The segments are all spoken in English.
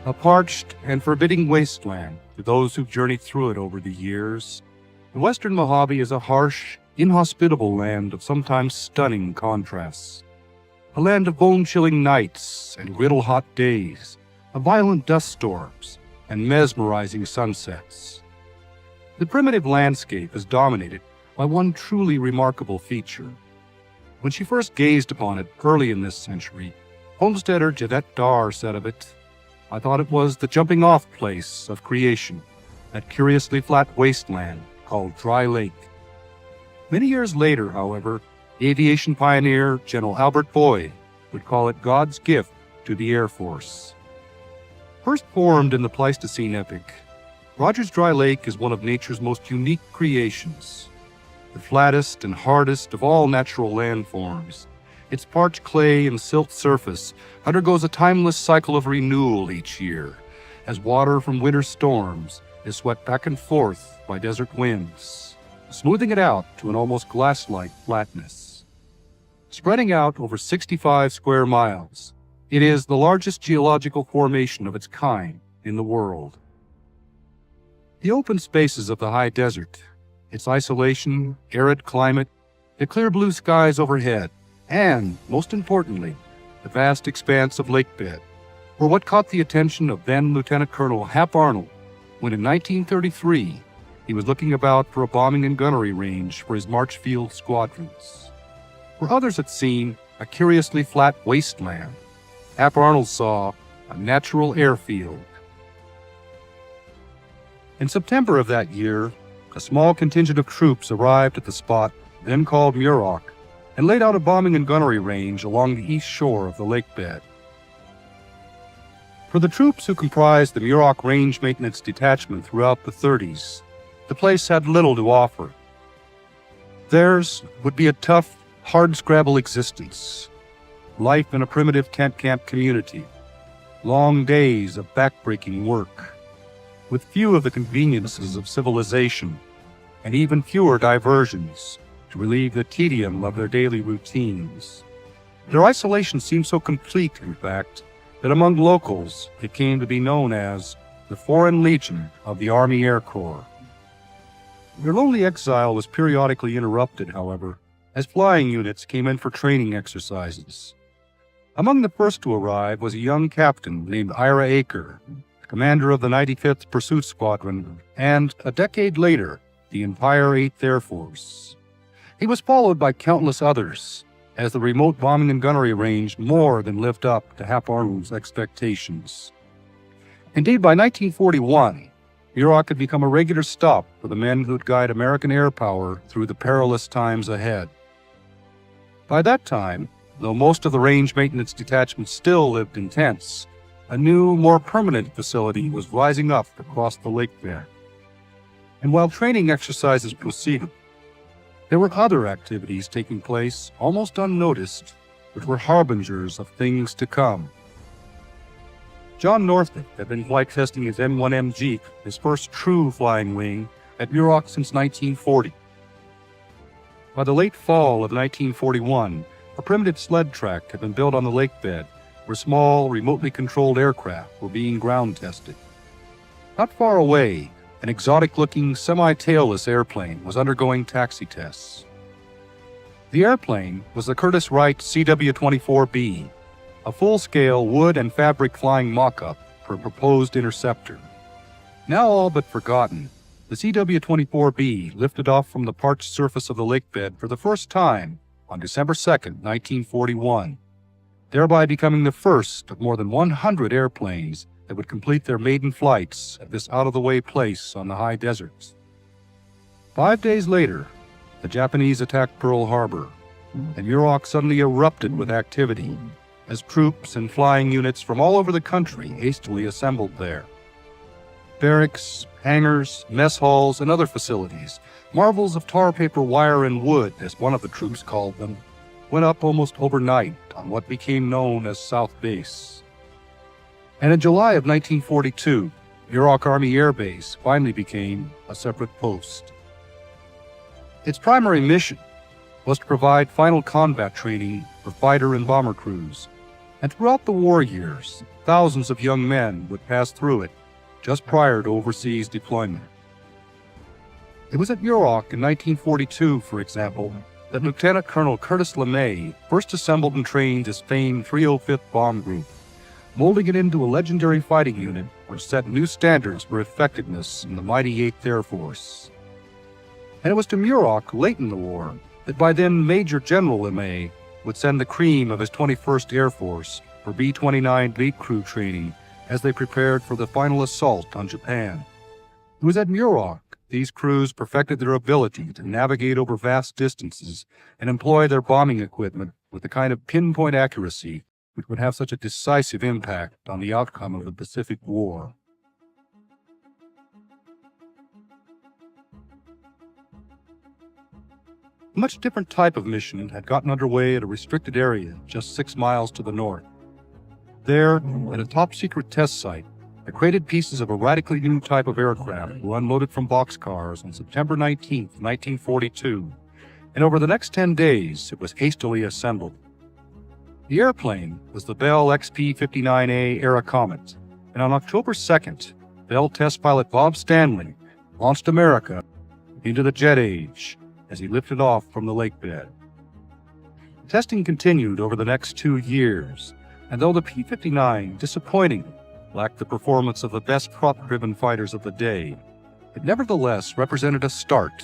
A parched and forbidding wasteland to those who've journeyed through it over the years, the Western Mojave is a harsh, inhospitable land of sometimes stunning contrasts. A land of bone-chilling nights and griddle-hot days, of violent dust storms and mesmerizing sunsets. The primitive landscape is dominated by one truly remarkable feature. When she first gazed upon it early in this century, homesteader Jeanette Darr said of it, "I thought it was the jumping-off place of creation, that curiously flat wasteland called Dry Lake." Many years later, however, aviation pioneer General Albert Boyd would call it God's gift to the Air Force. First formed in the Pleistocene epoch, Rogers Dry Lake is one of nature's most unique creations. The flattest and hardest of all natural landforms, its parched clay and silt surface undergoes a timeless cycle of renewal each year, as water from winter storms is swept back and forth by desert winds, smoothing it out to an almost glass-like flatness. Spreading out over 65 square miles, it is the largest geological formation of its kind in the world. The open spaces of the high desert, its isolation, arid climate, the clear blue skies overhead, and, most importantly, the vast expanse of lake bed, were what caught the attention of then Lieutenant Colonel Hap Arnold when in 1933 he was looking about for a bombing and gunnery range for his Marchfield squadrons. Where others had seen a curiously flat wasteland, Hap Arnold saw a natural airfield. In September of that year, a small contingent of troops arrived at the spot then called Muroc and laid out a bombing and gunnery range along the east shore of the lake bed. For the troops who comprised the Muroc Range Maintenance Detachment throughout the 30s, the place had little to offer. Theirs would be a tough, hard-scrabble existence, life in a primitive tent camp community, long days of back-breaking work, with few of the conveniences of civilization, and even fewer diversions to relieve the tedium of their daily routines. Their isolation seemed so complete, in fact, that among locals it came to be known as the Foreign Legion of the Army Air Corps. Their lonely exile was periodically interrupted, however, as flying units came in for training exercises. Among the first to arrive was a young captain named Ira Yeager, commander of the 95th Pursuit Squadron, and, a decade later, the entire 8th Air Force. He was followed by countless others, as the remote bombing and gunnery range more than lived up to Hap Arnold's expectations. Indeed, by 1941, Muroc had become a regular stop for the men who'd guide American air power through the perilous times ahead. By that time, though most of the range maintenance detachments still lived in tents, a new, more permanent facility was rising up across the lake there. And while training exercises proceeded, there were other activities taking place almost unnoticed, which were harbingers of things to come. John Northup had been flight testing his M1M Jeep, his first true flying wing, at Muroc since 1940. By the late fall of 1941, a primitive sled track had been built on the lake bed, where small, remotely controlled aircraft were being ground tested. Not far away, an exotic-looking, semi-tailless airplane was undergoing taxi tests. The airplane was the Curtiss Wright CW-24B, a full-scale wood and fabric flying mock-up for a proposed interceptor. Now all but forgotten, the CW-24B lifted off from the parched surface of the lake bed for the first time on December 2, 1941, thereby becoming the first of more than 100 airplanes that would complete their maiden flights at this out-of-the-way place on the high deserts. 5 days later, the Japanese attacked Pearl Harbor, and Muroc suddenly erupted with activity as troops and flying units from all over the country hastily assembled there. Barracks, hangars, mess halls, and other facilities, marvels of tar paper wire and wood, as one of the troops called them, went up almost overnight on what became known as South Base. And in July of 1942, Muroc Army Air Base finally became a separate post. Its primary mission was to provide final combat training for fighter and bomber crews, and throughout the war years, thousands of young men would pass through it just prior to overseas deployment. It was at Muroc in 1942, for example, that Lieutenant Colonel Curtis LeMay first assembled and trained his famed 305th Bomb Group, molding it into a legendary fighting unit which set new standards for effectiveness in the mighty 8th Air Force. And it was to Muroc late in the war that by then Major General LeMay would send the cream of his 21st Air Force for B-29 Lead Crew training as they prepared for the final assault on Japan. It was at Muroc these crews perfected their ability to navigate over vast distances and employ their bombing equipment with the kind of pinpoint accuracy which would have such a decisive impact on the outcome of the Pacific War. A much different type of mission had gotten underway at a restricted area just 6 miles to the north. There, at a top-secret test site, the crated pieces of a radically new type of aircraft were unloaded from boxcars on September 19, 1942, and over the next 10 days it was hastily assembled. The airplane was the Bell XP-59A Airacomet, and on October 2nd, Bell test pilot Bob Stanley launched America into the jet age as he lifted off from the lakebed. Testing continued over the next 2 years, and though the P-59 disappointingly lacked the performance of the best prop-driven fighters of the day, it nevertheless represented a start,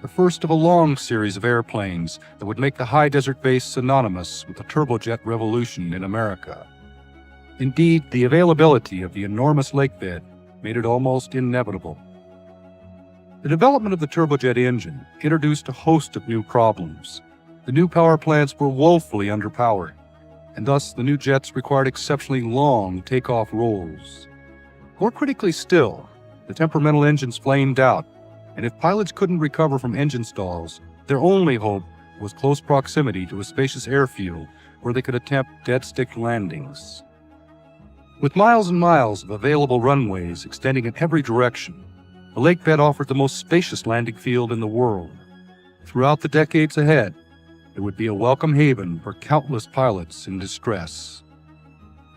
the first of a long series of airplanes that would make the high desert base synonymous with the turbojet revolution in America. Indeed, the availability of the enormous lakebed made it almost inevitable. The development of the turbojet engine introduced a host of new problems. The new power plants were woefully underpowered, and thus the new jets required exceptionally long takeoff rolls. More critically still, the temperamental engines flamed out, and if pilots couldn't recover from engine stalls, their only hope was close proximity to a spacious airfield where they could attempt dead-stick landings. With miles and miles of available runways extending in every direction, the lakebed offered the most spacious landing field in the world. Throughout the decades ahead, it would be a welcome haven for countless pilots in distress.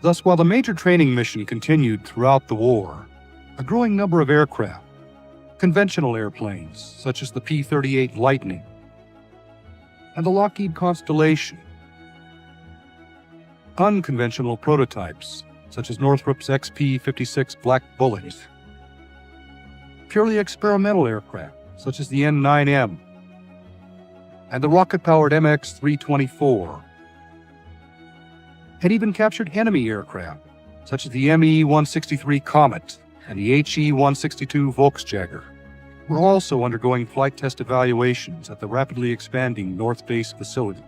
Thus, while the major training mission continued throughout the war, a growing number of aircraft, conventional airplanes such as the P-38 Lightning and the Lockheed Constellation, unconventional prototypes such as Northrop's XP-56 Black Bullet, purely experimental aircraft such as the N-9M, and the rocket-powered MX-324, had even captured enemy aircraft, such as the ME-163 Comet and the HE-162 Volksjäger, were also undergoing flight test evaluations at the rapidly expanding North Base facility.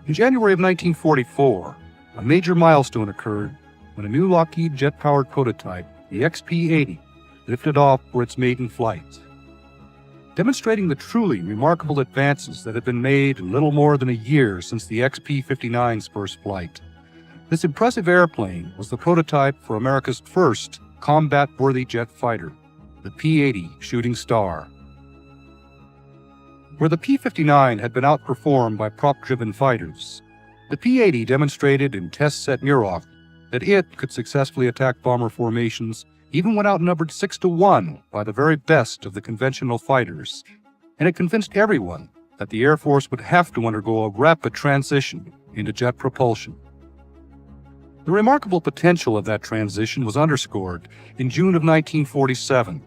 In January of 1944, a major milestone occurred when a new Lockheed jet-powered prototype, the XP-80, lifted off for its maiden flight. Demonstrating the truly remarkable advances that had been made in little more than a year since the XP-59's first flight. This impressive airplane was the prototype for America's first combat-worthy jet fighter, the P-80 Shooting Star. Where the P-59 had been outperformed by prop-driven fighters, the P-80 demonstrated in tests at Muroc that it could successfully attack bomber formations even when outnumbered 6-1 by the very best of the conventional fighters, and it convinced everyone that the Air Force would have to undergo a rapid transition into jet propulsion. The remarkable potential of that transition was underscored in June of 1947,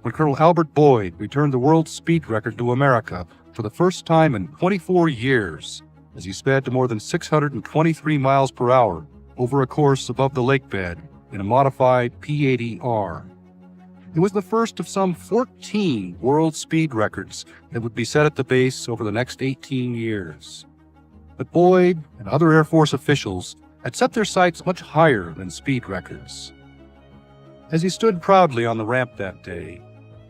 when Colonel Albert Boyd returned the world speed record to America for the first time in 24 years, as he sped to more than 623 miles per hour over a course above the lakebed in a modified P-80R. It was the first of some 14 world speed records that would be set at the base over the next 18 years. But Boyd and other Air Force officials had set their sights much higher than speed records. As he stood proudly on the ramp that day,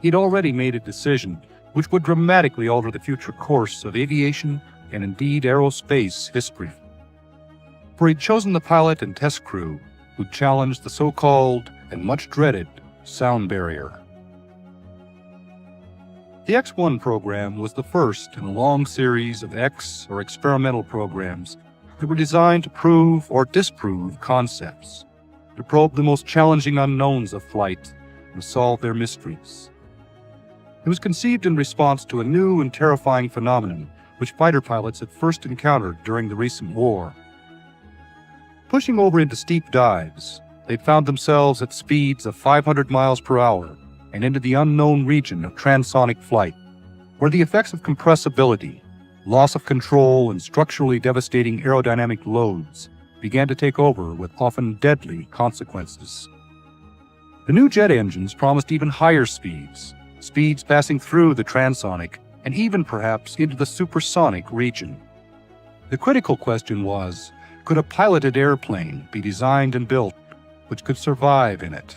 he'd already made a decision which would dramatically alter the future course of aviation and indeed aerospace history. For he'd chosen the pilot and test crew who challenged the so-called and much dreaded sound barrier. The X-1 program was the first in a long series of or experimental programs that were designed to prove or disprove concepts, to probe the most challenging unknowns of flight and solve their mysteries. It was conceived in response to a new and terrifying phenomenon which fighter pilots had first encountered during the recent war. Pushing over into steep dives, they found themselves at speeds of 500 miles per hour and into the unknown region of transonic flight, where the effects of compressibility, loss of control, and structurally devastating aerodynamic loads began to take over with often deadly consequences. The new jet engines promised even higher speeds passing through the transonic and even perhaps into the supersonic region. The critical question was, could a piloted airplane be designed and built which could survive in it?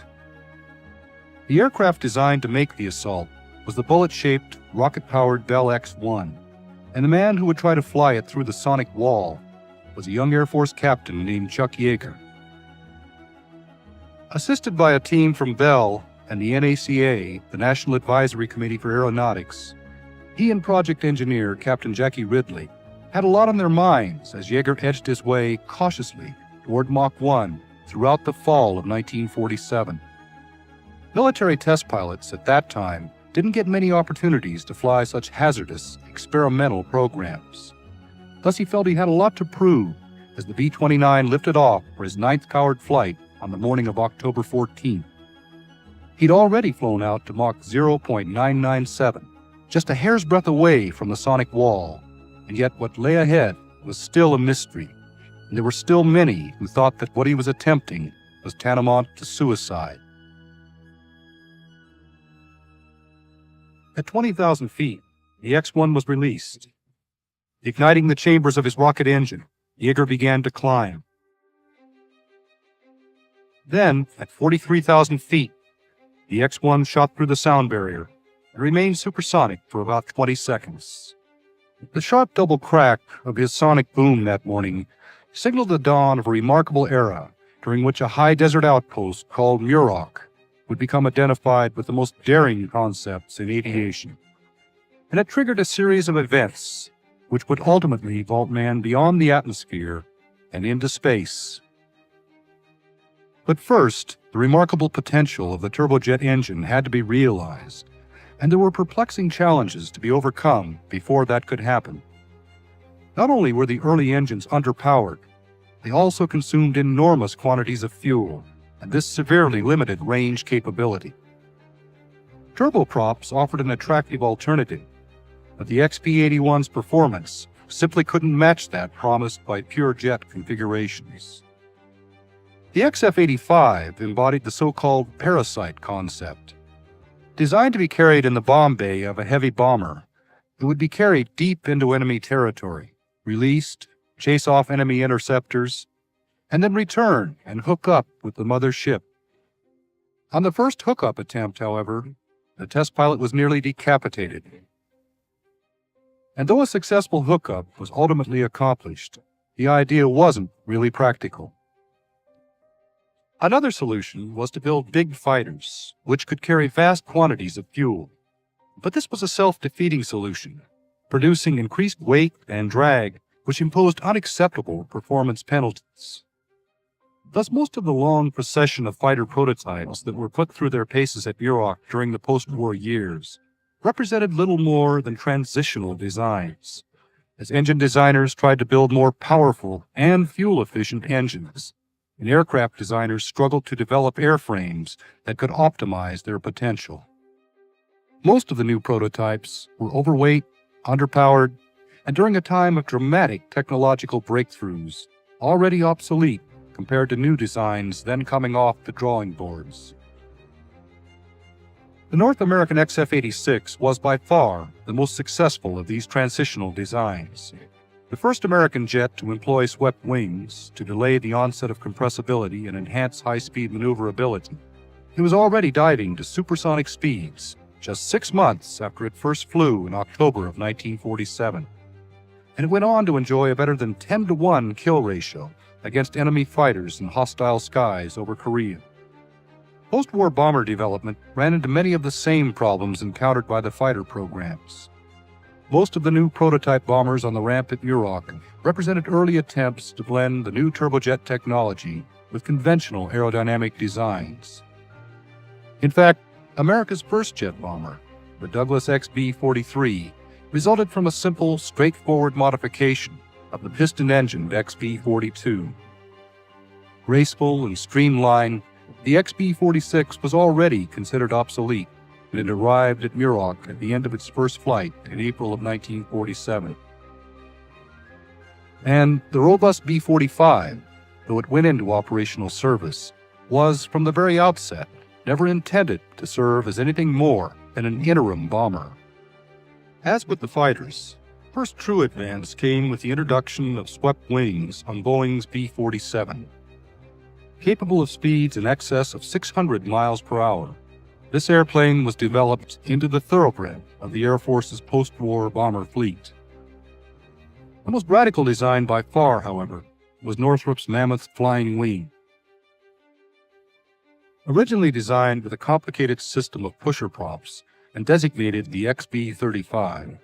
The aircraft designed to make the assault was the bullet-shaped, rocket-powered Bell X-1, and the man who would try to fly it through the sonic wall was a young Air Force captain named Chuck Yeager. Assisted by a team from Bell and the NACA, the National Advisory Committee for Aeronautics, he and project engineer Captain Jackie Ridley had a lot on their minds as Yeager edged his way cautiously toward Mach 1 throughout the fall of 1947. Military test pilots at that time didn't get many opportunities to fly such hazardous, experimental programs. Thus he felt he had a lot to prove as the B-29 lifted off for his 9th powered flight on the morning of October 14th. He'd already flown out to Mach 0.997, just a hair's breadth away from the sonic wall, and yet what lay ahead was still a mystery, and there were still many who thought that what he was attempting was tantamount to suicide. At 20,000 feet, the X-1 was released. Igniting the chambers of his rocket engine, Yeager began to climb. Then, at 43,000 feet, the X-1 shot through the sound barrier and remained supersonic for about 20 seconds. The sharp double crack of his sonic boom that morning signaled the dawn of a remarkable era during which a high desert outpost called Muroc would become identified with the most daring concepts in aviation. And it triggered a series of events which would ultimately vault man beyond the atmosphere and into space. But first, the remarkable potential of the turbojet engine had to be realized, and there were perplexing challenges to be overcome before that could happen. Not only were the early engines underpowered, they also consumed enormous quantities of fuel, and this severely limited range capability. Turboprops offered an attractive alternative, but the XP-81's performance simply couldn't match that promised by pure jet configurations. The XF-85 embodied the so-called parasite concept. Designed to be carried in the bomb bay of a heavy bomber, it would be carried deep into enemy territory, released, chase off enemy interceptors, and then return and hook up with the mother ship. On the first hookup attempt, however, the test pilot was nearly decapitated. And though a successful hookup was ultimately accomplished, the idea wasn't really practical. Another solution was to build big fighters, which could carry vast quantities of fuel. But this was a self-defeating solution, producing increased weight and drag, which imposed unacceptable performance penalties. Thus, most of the long procession of fighter prototypes that were put through their paces at Muroc during the post-war years represented little more than transitional designs, as engine designers tried to build more powerful and fuel-efficient engines, and aircraft designers struggled to develop airframes that could optimize their potential. Most of the new prototypes were overweight, underpowered, and during a time of dramatic technological breakthroughs, already obsolete compared to new designs then coming off the drawing boards. The North American XF-86 was by far the most successful of these transitional designs. The first American jet to employ swept wings to delay the onset of compressibility and enhance high-speed maneuverability. It was already diving to supersonic speeds just 6 months after it first flew in October of 1947. And it went on to enjoy a better than 10-to-1 kill ratio against enemy fighters in hostile skies over Korea. Post-war bomber development ran into many of the same problems encountered by the fighter programs. Most of the new prototype bombers on the ramp at Muroc represented early attempts to blend the new turbojet technology with conventional aerodynamic designs. In fact, America's first jet bomber, the Douglas XB-43, resulted from a simple, straightforward modification of the piston-engined XB-42. Graceful and streamlined, the XB-46 was already considered obsolete when it arrived at Muroc at the end of its first flight in April of 1947. And the robust B-45, though it went into operational service, was, from the very outset, never intended to serve as anything more than an interim bomber. As with the fighters, first true advance came with the introduction of swept wings on Boeing's B-47. Capable of speeds in excess of 600 miles per hour, this airplane was developed into the thoroughbred of the Air Force's post-war bomber fleet. The most radical design by far, however, was Northrop's Mammoth Flying Wing. Originally designed with a complicated system of pusher props and designated the XB-35, it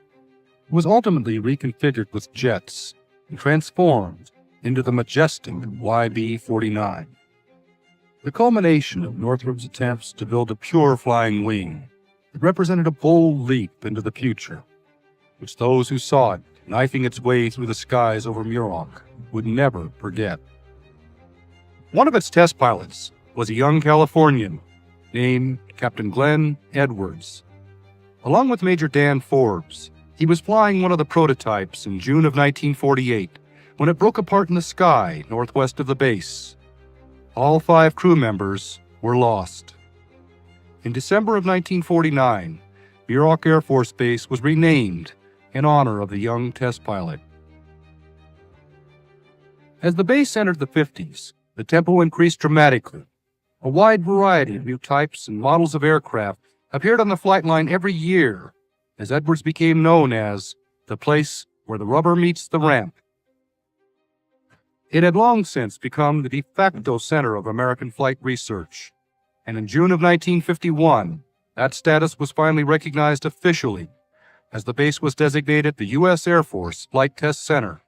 was ultimately reconfigured with jets and transformed into the majestic YB-49. The culmination of Northrop's attempts to build a pure flying wing, it represented a bold leap into the future, which those who saw it knifing its way through the skies over Muroc would never forget. One of its test pilots was a young Californian named Captain Glenn Edwards. Along with Major Dan Forbes, he was flying one of the prototypes in June of 1948 when it broke apart in the sky northwest of the base. All 5 crew members were lost. In December of 1949, Muroc Air Force Base was renamed in honor of the young test pilot. As the base entered the 50s, the tempo increased dramatically. A wide variety of new types and models of aircraft appeared on the flight line every year, as Edwards became known as the place where the rubber meets the ramp. It had long since become the de facto center of American flight research, and in June of 1951, that status was finally recognized officially as the base was designated the U.S. Air Force Flight Test Center,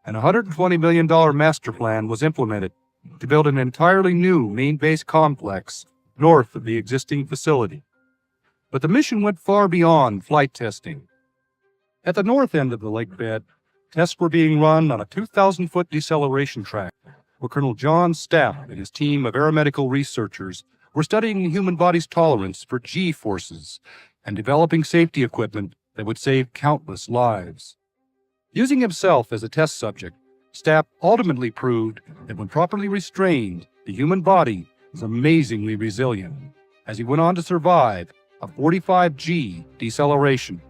and a $120 million master plan was implemented to build an entirely new main base complex north of the existing facility. But the mission went far beyond flight testing. At the north end of the lake bed, tests were being run on a 2,000-foot deceleration track, where Colonel John Stapp and his team of aeromedical researchers were studying the human body's tolerance for G-forces and developing safety equipment that would save countless lives. Using himself as a test subject, Stapp ultimately proved that when properly restrained, the human body is amazingly resilient, as he went on to survive a 45G deceleration.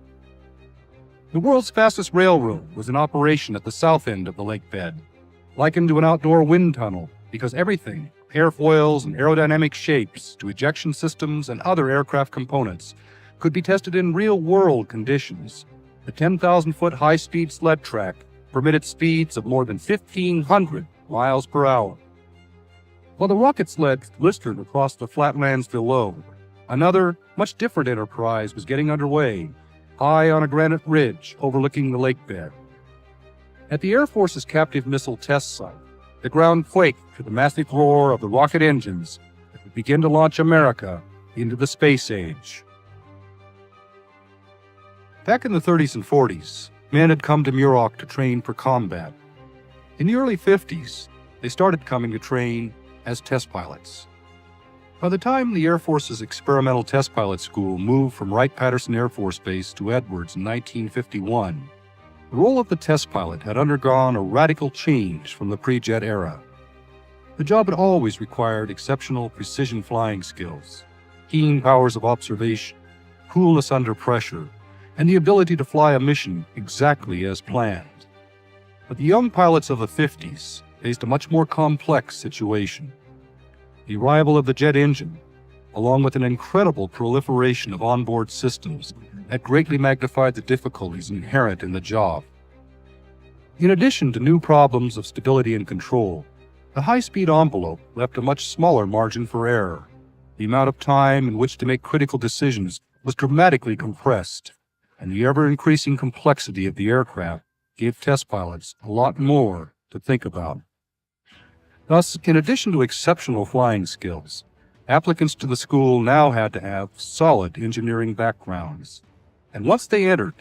The world's fastest railroad was in operation at the south end of the lake bed, likened to an outdoor wind tunnel because everything, airfoils and aerodynamic shapes to ejection systems and other aircraft components, could be tested in real-world conditions. The 10,000-foot high-speed sled track permitted speeds of more than 1,500 miles per hour. While the rocket sleds blistered across the flatlands below, another, much different enterprise was getting underway, high on a granite ridge overlooking the lake bed. At the Air Force's captive missile test site, the ground quaked to the massive roar of the rocket engines that would begin to launch America into the space age. Back in the 30s and 40s, men had come to Muroc to train for combat. In the early 50s, they started coming to train as test pilots. By the time the Air Force's Experimental Test Pilot School moved from Wright-Patterson Air Force Base to Edwards in 1951, the role of the test pilot had undergone a radical change from the pre-jet era. The job had always required exceptional precision flying skills, keen powers of observation, coolness under pressure, and the ability to fly a mission exactly as planned. But the young pilots of the 50s faced a much more complex situation. The arrival of the jet engine, along with an incredible proliferation of onboard systems, had greatly magnified the difficulties inherent in the job. In addition to new problems of stability and control, the high-speed envelope left a much smaller margin for error. The amount of time in which to make critical decisions was dramatically compressed, and the ever-increasing complexity of the aircraft gave test pilots a lot more to think about. Thus, in addition to exceptional flying skills, applicants to the school now had to have solid engineering backgrounds. And once they entered,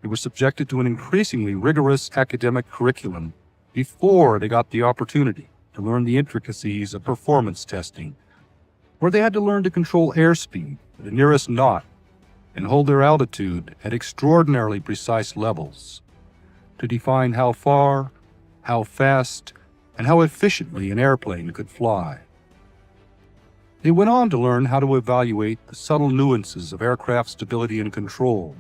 they were subjected to an increasingly rigorous academic curriculum before they got the opportunity to learn the intricacies of performance testing, where they had to learn to control airspeed to the nearest knot and hold their altitude at extraordinarily precise levels, to define how far, how fast, and how efficiently an airplane could fly. They went on to learn how to evaluate the subtle nuances of aircraft stability and control,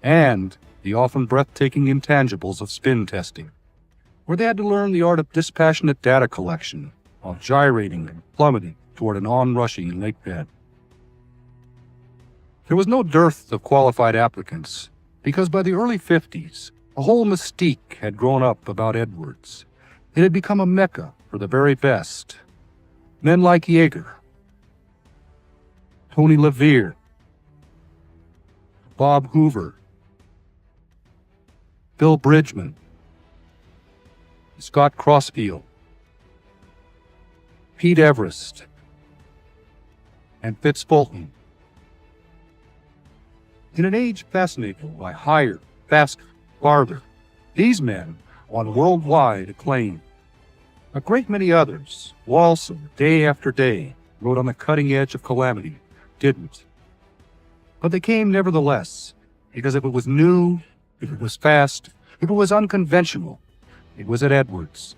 and the often breathtaking intangibles of spin testing, where they had to learn the art of dispassionate data collection while gyrating and plummeting toward an onrushing lake bed. There was no dearth of qualified applicants, because by the early 50s, a whole mystique had grown up about Edwards. It had become a mecca for the very best. Men like Yeager, Tony LeVere, Bob Hoover, Bill Bridgman, Scott Crossfield, Pete Everest, and Fitz Fulton. In an age fascinated by higher, faster, farther, these men won worldwide acclaim. A great many others, who also, day after day, rode on the cutting edge of calamity, didn't. But they came nevertheless, because if it was new, if it was fast, if it was unconventional, it was at Edwards,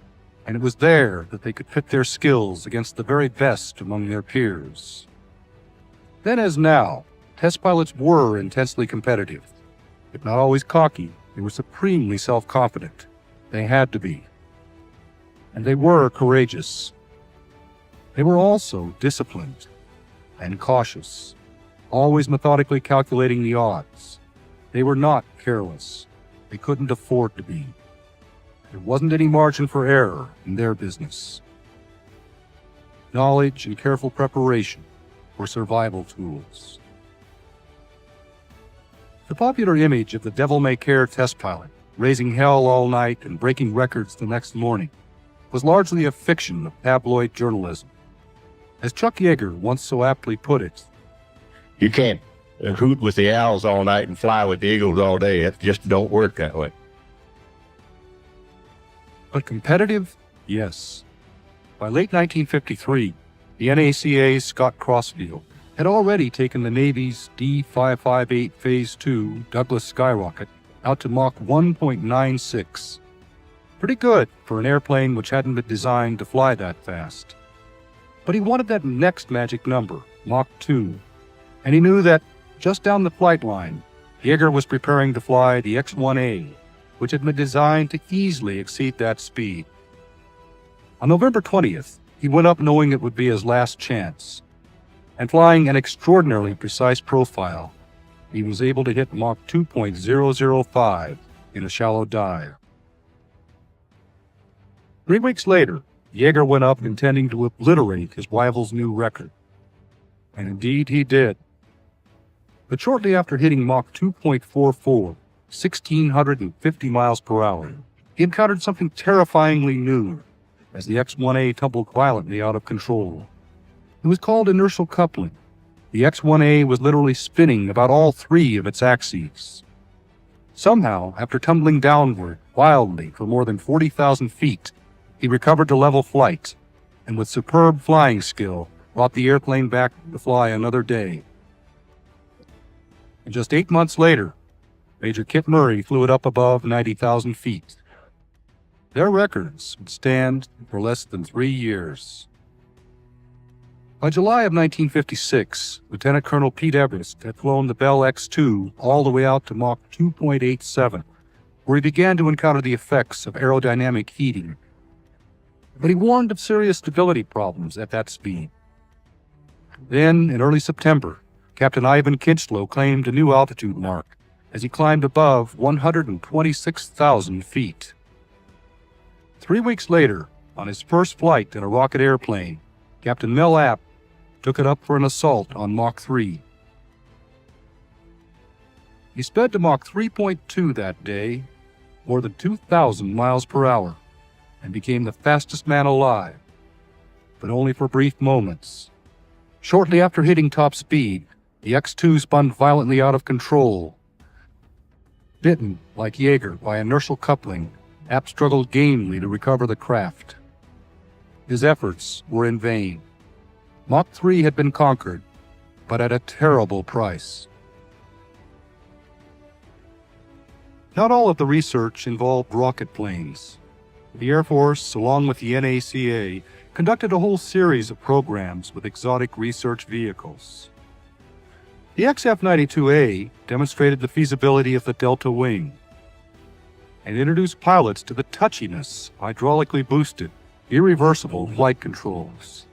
and it was there that they could pit their skills against the very best among their peers. Then as now, test pilots were intensely competitive. If not always cocky, they were supremely self-confident. They had to be. And they were courageous. They were also disciplined and cautious, always methodically calculating the odds. They were not careless. They couldn't afford to be. There wasn't any margin for error in their business. Knowledge and careful preparation were survival tools. The popular image of the devil-may-care test pilot, raising hell all night and breaking records the next morning, was largely a fiction of tabloid journalism. As Chuck Yeager once so aptly put it, "You can't hoot with the owls all night and fly with the eagles all day. It just don't work that way." But competitive? Yes. By late 1953, the NACA's Scott Crossfield had already taken the Navy's D-558 Phase II Douglas skyrocket out to Mach 1.96. Pretty good for an airplane which hadn't been designed to fly that fast. But he wanted that next magic number, Mach 2, and he knew that just down the flight line, Yeager was preparing to fly the X-1A, which had been designed to easily exceed that speed. On November 20th, he went up knowing it would be his last chance, and flying an extraordinarily precise profile, he was able to hit Mach 2.005 in a shallow dive. 3 weeks later, Yeager went up intending to obliterate his rival's new record. And indeed he did. But shortly after hitting Mach 2.44, 1,650 miles per hour, he encountered something terrifyingly new as the X-1A tumbled violently out of control. It was called inertial coupling. The X-1A was literally spinning about all three of its axes. Somehow, after tumbling downward wildly for more than 40,000 feet, he recovered to level flight, and with superb flying skill, brought the airplane back to fly another day. And just 8 months later, Major Kit Murray flew it up above 90,000 feet. Their records would stand for less than 3 years. By July of 1956, Lieutenant Colonel Pete Everest had flown the Bell X-2 all the way out to Mach 2.87, where he began to encounter the effects of aerodynamic heating. But he warned of serious stability problems at that speed. Then, in early September, Captain Ivan Kinchlow claimed a new altitude mark as he climbed above 126,000 feet. 3 weeks later, on his first flight in a rocket airplane, Captain Mel Apt took it up for an assault on Mach 3. He sped to Mach 3.2 that day, more than 2,000 miles per hour, and became the fastest man alive, but only for brief moments. Shortly after hitting top speed, the X-2 spun violently out of control. Bitten, like Yeager, by inertial coupling, Apt struggled gamely to recover the craft. His efforts were in vain. Mach 3 had been conquered, but at a terrible price. Not all of the research involved rocket planes. The Air Force, along with the NACA, conducted a whole series of programs with exotic research vehicles. The XF-92A demonstrated the feasibility of the Delta Wing and introduced pilots to the touchiness of hydraulically boosted, irreversible flight controls.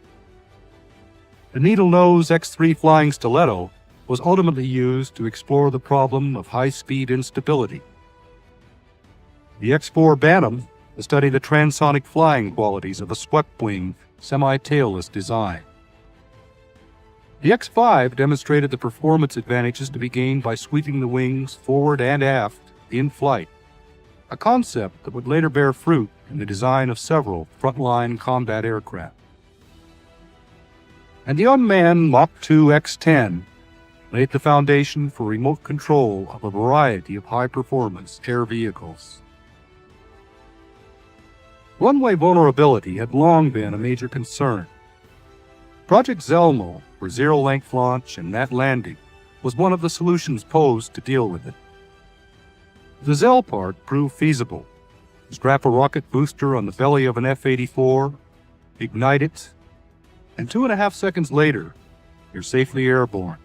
The needle-nose X-3 Flying Stiletto was ultimately used to explore the problem of high-speed instability. The X-4 Bantam to study the transonic flying qualities of a swept-wing, semi-tailless design. The X-5 demonstrated the performance advantages to be gained by sweeping the wings forward and aft in flight, a concept that would later bear fruit in the design of several frontline combat aircraft. And the unmanned Mach 2 X-10 laid the foundation for remote control of a variety of high-performance air vehicles. Runway vulnerability had long been a major concern. Project Zelmo, for zero-length launch and matte landing, was one of the solutions posed to deal with it. The Zell part proved feasible. Strap a rocket booster on the belly of an F-84, ignite it, and 2.5 seconds later, you're safely airborne.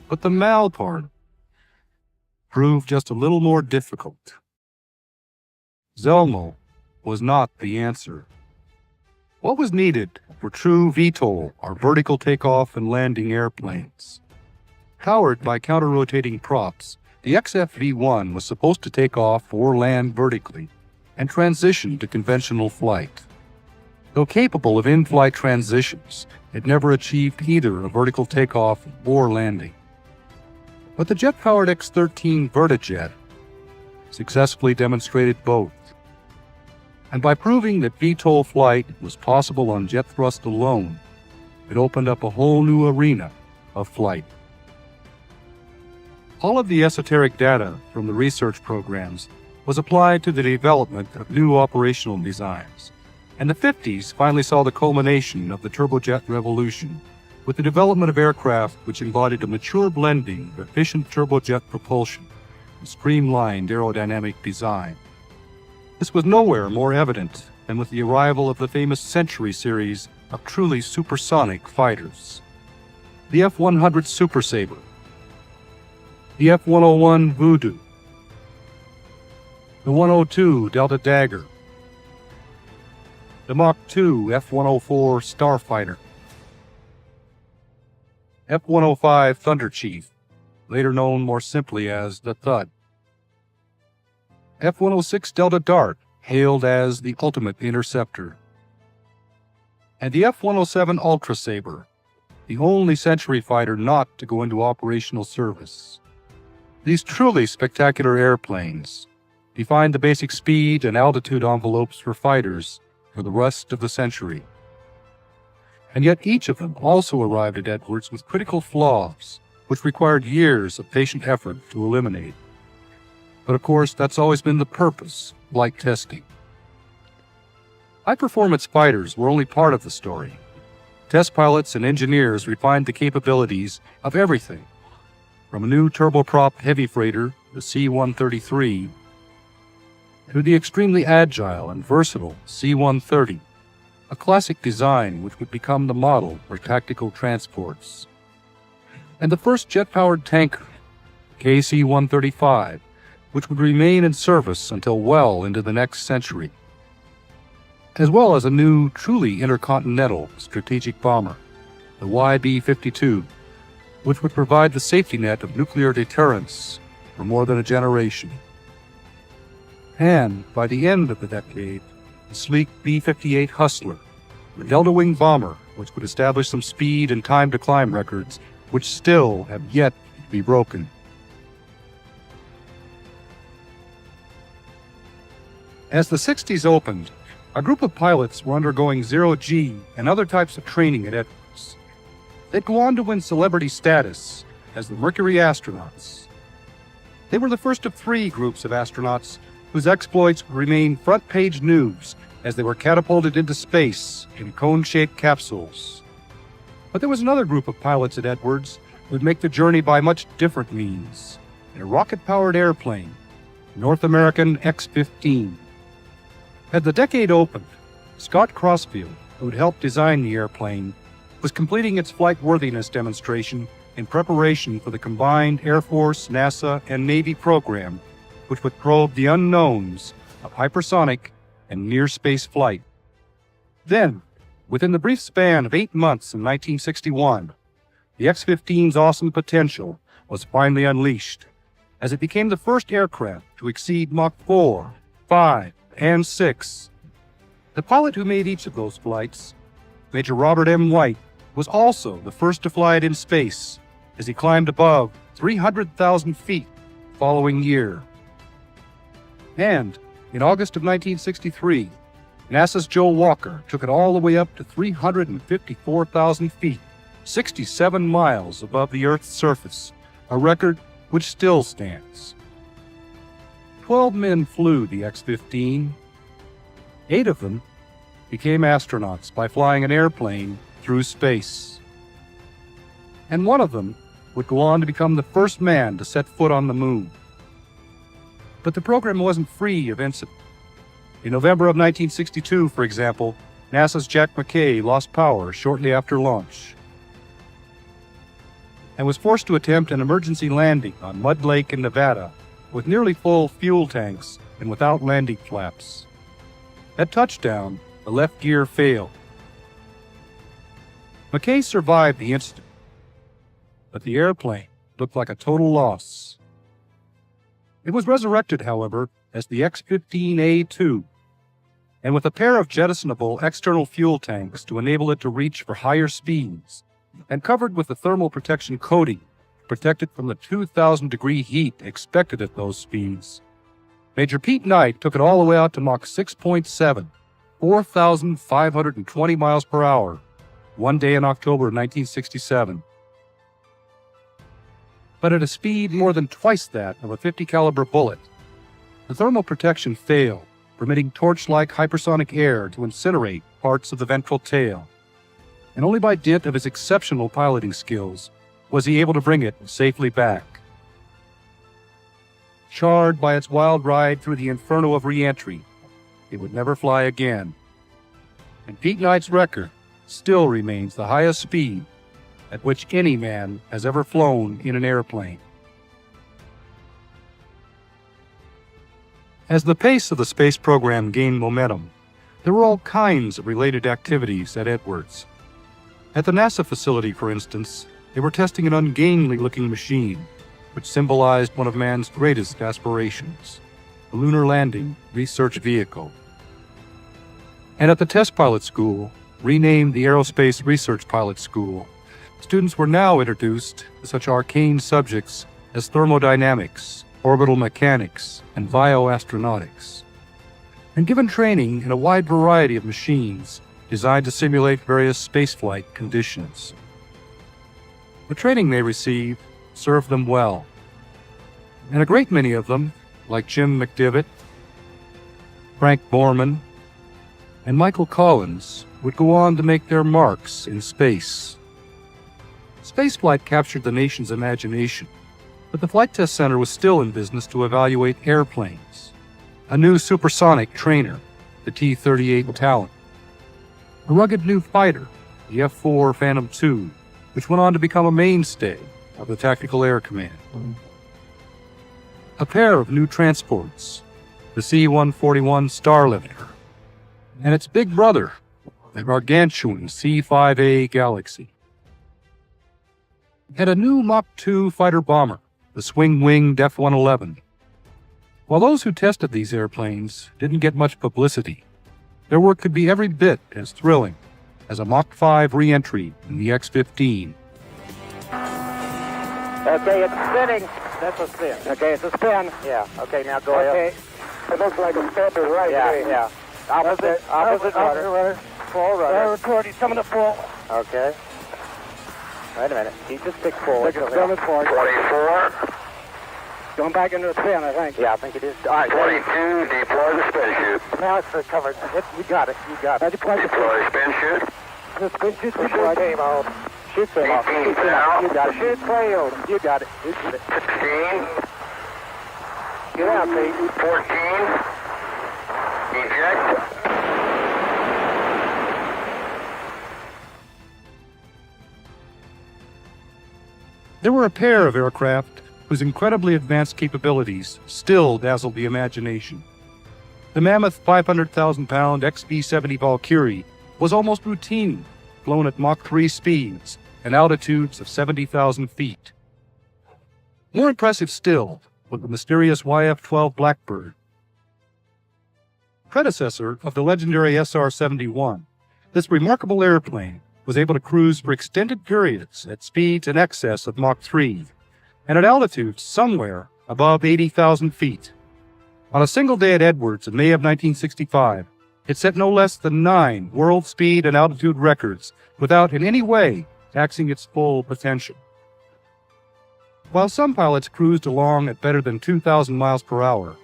But the Mal part proved just a little more difficult. Zelmo was not the answer. What was needed were true VTOL, or vertical takeoff and landing airplanes. Powered by counter-rotating props, the XF-V1 was supposed to take off or land vertically and transition to conventional flight. Though capable of in-flight transitions, it never achieved either a vertical takeoff or landing. But the jet-powered X-13 Vertijet successfully demonstrated both. And by proving that VTOL flight was possible on jet thrust alone, it opened up a whole new arena of flight. All of the esoteric data from the research programs was applied to the development of new operational designs, and the 50s finally saw the culmination of the turbojet revolution with the development of aircraft which embodied a mature blending of efficient turbojet propulsion and streamlined aerodynamic design. This was nowhere more evident than with the arrival of the famous Century series of truly supersonic fighters. The F-100 Super Sabre, the F-101 Voodoo, the 102 Delta Dagger, the Mach 2 F-104 Starfighter, F-105 Thunder Chief, later known more simply as the Thud, F-106 Delta Dart, hailed as the ultimate interceptor, and the F-107 Ultra Sabre, the only Century fighter not to go into operational service. These truly spectacular airplanes defined the basic speed and altitude envelopes for fighters for the rest of the century. And yet each of them also arrived at Edwards with critical flaws, which required years of patient effort to eliminate. But of course, that's always been the purpose, like testing. High-performance fighters were only part of the story. Test pilots and engineers refined the capabilities of everything, from a new turboprop heavy freighter, the C-133, to the extremely agile and versatile C-130, a classic design which would become the model for tactical transports, and the first jet-powered tanker, KC-135, which would remain in service until well into the next century, as well as a new, truly intercontinental strategic bomber, the YB-52, which would provide the safety net of nuclear deterrence for more than a generation. And, by the end of the decade, the sleek B-58 Hustler, the Delta Wing bomber, which would establish some speed and time to climb records which still have yet to be broken. As the 60s opened, a group of pilots were undergoing zero-G and other types of training at Edwards. They'd go on to win celebrity status as the Mercury astronauts. They were the first of 3 groups of astronauts whose exploits would remain front-page news as they were catapulted into space in cone-shaped capsules. But there was another group of pilots at Edwards who would make the journey by much different means, in a rocket-powered airplane, North American X-15. As the decade opened, Scott Crossfield, who had helped design the airplane, was completing its flight worthiness demonstration in preparation for the combined Air Force, NASA, and Navy program, which would probe the unknowns of hypersonic and near-space flight. Then, within the brief span of 8 months in 1961, the X-15's awesome potential was finally unleashed, as it became the first aircraft to exceed Mach 4, 5, and 6. The pilot who made each of those flights, Major Robert M. White, was also the first to fly it in space, as he climbed above 300,000 feet the following year. And in August of 1963, NASA's Joe Walker took it all the way up to 354,000 feet, 67 miles above the Earth's surface, a record which still stands. 12 men flew the X-15. 8 of them became astronauts by flying an airplane through space. And one of them would go on to become the first man to set foot on the moon. But the program wasn't free of incident. In November of 1962, for example, NASA's Jack McKay lost power shortly after launch and was forced to attempt an emergency landing on Mud Lake in Nevada with nearly full fuel tanks and without landing flaps. At touchdown, the left gear failed. McKay survived the incident, but the airplane looked like a total loss. It was resurrected, however, as the X-15A2, and with a pair of jettisonable external fuel tanks to enable it to reach for higher speeds, and covered with a thermal protection coating to protect it from the 2,000-degree heat expected at those speeds. Major Pete Knight took it all the way out to Mach 6.7, 4,520 miles per hour, one day in October of 1967. But at a speed more than twice that of a .50 caliber bullet, the thermal protection failed, permitting torch-like hypersonic air to incinerate parts of the ventral tail. And only by dint of his exceptional piloting skills was he able to bring it safely back. Charred by its wild ride through the inferno of re-entry, it would never fly again. And Pete Knight's record still remains the highest speed at which any man has ever flown in an airplane. As the pace of the space program gained momentum, there were all kinds of related activities at Edwards. At the NASA facility, for instance, they were testing an ungainly-looking machine, which symbolized one of man's greatest aspirations, the Lunar Landing Research Vehicle. And at the Test Pilot School, renamed the Aerospace Research Pilot School, students were now introduced to such arcane subjects as thermodynamics, orbital mechanics, and bioastronautics, and given training in a wide variety of machines designed to simulate various spaceflight conditions. The training they received served them well, and a great many of them, like Jim McDivitt, Frank Borman, and Michael Collins, would go on to make their marks in space. Spaceflight captured the nation's imagination, but the Flight Test Center was still in business to evaluate airplanes. A new supersonic trainer, the T-38 Talon. A rugged new fighter, the F-4 Phantom II, which went on to become a mainstay of the Tactical Air Command. A pair of new transports, the C-141 Starlifter, and its big brother, the gargantuan C-5A Galaxy. And a new Mach 2 fighter bomber, the swing-winged F-111. While those who tested these airplanes didn't get much publicity, their work could be every bit as thrilling as a Mach 5 re-entry in the X-15. Okay, it's spinning. That's a spin. Okay, it's a spin. Yeah. Okay, now go ahead. It looks like a standard right. Yeah. Opposite rudder. Full rudder. Recording some of the full. Okay. Wait a minute. Keep the stick forward. Stick it forward. 24. Going back into the pin, I think. Yeah, I think it is. All right. 22, deploy the spin chute. Now it's recovered. You got it. Deploy spin chute. The spin chute Shoot came off. Shoot came off. 18 down. You got it. Shoot failed. You got it. 16. Get out, Pete. 14. Eject. There were a pair of aircraft whose incredibly advanced capabilities still dazzled the imagination. The mammoth 500,000-pound XB-70 Valkyrie was almost routine, flown at Mach 3 speeds and altitudes of 70,000 feet. More impressive still was the mysterious YF-12 Blackbird. Predecessor of the legendary SR-71, this remarkable airplane was able to cruise for extended periods at speeds in excess of Mach 3 and at altitudes somewhere above 80,000 feet. On a single day at Edwards in May of 1965, it set no less than 9 world speed and altitude records without in any way taxing its full potential. While some pilots cruised along at better than 2,000 miles per hour,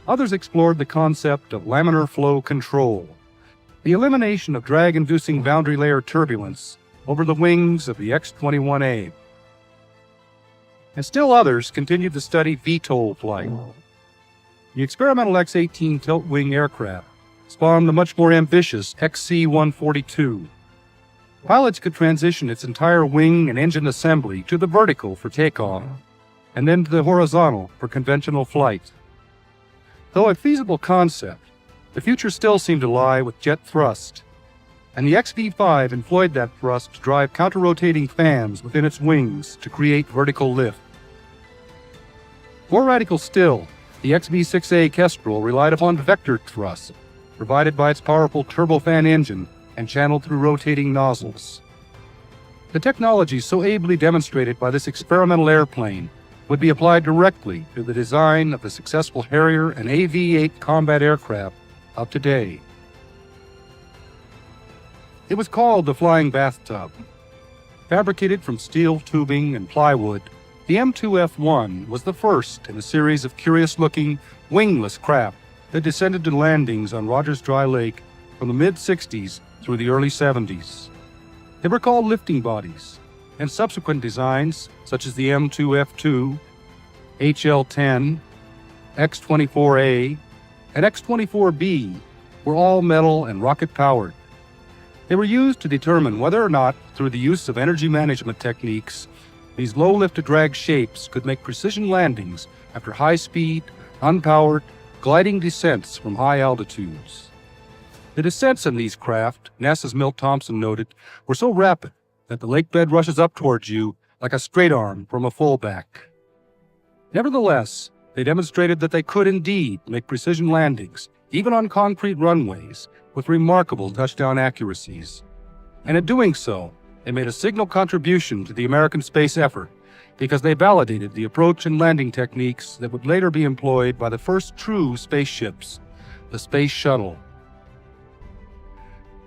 others explored the concept of laminar flow control, the elimination of drag-inducing boundary layer turbulence over the wings of the X-21A. And still others continued to study VTOL flight. The experimental X-18 tilt-wing aircraft spawned the much more ambitious XC-142. Pilots could transition its entire wing and engine assembly to the vertical for takeoff, and then to the horizontal for conventional flight. Though a feasible concept, the future still seemed to lie with jet thrust, and the XB-5 employed that thrust to drive counter-rotating fans within its wings to create vertical lift. More radical still, the XB-6A Kestrel relied upon vector thrust, provided by its powerful turbofan engine and channeled through rotating nozzles. The technology so ably demonstrated by this experimental airplane would be applied directly to the design of the successful Harrier and AV-8 combat aircraft of today. It was called the Flying Bathtub. Fabricated from steel tubing and plywood, the M2F-1 was the first in a series of curious-looking, wingless craft that descended to landings on Rogers Dry Lake from the mid-60s through the early 70s. They were called lifting bodies, and subsequent designs, such as the M2F-2, HL-10, X-24A, and X-24B, were all metal and rocket-powered. They were used to determine whether or not, through the use of energy management techniques, these low lift-to-drag shapes could make precision landings after high-speed, unpowered, gliding descents from high altitudes. The descents in these craft, NASA's Milt Thompson noted, were so rapid that the lake bed rushes up towards you like a straight arm from a fullback. Nevertheless, they demonstrated that they could indeed make precision landings, even on concrete runways, with remarkable touchdown accuracies. And in doing so, they made a signal contribution to the American space effort because they validated the approach and landing techniques that would later be employed by the first true spaceships, the Space Shuttle.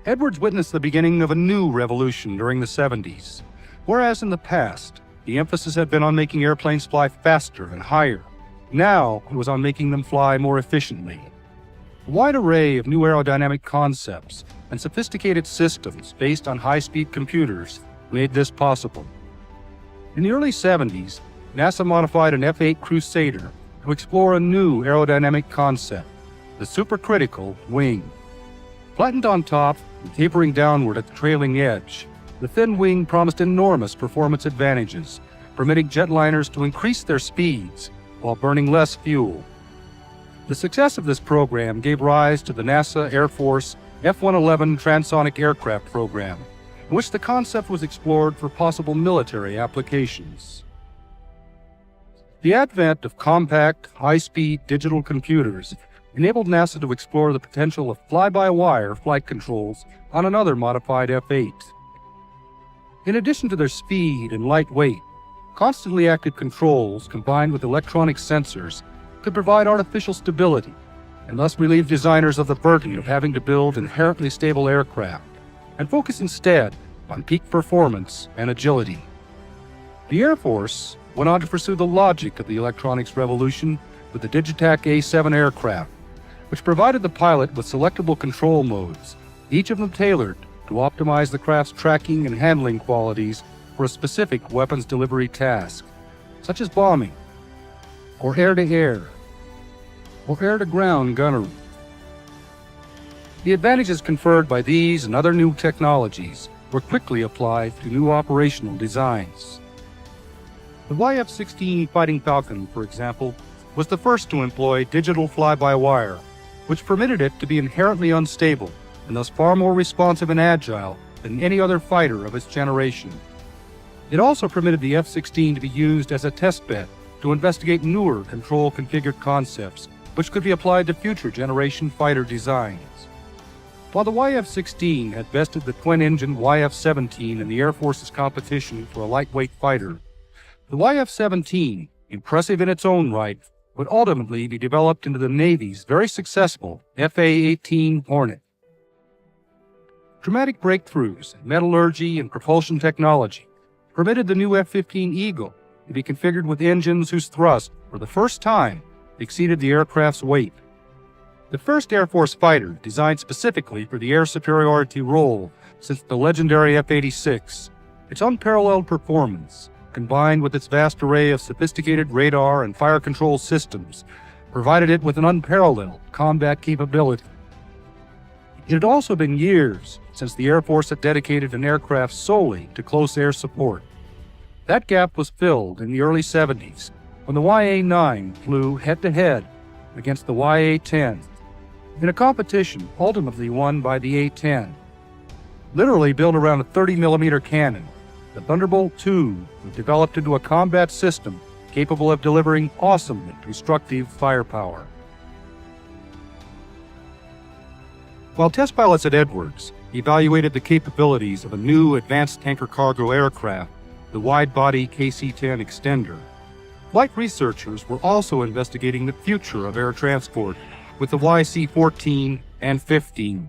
Edwards witnessed the beginning of a new revolution during the 70s, whereas in the past, the emphasis had been on making airplanes fly faster and higher. Now it was on making them fly more efficiently. A wide array of new aerodynamic concepts and sophisticated systems based on high-speed computers made this possible. In the early 70s, NASA modified an F-8 Crusader to explore a new aerodynamic concept, the supercritical wing. Flattened on top and tapering downward at the trailing edge, the thin wing promised enormous performance advantages, permitting jetliners to increase their speeds while burning less fuel. The success of this program gave rise to the NASA Air Force F-111 Transonic Aircraft program, in which the concept was explored for possible military applications. The advent of compact, high-speed digital computers enabled NASA to explore the potential of fly-by-wire flight controls on another modified F-8. In addition to their speed and light weight, constantly active controls combined with electronic sensors could provide artificial stability, and thus relieve designers of the burden of having to build inherently stable aircraft, and focus instead on peak performance and agility. The Air Force went on to pursue the logic of the electronics revolution with the Digitac A-7 aircraft, which provided the pilot with selectable control modes, each of them tailored to optimize the craft's tracking and handling qualities for a specific weapons delivery task, such as bombing, or air-to-air, or air-to-ground gunnery. The advantages conferred by these and other new technologies were quickly applied to new operational designs. The YF-16 Fighting Falcon, for example, was the first to employ digital fly-by-wire, which permitted it to be inherently unstable and thus far more responsive and agile than any other fighter of its generation. It also permitted the F-16 to be used as a testbed to investigate newer control-configured concepts, which could be applied to future generation fighter designs. While the YF-16 had bested the twin-engine YF-17 in the Air Force's competition for a lightweight fighter, the YF-17, impressive in its own right, would ultimately be developed into the Navy's very successful FA-18 Hornet. Dramatic breakthroughs in metallurgy and propulsion technology permitted the new F-15 Eagle to be configured with engines whose thrust, for the first time, exceeded the aircraft's weight. The first Air Force fighter designed specifically for the air superiority role since the legendary F-86, its unparalleled performance, combined with its vast array of sophisticated radar and fire control systems, provided it with an unparalleled combat capability. It had also been years since the Air Force had dedicated an aircraft solely to close air support. That gap was filled in the early 70s when the YA-9 flew head-to-head against the YA-10 in a competition ultimately won by the A-10. Literally built around a 30mm cannon, the Thunderbolt II was developed into a combat system capable of delivering awesome and destructive firepower. While test pilots at Edwards evaluated the capabilities of a new advanced tanker cargo aircraft, the wide-body KC-10 Extender, flight researchers were also investigating the future of air transport with the YC-14 and 15.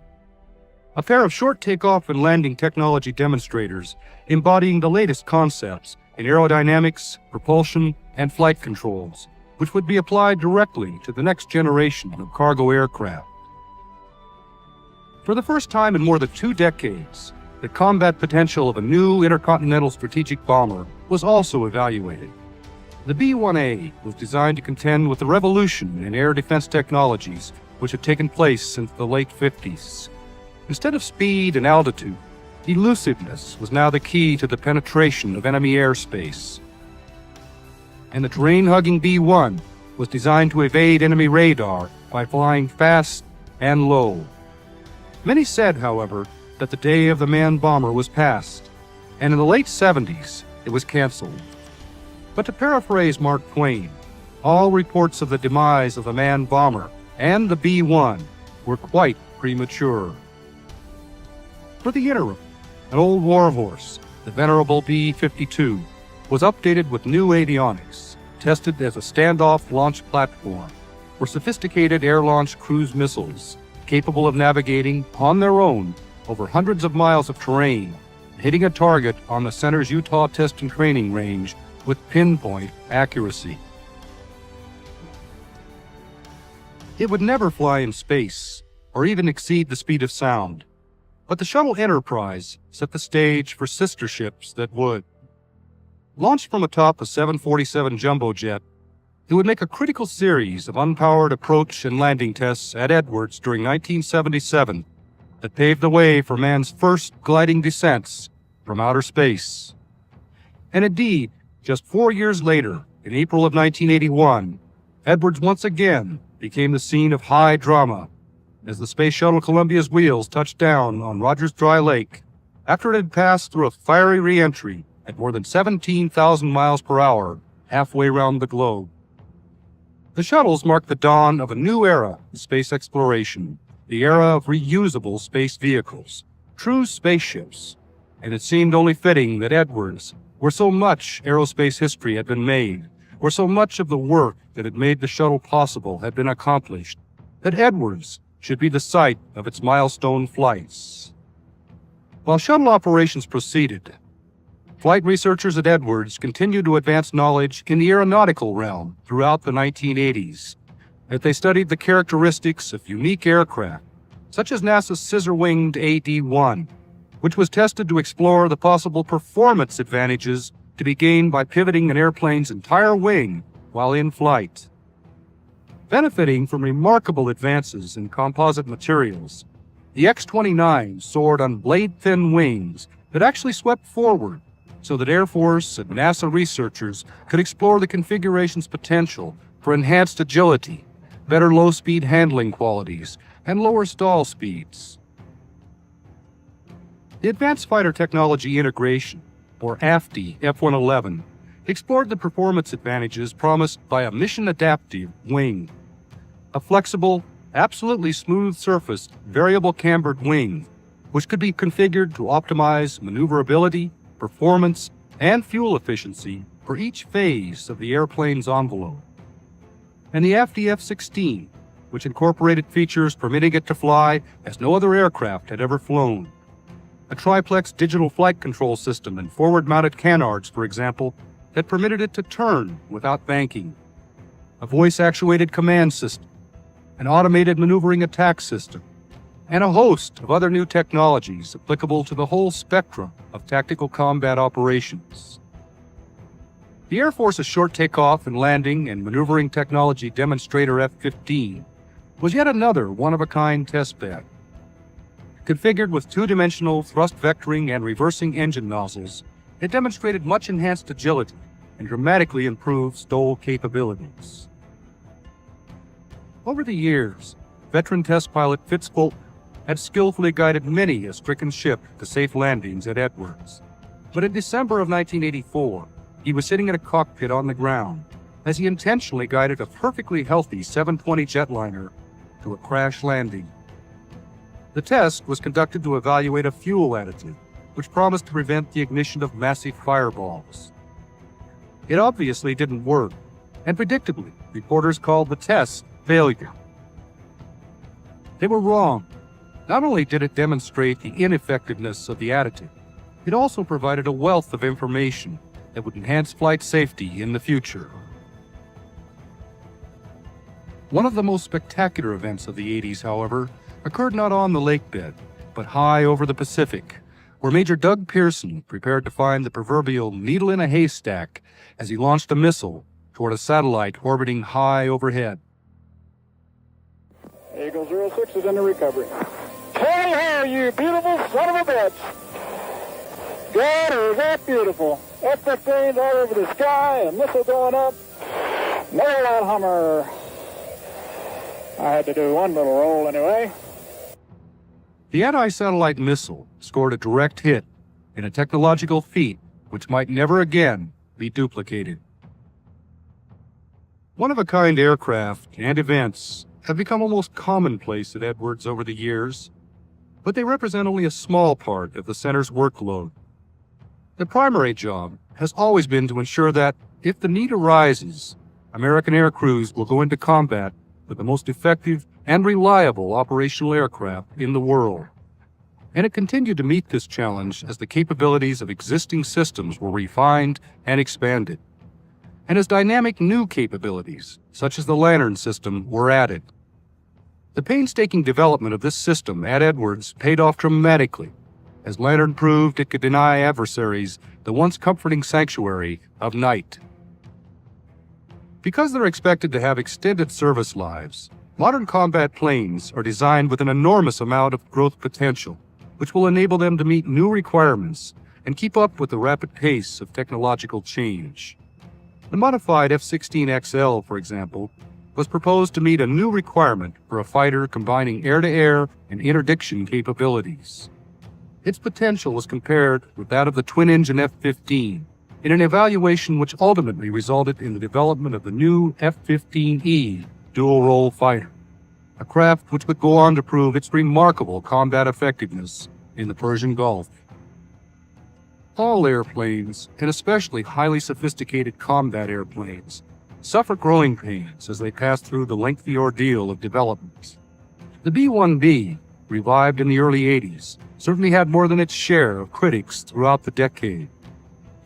A pair of short takeoff and landing technology demonstrators embodying the latest concepts in aerodynamics, propulsion, and flight controls, which would be applied directly to the next generation of cargo aircraft. For the first time in more than 2 decades, the combat potential of a new intercontinental strategic bomber was also evaluated. The B-1A was designed to contend with the revolution in air defense technologies which had taken place since the late 50s. Instead of speed and altitude, elusiveness was now the key to the penetration of enemy airspace. And the terrain-hugging B-1 was designed to evade enemy radar by flying fast and low. Many said, however, that the day of the manned bomber was past, and in the late 70s, it was canceled. But to paraphrase Mark Twain, all reports of the demise of the manned bomber and the B-1 were quite premature. For the interim, an old warhorse, the venerable B-52, was updated with new avionics, tested as a standoff launch platform for sophisticated air-launched cruise missiles capable of navigating on their own over hundreds of miles of terrain, hitting a target on the center's Utah Test and Training Range with pinpoint accuracy. It would never fly in space, or even exceed the speed of sound, but the Shuttle Enterprise set the stage for sister ships that would. Launched from atop a 747 jumbo jet, it would make a critical series of unpowered approach and landing tests at Edwards during 1977 that paved the way for man's first gliding descents from outer space. And indeed, just 4 years later, in April of 1981, Edwards once again became the scene of high drama as the Space Shuttle Columbia's wheels touched down on Rogers Dry Lake after it had passed through a fiery re-entry at more than 17,000 miles per hour halfway around the globe. The shuttles marked the dawn of a new era in space exploration, the era of reusable space vehicles, true spaceships, and it seemed only fitting that Edwards, where so much aerospace history had been made, where so much of the work that had made the shuttle possible had been accomplished, that Edwards should be the site of its milestone flights. While shuttle operations proceeded, flight researchers at Edwards continued to advance knowledge in the aeronautical realm throughout the 1980s, as they studied the characteristics of unique aircraft, such as NASA's scissor-winged AD-1, which was tested to explore the possible performance advantages to be gained by pivoting an airplane's entire wing while in flight. Benefiting from remarkable advances in composite materials, the X-29 soared on blade-thin wings that actually swept forward so that Air Force and NASA researchers could explore the configuration's potential for enhanced agility, better low-speed handling qualities, and lower stall speeds. The Advanced Fighter Technology Integration, or AFTI F-111, explored the performance advantages promised by a mission-adaptive wing. A flexible, absolutely smooth-surfaced, variable cambered wing, which could be configured to optimize maneuverability, performance, and fuel efficiency for each phase of the airplane's envelope. And the AFTI F-16, which incorporated features permitting it to fly as no other aircraft had ever flown. A triplex digital flight control system and forward-mounted canards, for example, that permitted it to turn without banking. A voice-actuated command system, an automated maneuvering attack system, and a host of other new technologies applicable to the whole spectrum of tactical combat operations. The Air Force's short takeoff and landing and maneuvering technology demonstrator F-15 was yet another one-of-a-kind testbed. Configured with two-dimensional thrust vectoring and reversing engine nozzles, it demonstrated much enhanced agility and dramatically improved STOL capabilities. Over the years, veteran test pilot Fitz Fulton had skillfully guided many a stricken ship to safe landings at Edwards. But in December of 1984, he was sitting in a cockpit on the ground as he intentionally guided a perfectly healthy 720 jetliner to a crash landing. The test was conducted to evaluate a fuel additive, which promised to prevent the ignition of massive fireballs. It obviously didn't work, and predictably, reporters called the test failure. They were wrong. Not only did it demonstrate the ineffectiveness of the additive, it also provided a wealth of information that would enhance flight safety in the future. One of the most spectacular events of the 80s, however, occurred not on the lake bed, but high over the Pacific, where Major Doug Pearson prepared to find the proverbial needle in a haystack as he launched a missile toward a satellite orbiting high overhead. Eagle 06 is in the recovery. Hey, here, you beautiful son of a bitch! God, is that beautiful? F-15s all over the sky, a missile going up. Nail that Hummer. I had to do one little roll anyway. The anti-satellite missile scored a direct hit in a technological feat which might never again be duplicated. One-of-a-kind aircraft and events have become almost commonplace at Edwards over the years, but they represent only a small part of the center's workload. The primary job has always been to ensure that, if the need arises, American air crews will go into combat with the most effective and reliable operational aircraft in the world. And it continued to meet this challenge as the capabilities of existing systems were refined and expanded, and as dynamic new capabilities, such as the Lantern system, were added. The painstaking development of this system at Edwards paid off dramatically, as Lantern proved it could deny adversaries the once comforting sanctuary of night. Because they're expected to have extended service lives, modern combat planes are designed with an enormous amount of growth potential, which will enable them to meet new requirements and keep up with the rapid pace of technological change. The modified F-16XL, for example, was proposed to meet a new requirement for a fighter combining air-to-air and interdiction capabilities. Its potential was compared with that of the twin-engine F-15 in an evaluation which ultimately resulted in the development of the new F-15E dual-role fighter, a craft which would go on to prove its remarkable combat effectiveness in the Persian Gulf. All airplanes, and especially highly sophisticated combat airplanes, suffer growing pains as they pass through the lengthy ordeal of development. The B-1B, revived in the early 80s, certainly had more than its share of critics throughout the decade.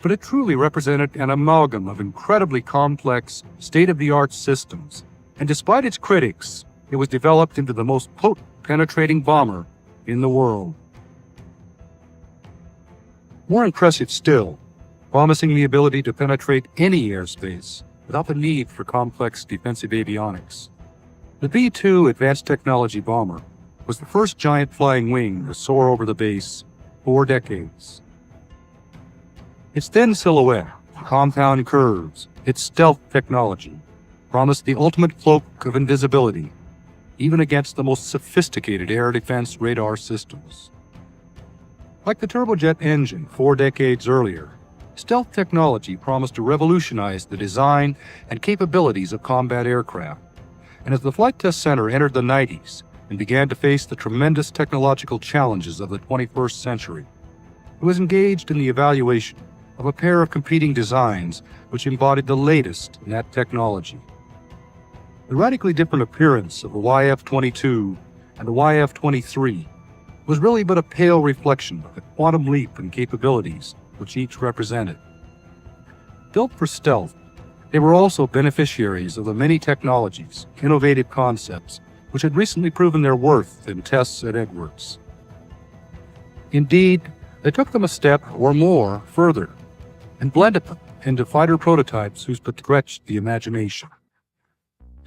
But it truly represented an amalgam of incredibly complex, state-of-the-art systems, and despite its critics, it was developed into the most potent penetrating bomber in the world. More impressive still, promising the ability to penetrate any airspace without the need for complex defensive avionics. The B-2 Advanced Technology Bomber was the first giant flying wing to soar over the base 4 decades. Its thin silhouette, compound curves, its stealth technology, promised the ultimate cloak of invisibility, even against the most sophisticated air defense radar systems. Like the turbojet engine 4 decades earlier, stealth technology promised to revolutionize the design and capabilities of combat aircraft. And as the Flight Test Center entered the 90s and began to face the tremendous technological challenges of the 21st century, it was engaged in the evaluation of a pair of competing designs which embodied the latest in that technology. The radically different appearance of the YF-22 and the YF-23 was really but a pale reflection of the quantum leap in capabilities which each represented. Built for stealth, they were also beneficiaries of the many technologies, innovative concepts, which had recently proven their worth in tests at Edwards. Indeed, they took them a step or more further and blended them into fighter prototypes whose stretched the imagination.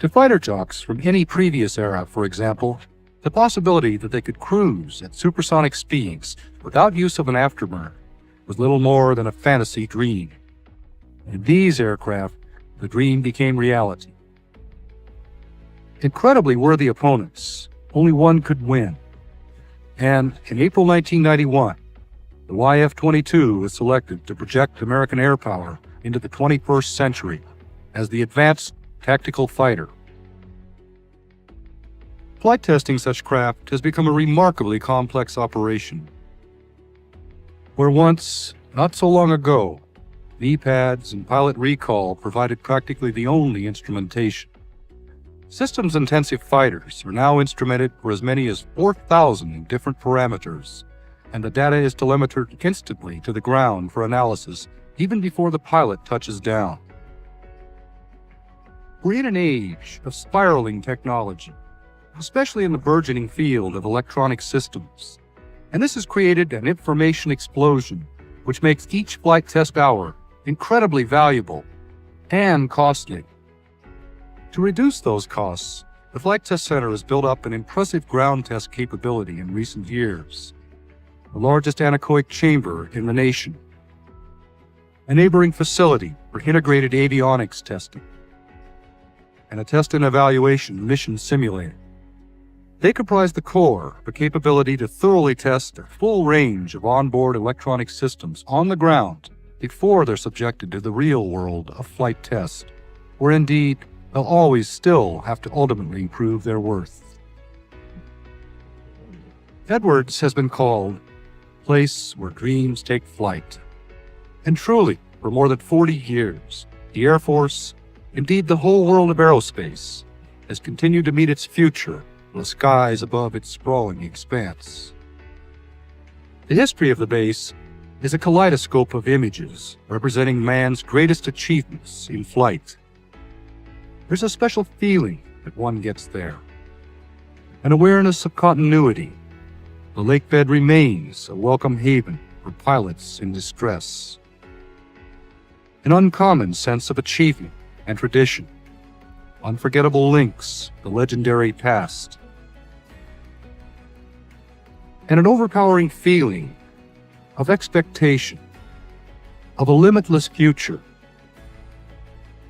To fighter jocks from any previous era, for example, the possibility that they could cruise at supersonic speeds without use of an afterburner was little more than a fantasy dream. In these aircraft, the dream became reality. Incredibly worthy opponents, only one could win. And in April 1991, the YF-22 was selected to project American air power into the 21st century as the Advanced Tactical Fighter. Flight testing such craft has become a remarkably complex operation. Where once, not so long ago, V-pads and pilot recall provided practically the only instrumentation, systems-intensive fighters are now instrumented for as many as 4,000 different parameters, and the data is telemetered instantly to the ground for analysis even before the pilot touches down. We're in an age of spiraling technology, especially in the burgeoning field of electronic systems, and this has created an information explosion which makes each flight test hour incredibly valuable and costly. To reduce those costs, the Flight Test Center has built up an impressive ground test capability in recent years, the largest anechoic chamber in the nation, a neighboring facility for integrated avionics testing, and a test and evaluation mission simulator. They comprise the core of a capability to thoroughly test a full range of onboard electronic systems on the ground before they're subjected to the real world of flight test, where indeed they'll always still have to ultimately prove their worth. Edwards has been called a place where dreams take flight. And truly, for more than 40 years, the Air Force, indeed the whole world of aerospace, has continued to meet its future in the skies above its sprawling expanse. The history of the base is a kaleidoscope of images representing man's greatest achievements in flight. There's a special feeling that one gets there, an awareness of continuity. The lake bed remains a welcome haven for pilots in distress. An uncommon sense of achievement and tradition, unforgettable links to the legendary past, and an overpowering feeling of expectation, of a limitless future,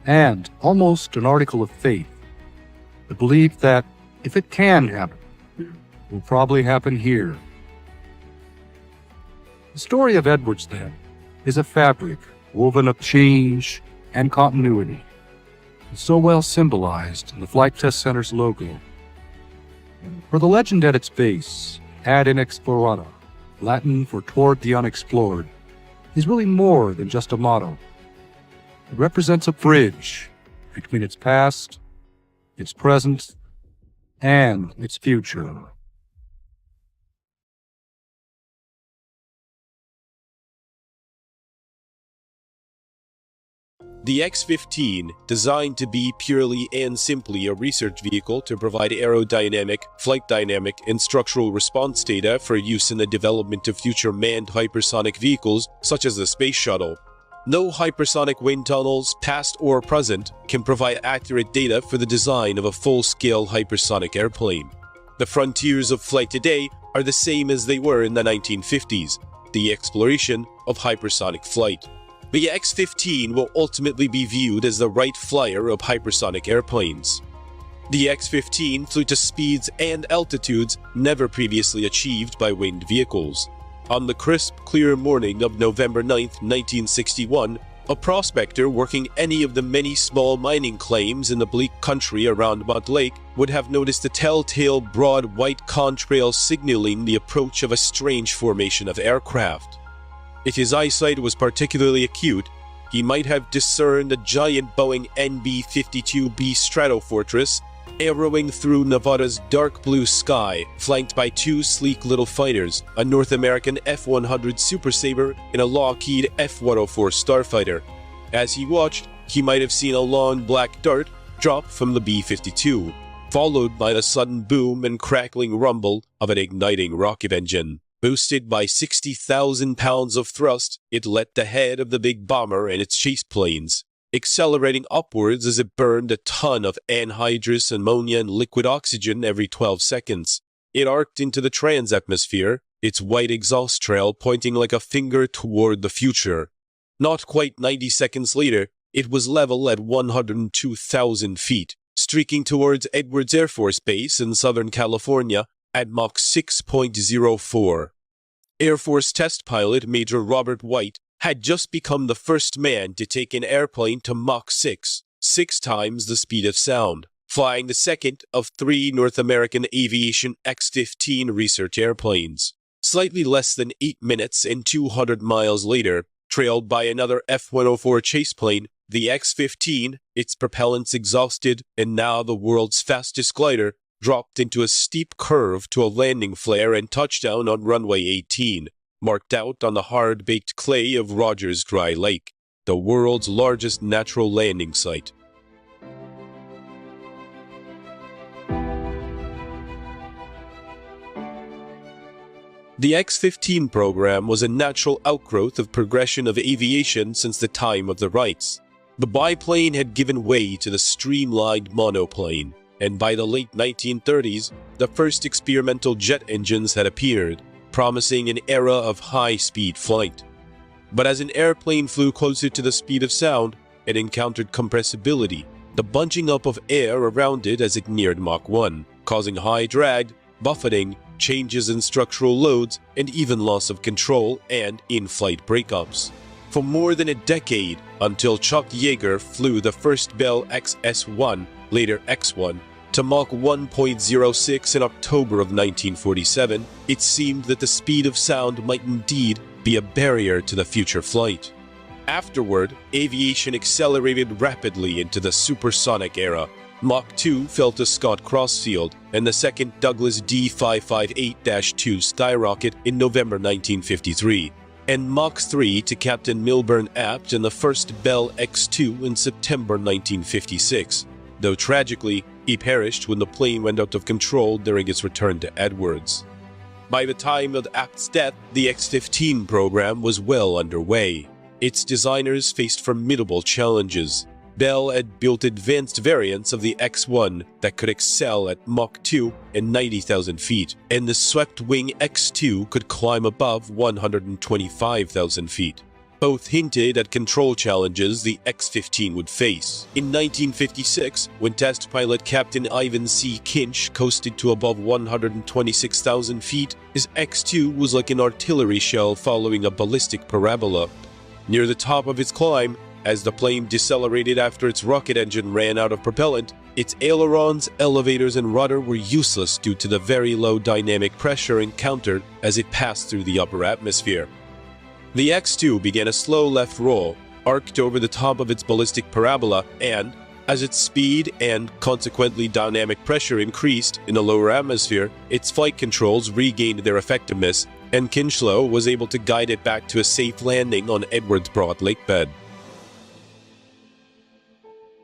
and almost an article of faith, the belief that if it can happen, it will probably happen here. The story of Edwards, then, is a fabric woven of change and continuity, and so well symbolized in the Flight Test Center's logo. For the legend at its base, ad inexplorata, Latin for toward the unexplored, is really more than just a motto. It represents a bridge, between its past, its present, and its future. The X-15, designed to be purely and simply a research vehicle to provide aerodynamic, flight dynamic, and structural response data for use in the development of future manned hypersonic vehicles such as the Space Shuttle. No hypersonic wind tunnels, past or present, can provide accurate data for the design of a full-scale hypersonic airplane. The frontiers of flight today are the same as they were in the 1950s, the exploration of hypersonic flight. The X-15 will ultimately be viewed as the Wright Flyer of hypersonic airplanes. The X-15 flew to speeds and altitudes never previously achieved by winged vehicles. On the crisp, clear morning of November 9, 1961, a prospector working any of the many small mining claims in the bleak country around Muroc Lake would have noticed a telltale broad white contrail signaling the approach of a strange formation of aircraft. If his eyesight was particularly acute, he might have discerned a giant Boeing NB-52B Stratofortress arrowing through Nevada's dark blue sky, flanked by two sleek little fighters, a North American F-100 Super Sabre and a Lockheed F-104 Starfighter. As he watched, he might have seen a long black dart drop from the B-52, followed by the sudden boom and crackling rumble of an igniting rocket engine. Boosted by 60,000 pounds of thrust, it let the head of the big bomber and its chase planes, accelerating upwards as it burned a ton of anhydrous ammonia and liquid oxygen every 12 seconds. It arced into the trans-atmosphere, its white exhaust trail pointing like a finger toward the future. Not quite 90 seconds later, it was level at 102,000 feet, streaking towards Edwards Air Force Base in Southern California at Mach 6.04. Air Force test pilot Major Robert White had just become the first man to take an airplane to Mach 6, 6 times the speed of sound, flying the second of 3 North American Aviation X-15 research airplanes. Slightly less than 8 minutes and 200 miles later, trailed by another F-104 chase plane, the X-15, its propellants exhausted and now the world's fastest glider, dropped into a steep curve to a landing flare and touchdown on runway 18, marked out on the hard-baked clay of Rogers Dry Lake, the world's largest natural landing site. The X-15 program was a natural outgrowth of progression of aviation since the time of the Wrights. The biplane had given way to the streamlined monoplane, and by the late 1930s, the first experimental jet engines had appeared, promising an era of high-speed flight. But as an airplane flew closer to the speed of sound, it encountered compressibility, the bunching up of air around it as it neared Mach 1, causing high drag, buffeting, changes in structural loads, and even loss of control and in-flight breakups. For more than a decade, until Chuck Yeager flew the first Bell XS-1, later X-1, to Mach 1.06 in October of 1947, it seemed that the speed of sound might indeed be a barrier to the future flight. Afterward, aviation accelerated rapidly into the supersonic era. Mach 2 fell to Scott Crossfield and the second Douglas D-558-2 skyrocket in November 1953, and Mach 3 to Captain Mel Apt and the first Bell X-2 in September 1956, though tragically, he perished when the plane went out of control during its return to Edwards. By the time of Apt's death, the X-15 program was well underway. Its designers faced formidable challenges. Bell had built advanced variants of the X-1 that could excel at Mach 2 and 90,000 feet, and the swept-wing X-2 could climb above 125,000 feet. Both hinted at control challenges the X-15 would face. In 1956, when test pilot Captain Ivan C. Kinch coasted to above 126,000 feet, his X-2 was like an artillery shell following a ballistic parabola. Near the top of its climb, as the plane decelerated after its rocket engine ran out of propellant, its ailerons, elevators, and rudder were useless due to the very low dynamic pressure encountered as it passed through the upper atmosphere. The X-2 began a slow left roll, arced over the top of its ballistic parabola, and, As its speed and, consequently, dynamic pressure increased in the lower atmosphere, its flight controls regained their effectiveness, and Kinchlow was able to guide it back to a safe landing on Edwards Broad Lake bed.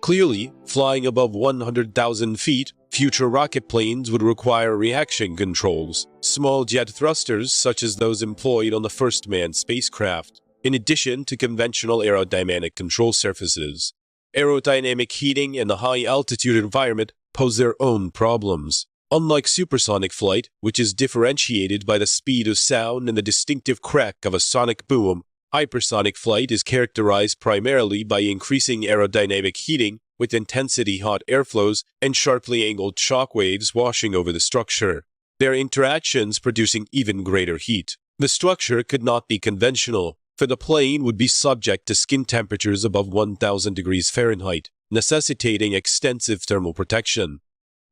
Clearly, flying above 100,000 feet, future rocket planes would require reaction controls, small jet thrusters such as those employed on the first manned spacecraft, in addition to conventional aerodynamic control surfaces. Aerodynamic heating in the high-altitude environment pose their own problems. Unlike supersonic flight, which is differentiated by the speed of sound and the distinctive crack of a sonic boom, hypersonic flight is characterized primarily by increasing aerodynamic heating with intensity hot airflows and sharply angled shock waves washing over the structure, their interactions producing even greater heat. The structure could not be conventional, for the plane would be subject to skin temperatures above 1,000 degrees Fahrenheit, necessitating extensive thermal protection.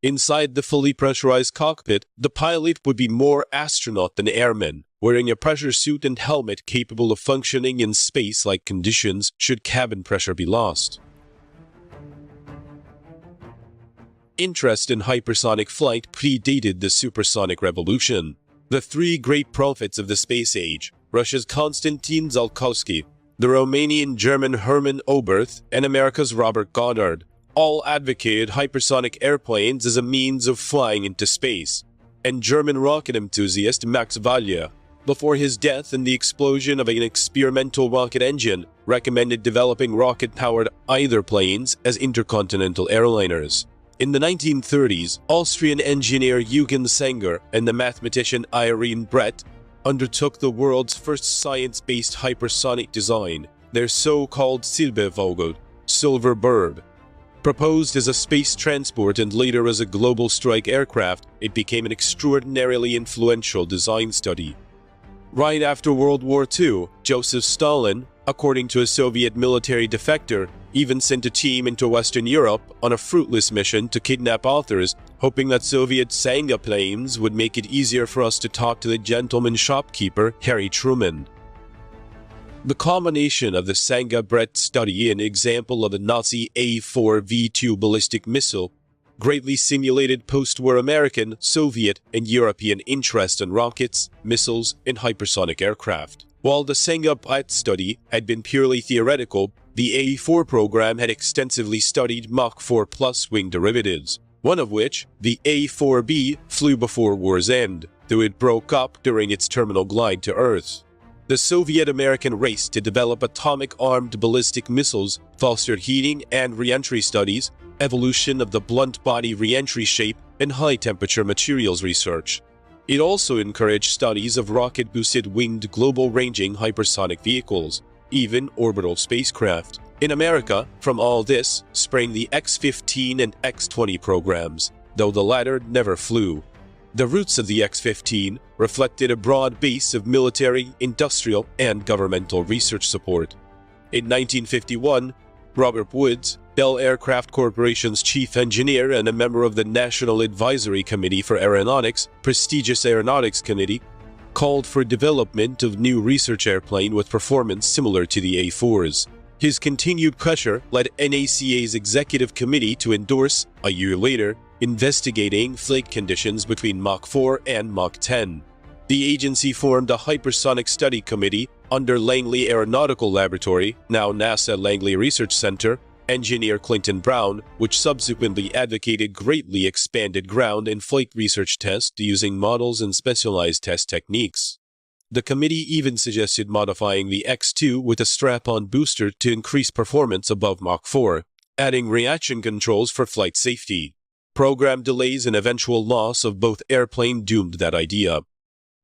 Inside the fully pressurized cockpit, the pilot would be more astronaut than airman, wearing a pressure suit and helmet capable of functioning in space-like conditions should cabin pressure be lost. Interest in hypersonic flight predated the supersonic revolution. The three great prophets of the space age, Russia's Konstantin Tsiolkovsky, the Romanian-German Hermann Oberth, and America's Robert Goddard, all advocated hypersonic airplanes as a means of flying into space, and German rocket enthusiast Max Valier, before his death and the explosion of an experimental rocket engine, recommended developing rocket-powered either planes as intercontinental airliners. In the 1930s, Austrian engineer Eugen Sanger and the mathematician Irene Brett undertook the world's first science-based hypersonic design, their so-called Silbervogel, Silver Bird. Proposed as a space transport and later as a global strike aircraft, it became an extraordinarily influential design study. Right after World War II, Joseph Stalin, according to a Soviet military defector, even sent a team into Western Europe on a fruitless mission to kidnap authors, hoping that Soviet Sanga planes would make it easier for us to talk to the gentleman shopkeeper Harry Truman. The combination of the Sanga-Brett study and example of the Nazi A4V2 ballistic missile greatly simulated post-war American, Soviet, and European interest in rockets, missiles, and hypersonic aircraft. While the Sanga-Brett study had been purely theoretical, the A4 program had extensively studied Mach 4 plus wing derivatives, one of which, the A4B, flew before war's end, though it broke up during its terminal glide to Earth. The Soviet-American race to develop atomic-armed ballistic missiles fostered heating and re-entry studies, evolution of the blunt body re-entry shape, and high-temperature materials research. It also encouraged studies of rocket-boosted winged global-ranging hypersonic vehicles, even orbital spacecraft. In America, from all this sprang the X-15 and X-20 programs, though the latter never flew. The roots of the X-15 reflected a broad base of military, industrial, and governmental research support. In 1951, Robert Woods, Bell Aircraft Corporation's chief engineer and a member of the National Advisory Committee for Aeronautics, prestigious aeronautics committee, called for development of new research airplane with performance similar to the A4s. His continued pressure led NACA's executive committee to endorse, a year later, investigating flight conditions between Mach 4 and Mach 10. The agency formed a hypersonic study committee under Langley Aeronautical Laboratory, now NASA Langley Research Center, engineer Clinton Brown, which subsequently advocated greatly expanded ground and flight research tests using models and specialized test techniques. The committee even suggested modifying the X-2 with a strap-on booster to increase performance above Mach 4, adding reaction controls for flight safety. Program delays and eventual loss of both airplane doomed that idea.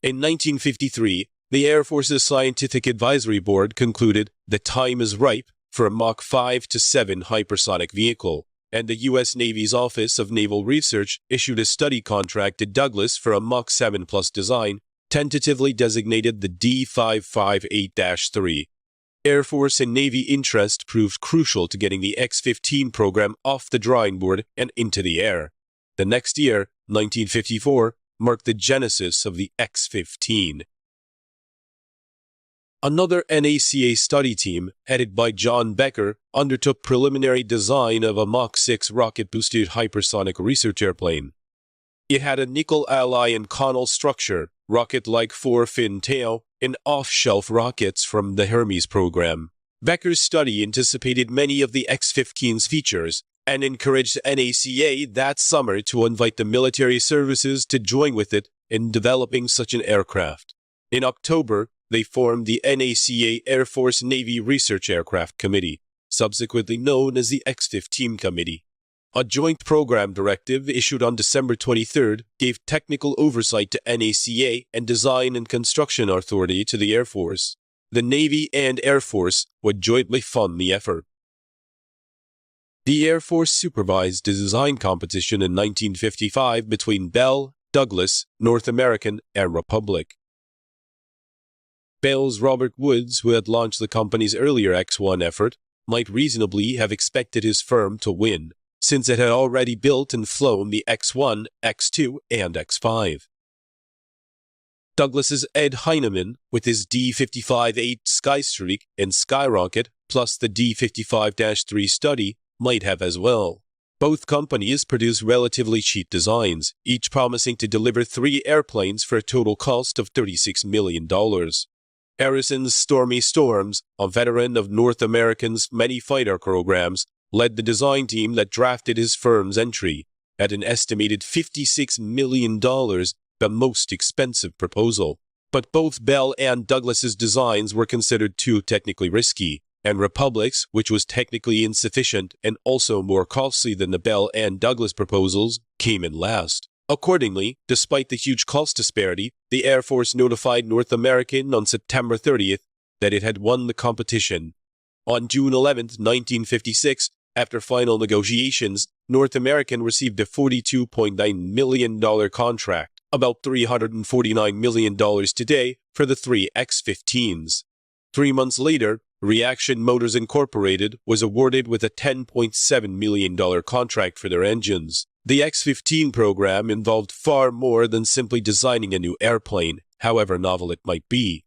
In 1953, the Air Force's Scientific Advisory Board concluded the time is ripe for a Mach 5 to 7 hypersonic vehicle, and the U.S. Navy's Office of Naval Research issued a study contract to Douglas for a Mach 7 plus design, tentatively designated the D558-3. Air Force and Navy interest proved crucial to getting the X-15 program off the drawing board and into the air. The next year, 1954, marked the genesis of the X-15. Another NACA study team, headed by John Becker, undertook preliminary design of a Mach 6 rocket-boosted hypersonic research airplane. It had a nickel alloy and connel structure, rocket-like four-fin tail, and off-shelf rockets from the Hermes program. Becker's study anticipated many of the X-15's features and encouraged NACA that summer to invite the military services to join with it in developing such an aircraft. In October, they formed the NACA Air Force Navy Research Aircraft Committee, subsequently known as the X-15 Committee. A joint program directive issued on December 23rd gave technical oversight to NACA and design and construction authority to the Air Force. The Navy and Air Force would jointly fund the effort. The Air Force supervised the design competition in 1955 between Bell, Douglas, North American, and Republic. Bell's Robert Woods, who had launched the company's earlier X-1 effort, might reasonably have expected his firm to win, since it had already built and flown the X-1, X-2, and X-5. Douglas's Ed Heinemann, with his D-55A Skystreak and Skyrocket, plus the D-55-3 study, might have as well. Both companies produced relatively cheap designs, each promising to deliver 3 airplanes for a total cost of $36 million. Harrison's Stormy Storms, a veteran of North American's many fighter programs, led the design team that drafted his firm's entry at an estimated $56 million, the most expensive proposal. But both Bell and Douglas's designs were considered too technically risky, and Republic's, which was technically insufficient and also more costly than the Bell and Douglas proposals, came in last. Accordingly, despite the huge cost disparity, the Air Force notified North American on September 30th that it had won the competition. On June 11, 1956, after final negotiations, North American received a $42.9 million contract, about $349 million today, for the 3 X-15s. 3 months later, Reaction Motors Incorporated was awarded with a $10.7 million contract for their engines. The X-15 program involved far more than simply designing a new airplane, however novel it might be.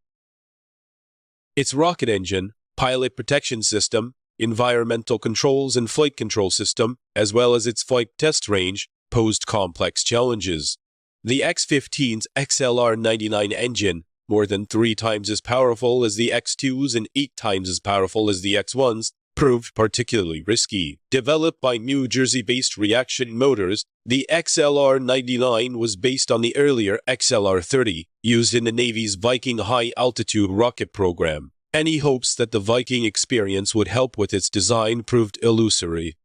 Its rocket engine, pilot protection system, environmental controls and flight control system, as well as its flight test range, posed complex challenges. The X-15's XLR-99 engine, more than 3 times as powerful as the X-2s and 8 times as powerful as the X-1s, proved particularly risky. Developed by New Jersey-based Reaction Motors, the XLR-99 was based on the earlier XLR-30, used in the Navy's Viking high-altitude rocket program. Any hopes that the Viking experience would help with its design proved illusory.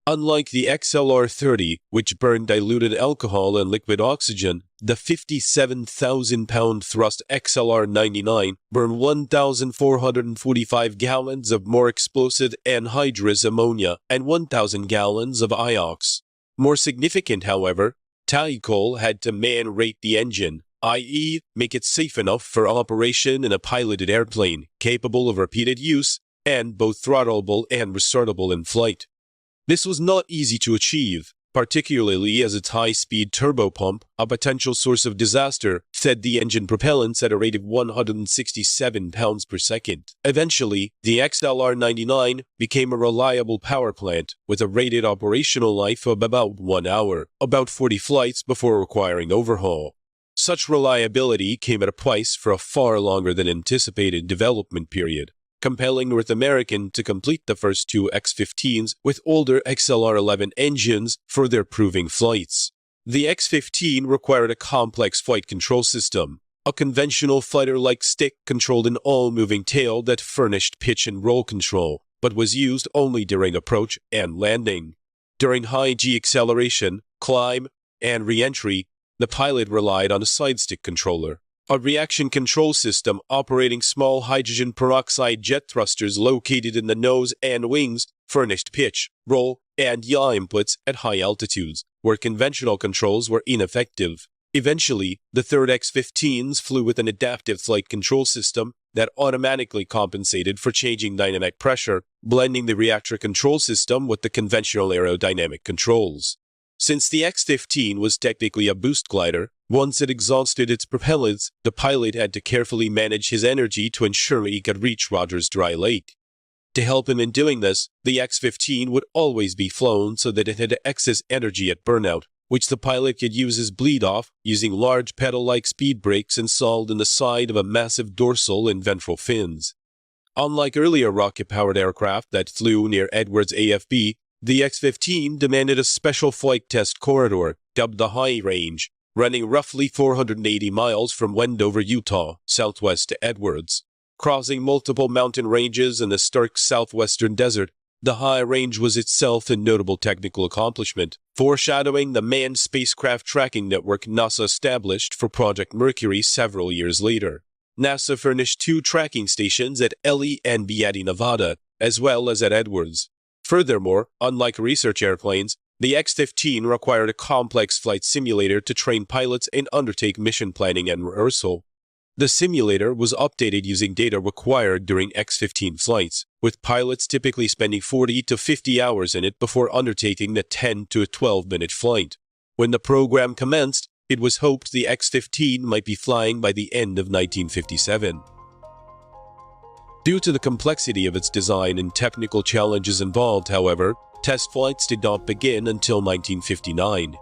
Unlike the XLR-30, which burned diluted alcohol and liquid oxygen, the 57,000-pound thrust XLR-99 burned 1,445 gallons of more explosive anhydrous ammonia and 1,000 gallons of iox. More significant, however, Tycol had to man-rate the engine, i.e., make it safe enough for operation in a piloted airplane, capable of repeated use, and both throttleable and restartable in flight. This was not easy to achieve, particularly as its high-speed turbopump, a potential source of disaster, fed the engine propellants at a rate of 167 pounds per second. Eventually, the XLR-99 became a reliable power plant with a rated operational life of about 1 hour, about 40 flights before requiring overhaul. Such reliability came at a price for a far longer than anticipated development period, compelling North American to complete the first 2 X-15s with older XLR-11 engines for their proving flights. The X-15 required a complex flight control system, a conventional fighter-like stick controlled an all-moving tail that furnished pitch and roll control, but was used only during approach and landing. During high-G acceleration, climb, and re-entry, the pilot relied on a side-stick controller, a reaction control system operating small hydrogen peroxide jet thrusters located in the nose and wings, furnished pitch, roll, and yaw inputs at high altitudes, where conventional controls were ineffective. Eventually, the third X-15s flew with an adaptive flight control system that automatically compensated for changing dynamic pressure, blending the reactor control system with the conventional aerodynamic controls. Since the X-15 was technically a boost glider, once it exhausted its propellants, the pilot had to carefully manage his energy to ensure he could reach Rogers Dry Lake. To help him in doing this, the X-15 would always be flown so that it had excess energy at burnout, which the pilot could use as bleed-off using large pedal-like speed brakes installed in the side of a massive dorsal and ventral fins. Unlike earlier rocket-powered aircraft that flew near Edwards AFB, the X-15 demanded a special flight test corridor, dubbed the High Range, running roughly 480 miles from Wendover, Utah, southwest to Edwards. Crossing multiple mountain ranges in the stark southwestern desert, the High Range was itself a notable technical accomplishment, foreshadowing the manned spacecraft tracking network NASA established for Project Mercury several years later. NASA furnished 2 tracking stations at Ely and Beatty, Nevada, as well as at Edwards. Furthermore, unlike research airplanes, the X-15 required a complex flight simulator to train pilots and undertake mission planning and rehearsal. The simulator was updated using data required during X-15 flights, with pilots typically spending 40 to 50 hours in it before undertaking the 10 to 12-minute flight. When the program commenced, it was hoped the X-15 might be flying by the end of 1957. Due to the complexity of its design and technical challenges involved, however, test flights did not begin until 1959.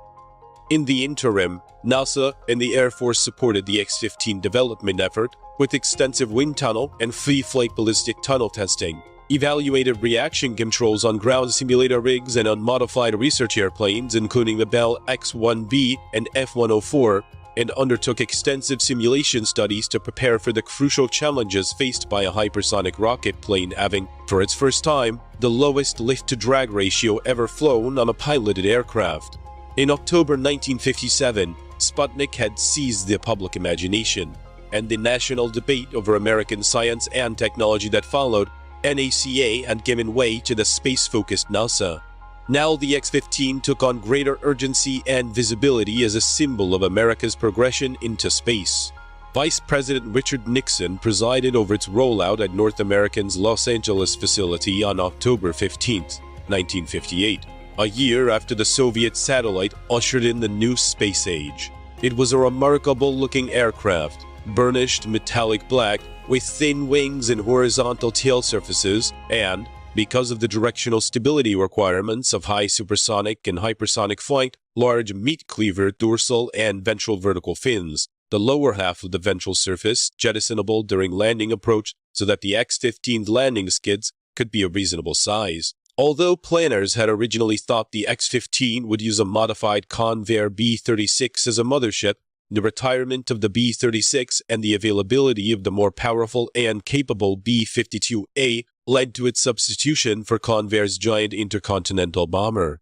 In the interim, NASA and the Air Force supported the X-15 development effort with extensive wind tunnel and free flight ballistic tunnel testing, evaluated reaction controls on ground simulator rigs and on modified research airplanes including the Bell X-1B and F-104, and undertook extensive simulation studies to prepare for the crucial challenges faced by a hypersonic rocket plane having, for its first time, the lowest lift-to-drag ratio ever flown on a piloted aircraft. In October 1957, Sputnik had seized the public imagination, and the national debate over American science and technology that followed, NACA had given way to the space-focused NASA. Now the X-15 took on greater urgency and visibility as a symbol of America's progression into space. Vice President Richard Nixon presided over its rollout at North American's Los Angeles facility on October 15, 1958, a year after the Soviet satellite ushered in the new space age. It was a remarkable-looking aircraft, burnished metallic black, with thin wings and horizontal tail surfaces, and, because of the directional stability requirements of high supersonic and hypersonic flight, large meat cleaver dorsal and ventral vertical fins, the lower half of the ventral surface jettisonable during landing approach so that the X-15's landing skids could be a reasonable size. Although planners had originally thought the X-15 would use a modified Convair B-36 as a mothership, the retirement of the B-36 and the availability of the more powerful and capable B-52A led to its substitution for Convair's giant intercontinental bomber.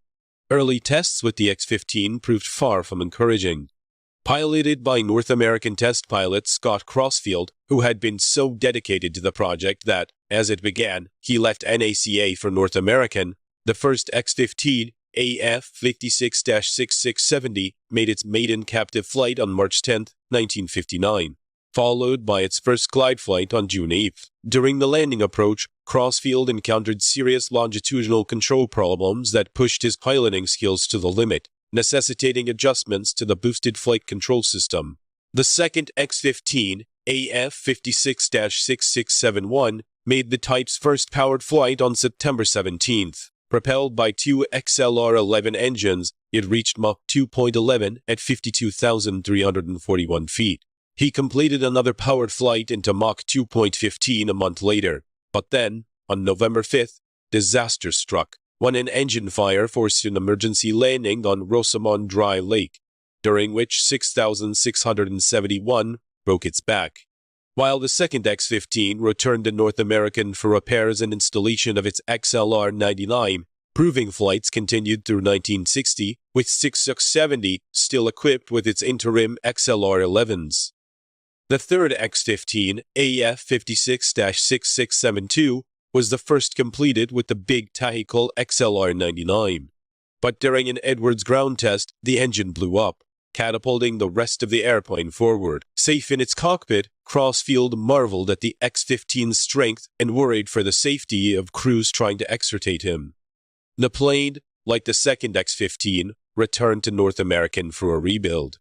Early tests with the X-15 proved far from encouraging. Piloted by North American test pilot Scott Crossfield, who had been so dedicated to the project that, as it began, he left NACA for North American, the first X-15 AF-56-6670 made its maiden captive flight on March 10, 1959, followed by its first glide flight on June 8. During the landing approach, Crossfield encountered serious longitudinal control problems that pushed his piloting skills to the limit, necessitating adjustments to the boosted flight control system. The second X-15, AF-56-6671, made the type's first powered flight on September 17th. Propelled by 2 XLR-11 engines, it reached Mach 2.11 at 52,341 feet. He completed another powered flight into Mach 2.15 a month later, but then, on November 5th, disaster struck when an engine fire forced an emergency landing on Muroc Dry Lake, during which 6,671 broke its back. While the second X-15 returned to North American for repairs and installation of its XLR-99, proving flights continued through 1960, with 670 still equipped with its interim XLR-11s. The third X-15, AF-56-6672, was the first completed with the big Tahical XLR-99. But during an Edwards ground test, the engine blew up, catapulting the rest of the airplane forward. Safe in its cockpit, Crossfield marveled at the X-15's strength and worried for the safety of crews trying to extricate him. The plane, like the second X-15, returned to North American for a rebuild.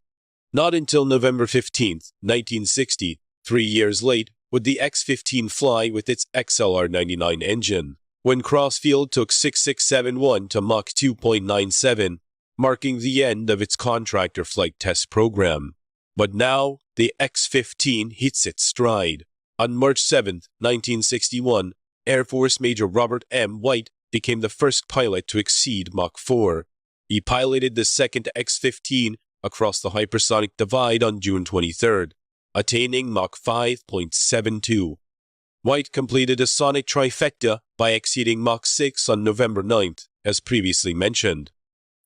Not until November 15, 1960, 3 years late, would the X-15 fly with its XLR-99 engine, when Crossfield took 6671 to Mach 2.97, marking the end of its contractor flight test program. But now, the X-15 hits its stride. On March 7, 1961, Air Force Major Robert M. White became the first pilot to exceed Mach 4. He piloted the second X-15 across the hypersonic divide on June 23, attaining Mach 5.72. White completed a sonic trifecta by exceeding Mach 6 on November 9, as previously mentioned.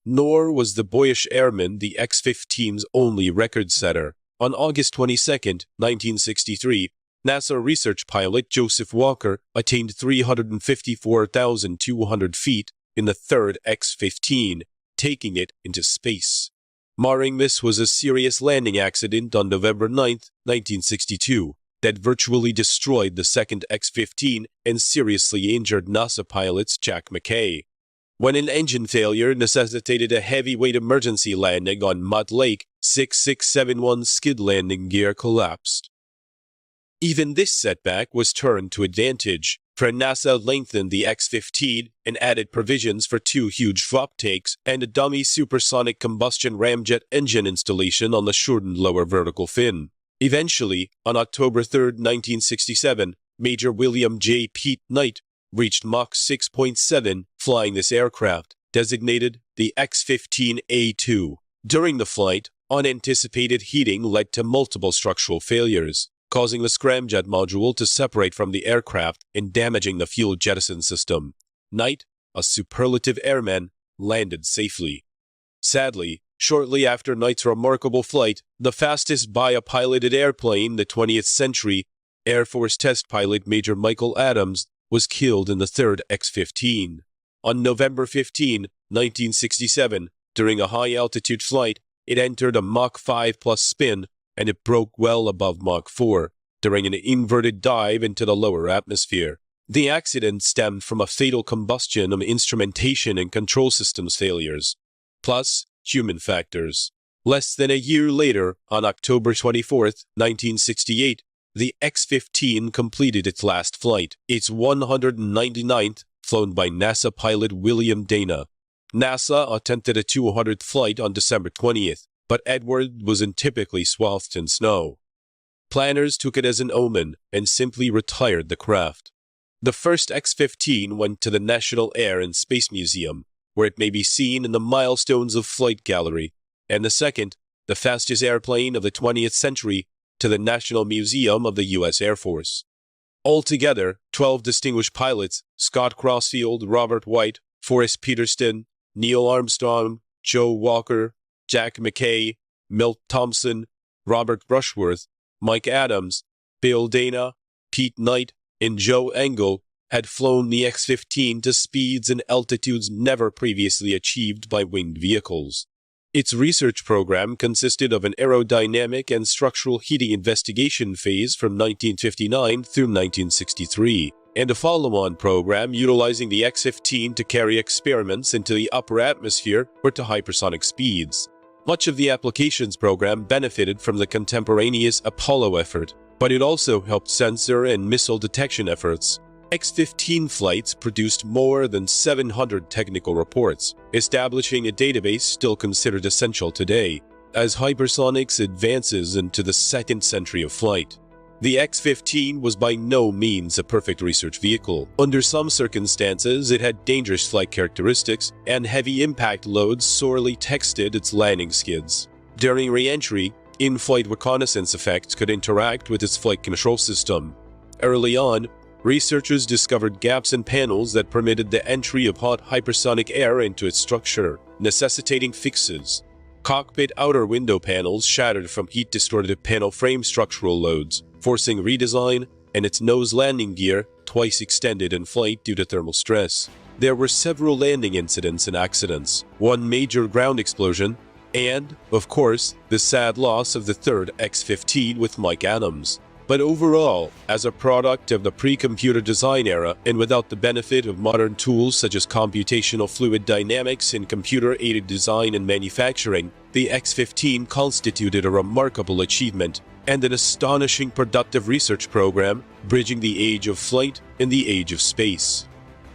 Nor was the boyish airman the X-15's only record setter. On August 22, 1963, NASA research pilot Joseph Walker attained 354,200 feet in the third X-15, taking it into space. Marring this was a serious landing accident on November 9, 1962, that virtually destroyed the second X-15 and seriously injured NASA pilots Jack McKay, when an engine failure necessitated a heavyweight emergency landing on Mutt Lake. 6671's skid landing gear collapsed. Even this setback was turned to advantage, for NASA lengthened the X-15 and added provisions for 2 huge drop takes and a dummy supersonic combustion ramjet engine installation on the shortened lower vertical fin. Eventually, on October 3, 1967, Major William J. Pete Knight reached Mach 6.7 flying this aircraft, designated the X-15A2. During the flight, unanticipated heating led to multiple structural failures, causing the scramjet module to separate from the aircraft and damaging the fuel jettison system. Knight, a superlative airman, landed safely. Sadly, shortly after Knight's remarkable flight, the fastest by a piloted airplane, the 20th century, Air Force test pilot Major Michael Adams, was killed in the third X-15. On November 15, 1967, during a high-altitude flight, it entered a Mach 5 plus spin, and it broke well above Mach 4 during an inverted dive into the lower atmosphere. The accident stemmed from a fatal combustion of instrumentation and control systems failures, plus human factors. Less than a year later, on October 24, 1968, the X-15 completed its last flight, its 199th, flown by NASA pilot William Dana. NASA attempted a 200th flight on December 20th, but Edward was untypically swathed in snow. Planners took it as an omen and simply retired the craft. The first X-15 went to the National Air and Space Museum, where it may be seen in the Milestones of Flight Gallery, and the second, the fastest airplane of the 20th century, to the National Museum of the U.S. Air Force. Altogether, 12 distinguished pilots, Scott Crossfield, Robert White, Forrest Peterston, Neil Armstrong, Joe Walker, Jack McKay, Milt Thompson, Robert Rushworth, Mike Adams, Bill Dana, Pete Knight, and Joe Engel had flown the X-15 to speeds and altitudes never previously achieved by winged vehicles. Its research program consisted of an aerodynamic and structural heating investigation phase from 1959 through 1963, and a follow-on program utilizing the X-15 to carry experiments into the upper atmosphere or to hypersonic speeds. Much of the applications program benefited from the contemporaneous Apollo effort, but it also helped sensor and missile detection efforts. X-15 flights produced more than 700 technical reports, establishing a database still considered essential today, as hypersonics advances into the second century of flight. The X-15 was by no means a perfect research vehicle. Under some circumstances, it had dangerous flight characteristics, and heavy impact loads sorely tested its landing skids. During re-entry, in-flight reconnaissance effects could interact with its flight control system. Early on, researchers discovered gaps in panels that permitted the entry of hot hypersonic air into its structure, necessitating fixes. Cockpit outer window panels shattered from heat-distorted panel frame structural loads, forcing redesign, and its nose landing gear twice extended in flight due to thermal stress. There were several landing incidents and accidents, one major ground explosion, and, of course, the sad loss of the third X-15 with Mike Adams. But overall, as a product of the pre-computer design era and without the benefit of modern tools such as computational fluid dynamics and computer-aided design and manufacturing, the X-15 constituted a remarkable achievement and an astonishing productive research program bridging the age of flight and the age of space.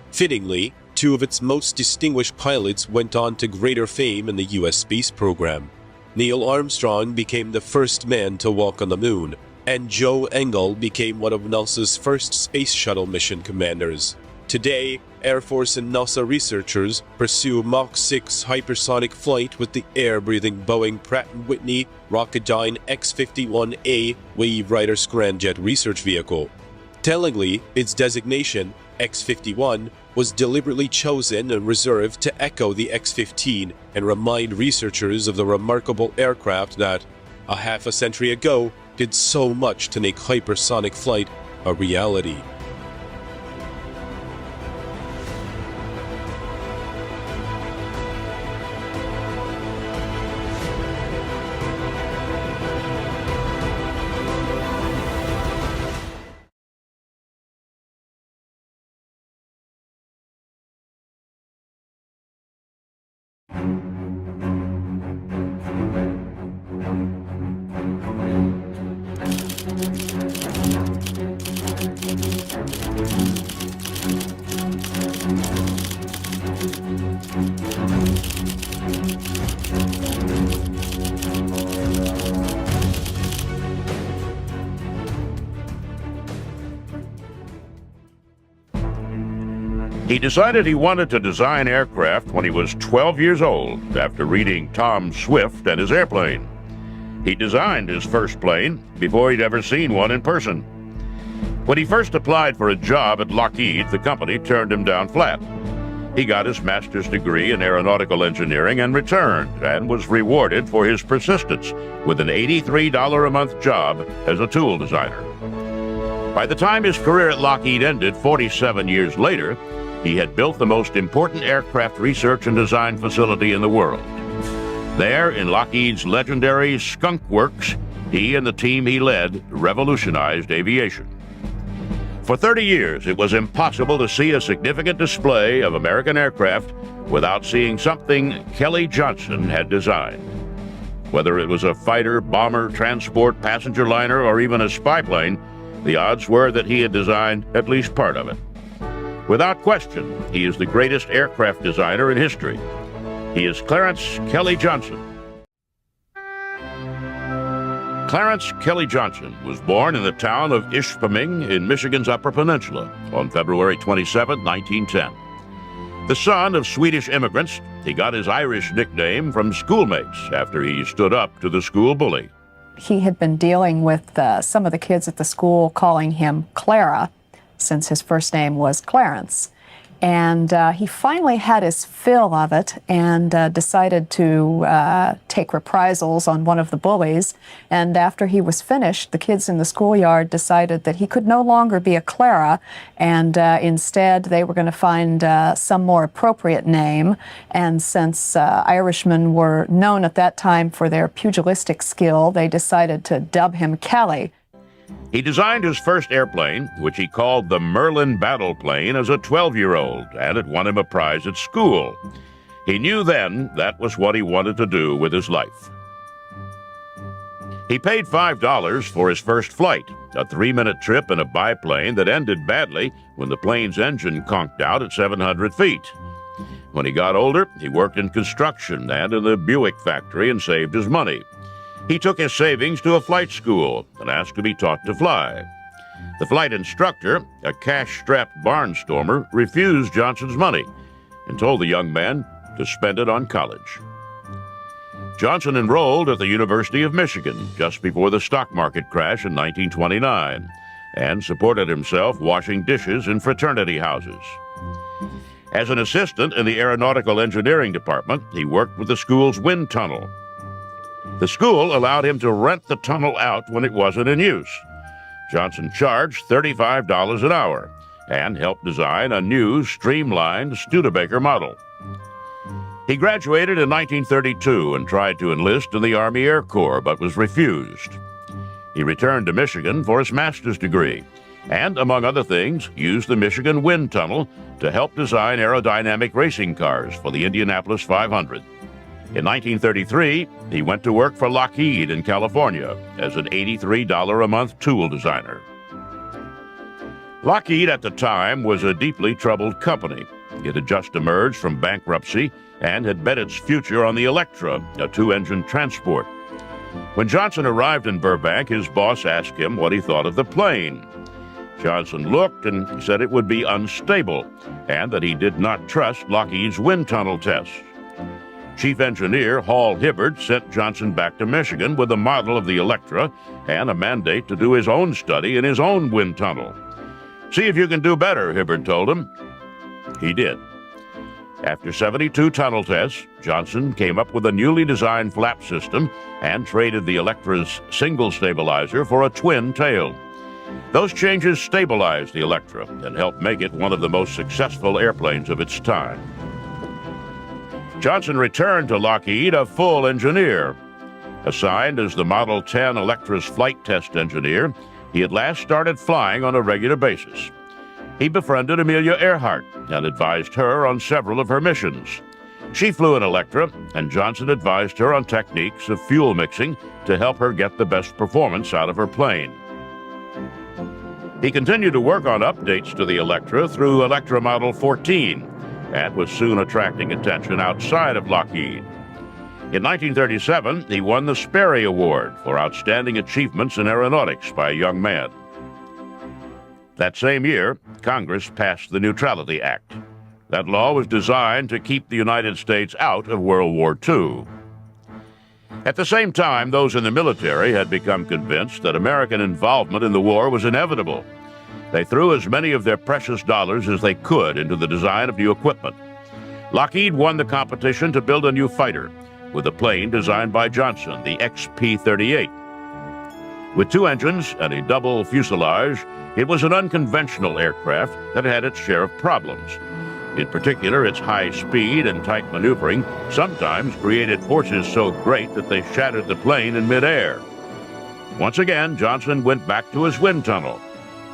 Fittingly, two of its most distinguished pilots went on to greater fame in the U.S. space program. Neil Armstrong became the first man to walk on the moon, and Joe Engle became one of NASA's first space shuttle mission commanders. Today, Air Force and NASA researchers pursue Mach 6 hypersonic flight with the air-breathing Boeing Pratt & Whitney Rocketdyne X-51A Wave Rider scramjet research vehicle. Tellingly, its designation, X-51, was deliberately chosen and reserved to echo the X-15 and remind researchers of the remarkable aircraft that, a half a century ago, did so much to make hypersonic flight a reality. He decided he wanted to design aircraft when he was 12 years old after reading Tom Swift and his airplane. He designed his first plane before he'd ever seen one in person. When he first applied for a job at Lockheed, the company turned him down flat. He got his master's degree in aeronautical engineering and returned and was rewarded for his persistence with an $83 a month job as a tool designer. By the time his career at Lockheed ended 47 years later, he had built the most important aircraft research and design facility in the world. There, in Lockheed's legendary Skunk Works, he and the team he led revolutionized aviation. For 30 years, it was impossible to see a significant display of American aircraft without seeing something Kelly Johnson had designed. Whether it was a fighter, bomber, transport, passenger liner, or even a spy plane, the odds were that he had designed at least part of it. Without question, he is the greatest aircraft designer in history. He is Clarence Kelly Johnson. Clarence Kelly Johnson was born in the town of Ishpeming in Michigan's Upper Peninsula on February 27, 1910. The son of Swedish immigrants, he got his Irish nickname from schoolmates after he stood up to the school bully. He had been dealing with some of the kids at the school calling him Clara, since his first name was Clarence. And he finally had his fill of it and decided to take reprisals on one of the bullies. And after he was finished, the kids in the schoolyard decided that he could no longer be a Clara, and instead they were going to find some more appropriate name. And since Irishmen were known at that time for their pugilistic skill, they decided to dub him Kelly. He designed his first airplane, which he called the Merlin Battle Plane, as a 12-year-old, and it won him a prize at school. He knew then that was what he wanted to do with his life. He paid $5 for his first flight, a 3-minute trip in a biplane that ended badly when the plane's engine conked out at 700 feet. When he got older, he worked in construction and in the Buick factory and saved his money. He took his savings to a flight school and asked to be taught to fly. The flight instructor, a cash-strapped barnstormer, refused Johnson's money and told the young man to spend it on college. Johnson enrolled at the University of Michigan just before the stock market crash in 1929 and supported himself washing dishes in fraternity houses. As an assistant in the aeronautical engineering department, he worked with the school's wind tunnel. The school allowed him to rent the tunnel out when it wasn't in use. Johnson charged $35 an hour and helped design a new, streamlined Studebaker model. He graduated in 1932 and tried to enlist in the Army Air Corps, but was refused. He returned to Michigan for his master's degree and, among other things, used the Michigan Wind Tunnel to help design aerodynamic racing cars for the Indianapolis 500. In 1933, he went to work for Lockheed in California as an $83 a month tool designer. Lockheed at the time was a deeply troubled company. It had just emerged from bankruptcy and had bet its future on the Electra, a two-engine transport. When Johnson arrived in Burbank, his boss asked him what he thought of the plane. Johnson looked and said it would be unstable and that he did not trust Lockheed's wind tunnel tests. Chief Engineer Hall Hibbard sent Johnson back to Michigan with a model of the Electra and a mandate to do his own study in his own wind tunnel. "See if you can do better," Hibbard told him. He did. After 72 tunnel tests, Johnson came up with a newly designed flap system and traded the Electra's single stabilizer for a twin tail. Those changes stabilized the Electra and helped make it one of the most successful airplanes of its time. Johnson returned to Lockheed a full engineer. Assigned as the Model 10 Electra's flight test engineer, he at last started flying on a regular basis. He befriended Amelia Earhart and advised her on several of her missions. She flew an Electra, and Johnson advised her on techniques of fuel mixing to help her get the best performance out of her plane. He continued to work on updates to the Electra through Electra Model 14, and was soon attracting attention outside of Lockheed. In 1937, he won the Sperry Award for outstanding achievements in aeronautics by a young man. That same year, Congress passed the Neutrality Act. That law was designed to keep the United States out of World War II. At the same time, those in the military had become convinced that American involvement in the war was inevitable. They threw as many of their precious dollars as they could into the design of new equipment. Lockheed won the competition to build a new fighter with a plane designed by Johnson, the XP-58. With two engines and a double fuselage, it was an unconventional aircraft that had its share of problems. In particular, its high speed and tight maneuvering sometimes created forces so great that they shattered the plane in midair. Once again, Johnson went back to his wind tunnel,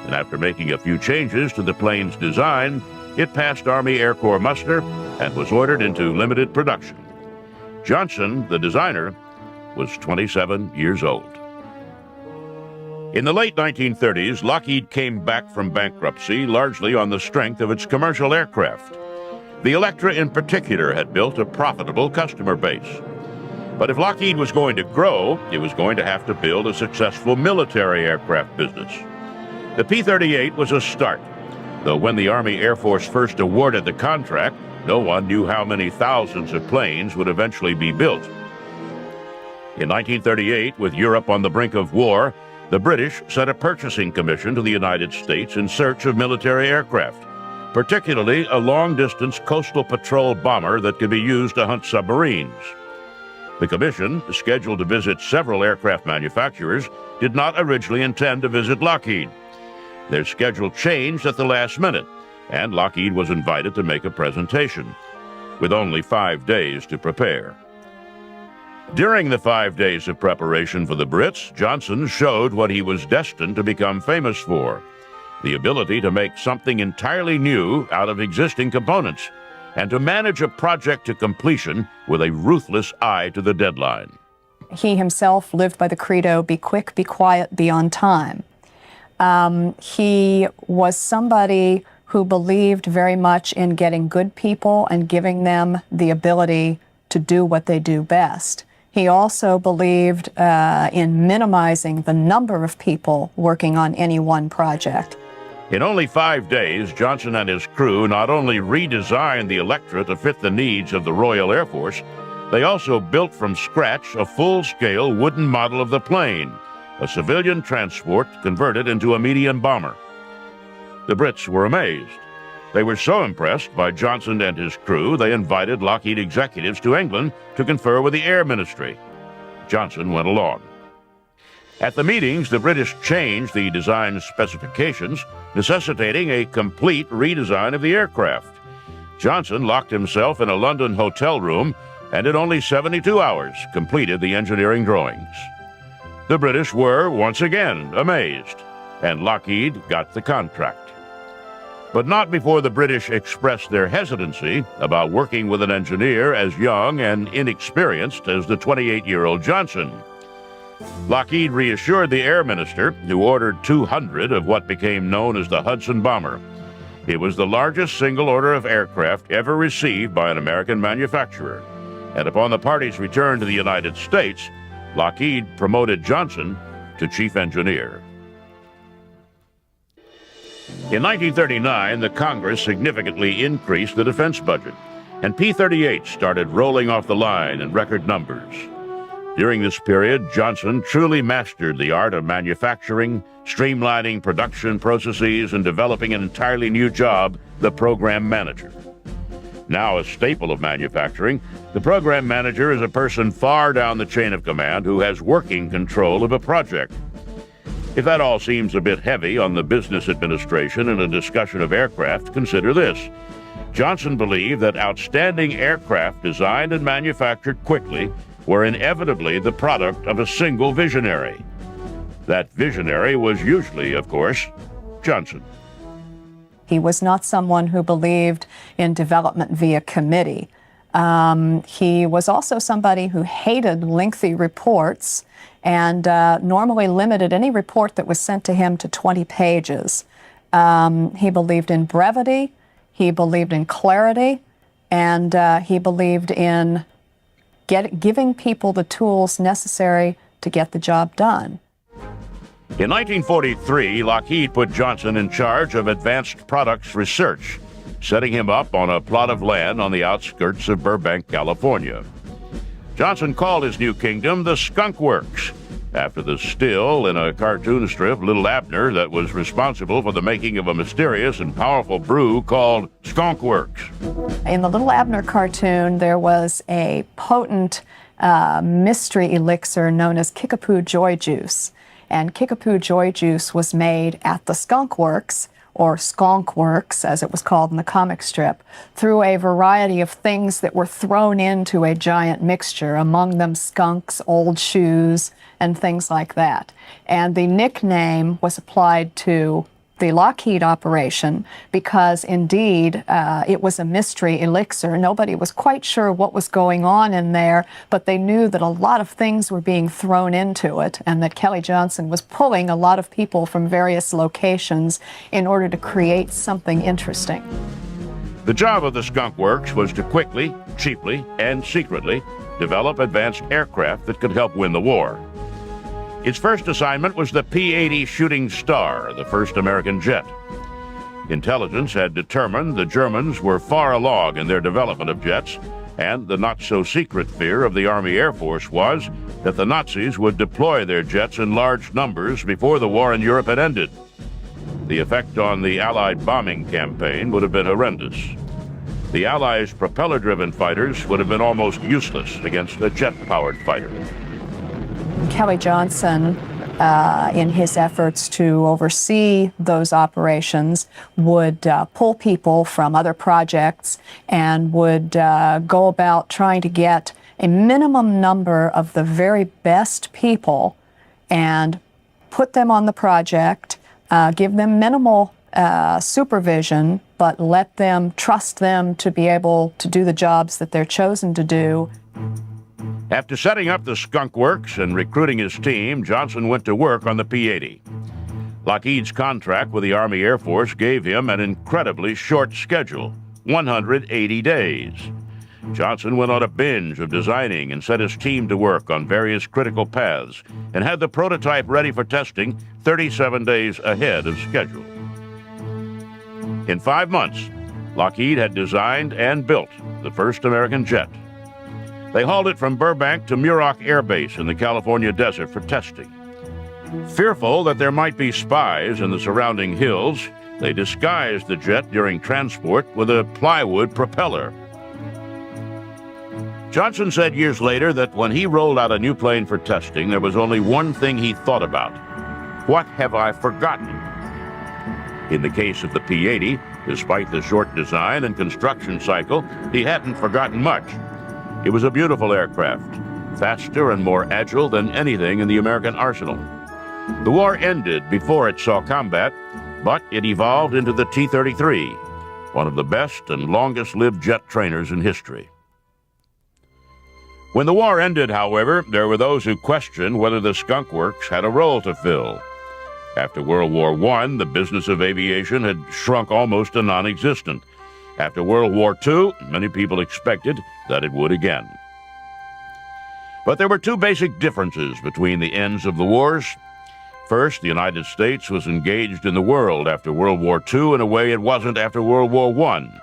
and after making a few changes to the plane's design, it passed Army Air Corps muster and was ordered into limited production. Johnson, the designer, was 27 years old. In the late 1930s, Lockheed came back from bankruptcy largely on the strength of its commercial aircraft. The Electra in particular had built a profitable customer base. But if Lockheed was going to grow, it was going to have to build a successful military aircraft business. The P-38 was a start, though when the Army Air Force first awarded the contract, no one knew how many thousands of planes would eventually be built. In 1938, with Europe on the brink of war, the British sent a purchasing commission to the United States in search of military aircraft, particularly a long-distance coastal patrol bomber that could be used to hunt submarines. The commission, scheduled to visit several aircraft manufacturers, did not originally intend to visit Lockheed. Their schedule changed at the last minute, and Lockheed was invited to make a presentation, with only 5 days to prepare. During the 5 days of preparation for the Brits, Johnson showed what he was destined to become famous for: the ability to make something entirely new out of existing components, and to manage a project to completion with a ruthless eye to the deadline. He himself lived by the credo, be quick, be quiet, be on time. He was somebody who believed very much in getting good people and giving them the ability to do what they do best. He also believed in minimizing the number of people working on any one project. In only 5 days, Johnson and his crew not only redesigned the Electra to fit the needs of the Royal Air Force, they also built from scratch a full-scale wooden model of the plane, a civilian transport converted into a medium bomber. The Brits were amazed. They were so impressed by Johnson and his crew, they invited Lockheed executives to England to confer with the Air Ministry. Johnson went along. At the meetings, the British changed the design specifications, necessitating a complete redesign of the aircraft. Johnson locked himself in a London hotel room and in only 72 hours completed the engineering drawings. The British were, once again, amazed, and Lockheed got the contract. But not before the British expressed their hesitancy about working with an engineer as young and inexperienced as the 28-year-old Johnson. Lockheed reassured the Air Minister, who ordered 200 of what became known as the Hudson Bomber. It was the largest single order of aircraft ever received by an American manufacturer. And upon the party's return to the United States, Lockheed promoted Johnson to chief engineer. In 1939, the Congress significantly increased the defense budget, and P-38 started rolling off the line in record numbers. During this period, Johnson truly mastered the art of manufacturing, streamlining production processes, and developing an entirely new job, the program manager. Now a staple of manufacturing, the program manager is a person far down the chain of command who has working control of a project. If that all seems a bit heavy on the business administration in a discussion of aircraft, consider this. Johnson believed that outstanding aircraft designed and manufactured quickly were inevitably the product of a single visionary. That visionary was usually, of course, Johnson. He was not someone who believed in development via committee. He was also somebody who hated lengthy reports and normally limited any report that was sent to him to 20 pages. He believed in brevity, he believed in clarity, and he believed in giving people the tools necessary to get the job done. In 1943, Lockheed put Johnson in charge of advanced products research, setting him up on a plot of land on the outskirts of Burbank, California. Johnson called his new kingdom the Skunk Works, after the still in a cartoon strip, Little Abner, that was responsible for the making of a mysterious and powerful brew called Skunk Works. In the Little Abner cartoon, there was a potent mystery elixir known as Kickapoo Joy Juice. And Kickapoo Joy Juice was made at the Skunk Works, or Skunk Works, as it was called in the comic strip, through a variety of things that were thrown into a giant mixture, among them skunks, old shoes, and things like that. And the nickname was applied to the Lockheed operation because, indeed, it was a mystery elixir. Nobody was quite sure what was going on in there, but they knew that a lot of things were being thrown into it and that Kelly Johnson was pulling a lot of people from various locations in order to create something interesting. The job of the Skunk Works was to quickly, cheaply, and secretly develop advanced aircraft that could help win the war. Its first assignment was the P-80 Shooting Star, the first American jet. Intelligence had determined the Germans were far along in their development of jets, and the not-so-secret fear of the Army Air Force was that the Nazis would deploy their jets in large numbers before the war in Europe had ended. The effect on the Allied bombing campaign would have been horrendous. The Allies' propeller-driven fighters would have been almost useless against a jet-powered fighter. Kelly Johnson, in his efforts to oversee those operations, would pull people from other projects and would go about trying to get a minimum number of the very best people and put them on the project, give them minimal supervision, but let them trust them to be able to do the jobs that they're chosen to do. After setting up the Skunk Works and recruiting his team, Johnson went to work on the P-80. Lockheed's contract with the Army Air Force gave him an incredibly short schedule, 180 days. Johnson went on a binge of designing and set his team to work on various critical paths and had the prototype ready for testing 37 days ahead of schedule. In 5 months, Lockheed had designed and built the first American jet. They hauled it from Burbank to Muroc Air Base in the California desert for testing. Fearful that there might be spies in the surrounding hills, they disguised the jet during transport with a plywood propeller. Johnson said years later that when he rolled out a new plane for testing, there was only one thing he thought about. What have I forgotten? In the case of the P-80, despite the short design and construction cycle, he hadn't forgotten much. It was a beautiful aircraft, faster and more agile than anything in the American arsenal. The war ended before it saw combat, but it evolved into the T-33, one of the best and longest-lived jet trainers in history. When the war ended, however, there were those who questioned whether the Skunk Works had a role to fill. After World War I, the business of aviation had shrunk almost to non-existent. After World War II, many people expected that it would again. But there were two basic differences between the ends of the wars. First, the United States was engaged in the world after World War II in a way it wasn't after World War I.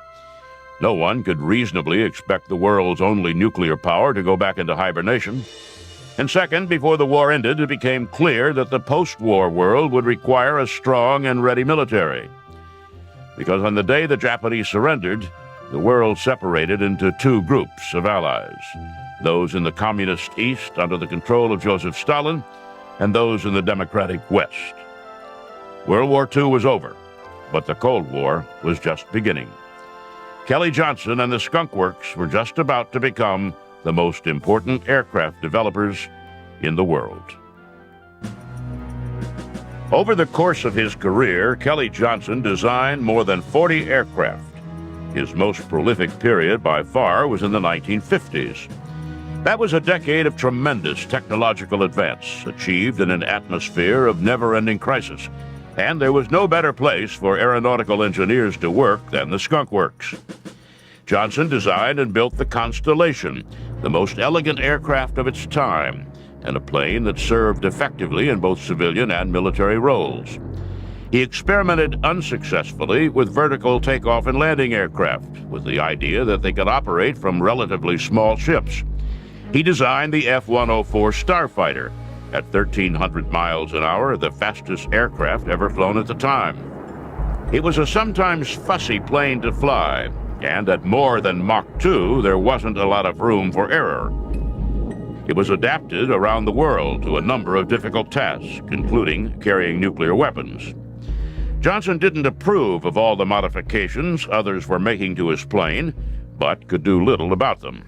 No one could reasonably expect the world's only nuclear power to go back into hibernation. And second, before the war ended, it became clear that the post-war world would require a strong and ready military. Because on the day the Japanese surrendered, the world separated into two groups of allies, those in the communist East under the control of Joseph Stalin, and those in the democratic West. World War II was over, but the Cold War was just beginning. Kelly Johnson and the Skunk Works were just about to become the most important aircraft developers in the world. Over the course of his career, Kelly Johnson designed more than 40 aircraft. His most prolific period by far was in the 1950s. That was a decade of tremendous technological advance, achieved in an atmosphere of never-ending crisis. And there was no better place for aeronautical engineers to work than the Skunk Works. Johnson designed and built the Constellation, the most elegant aircraft of its time, and a plane that served effectively in both civilian and military roles. He experimented unsuccessfully with vertical takeoff and landing aircraft, with the idea that they could operate from relatively small ships. He designed the F-104 Starfighter, at 1,300 miles an hour, the fastest aircraft ever flown at the time. It was a sometimes fussy plane to fly, and at more than Mach 2, there wasn't a lot of room for error. It was adapted around the world to a number of difficult tasks, including carrying nuclear weapons. Johnson didn't approve of all the modifications others were making to his plane, but could do little about them.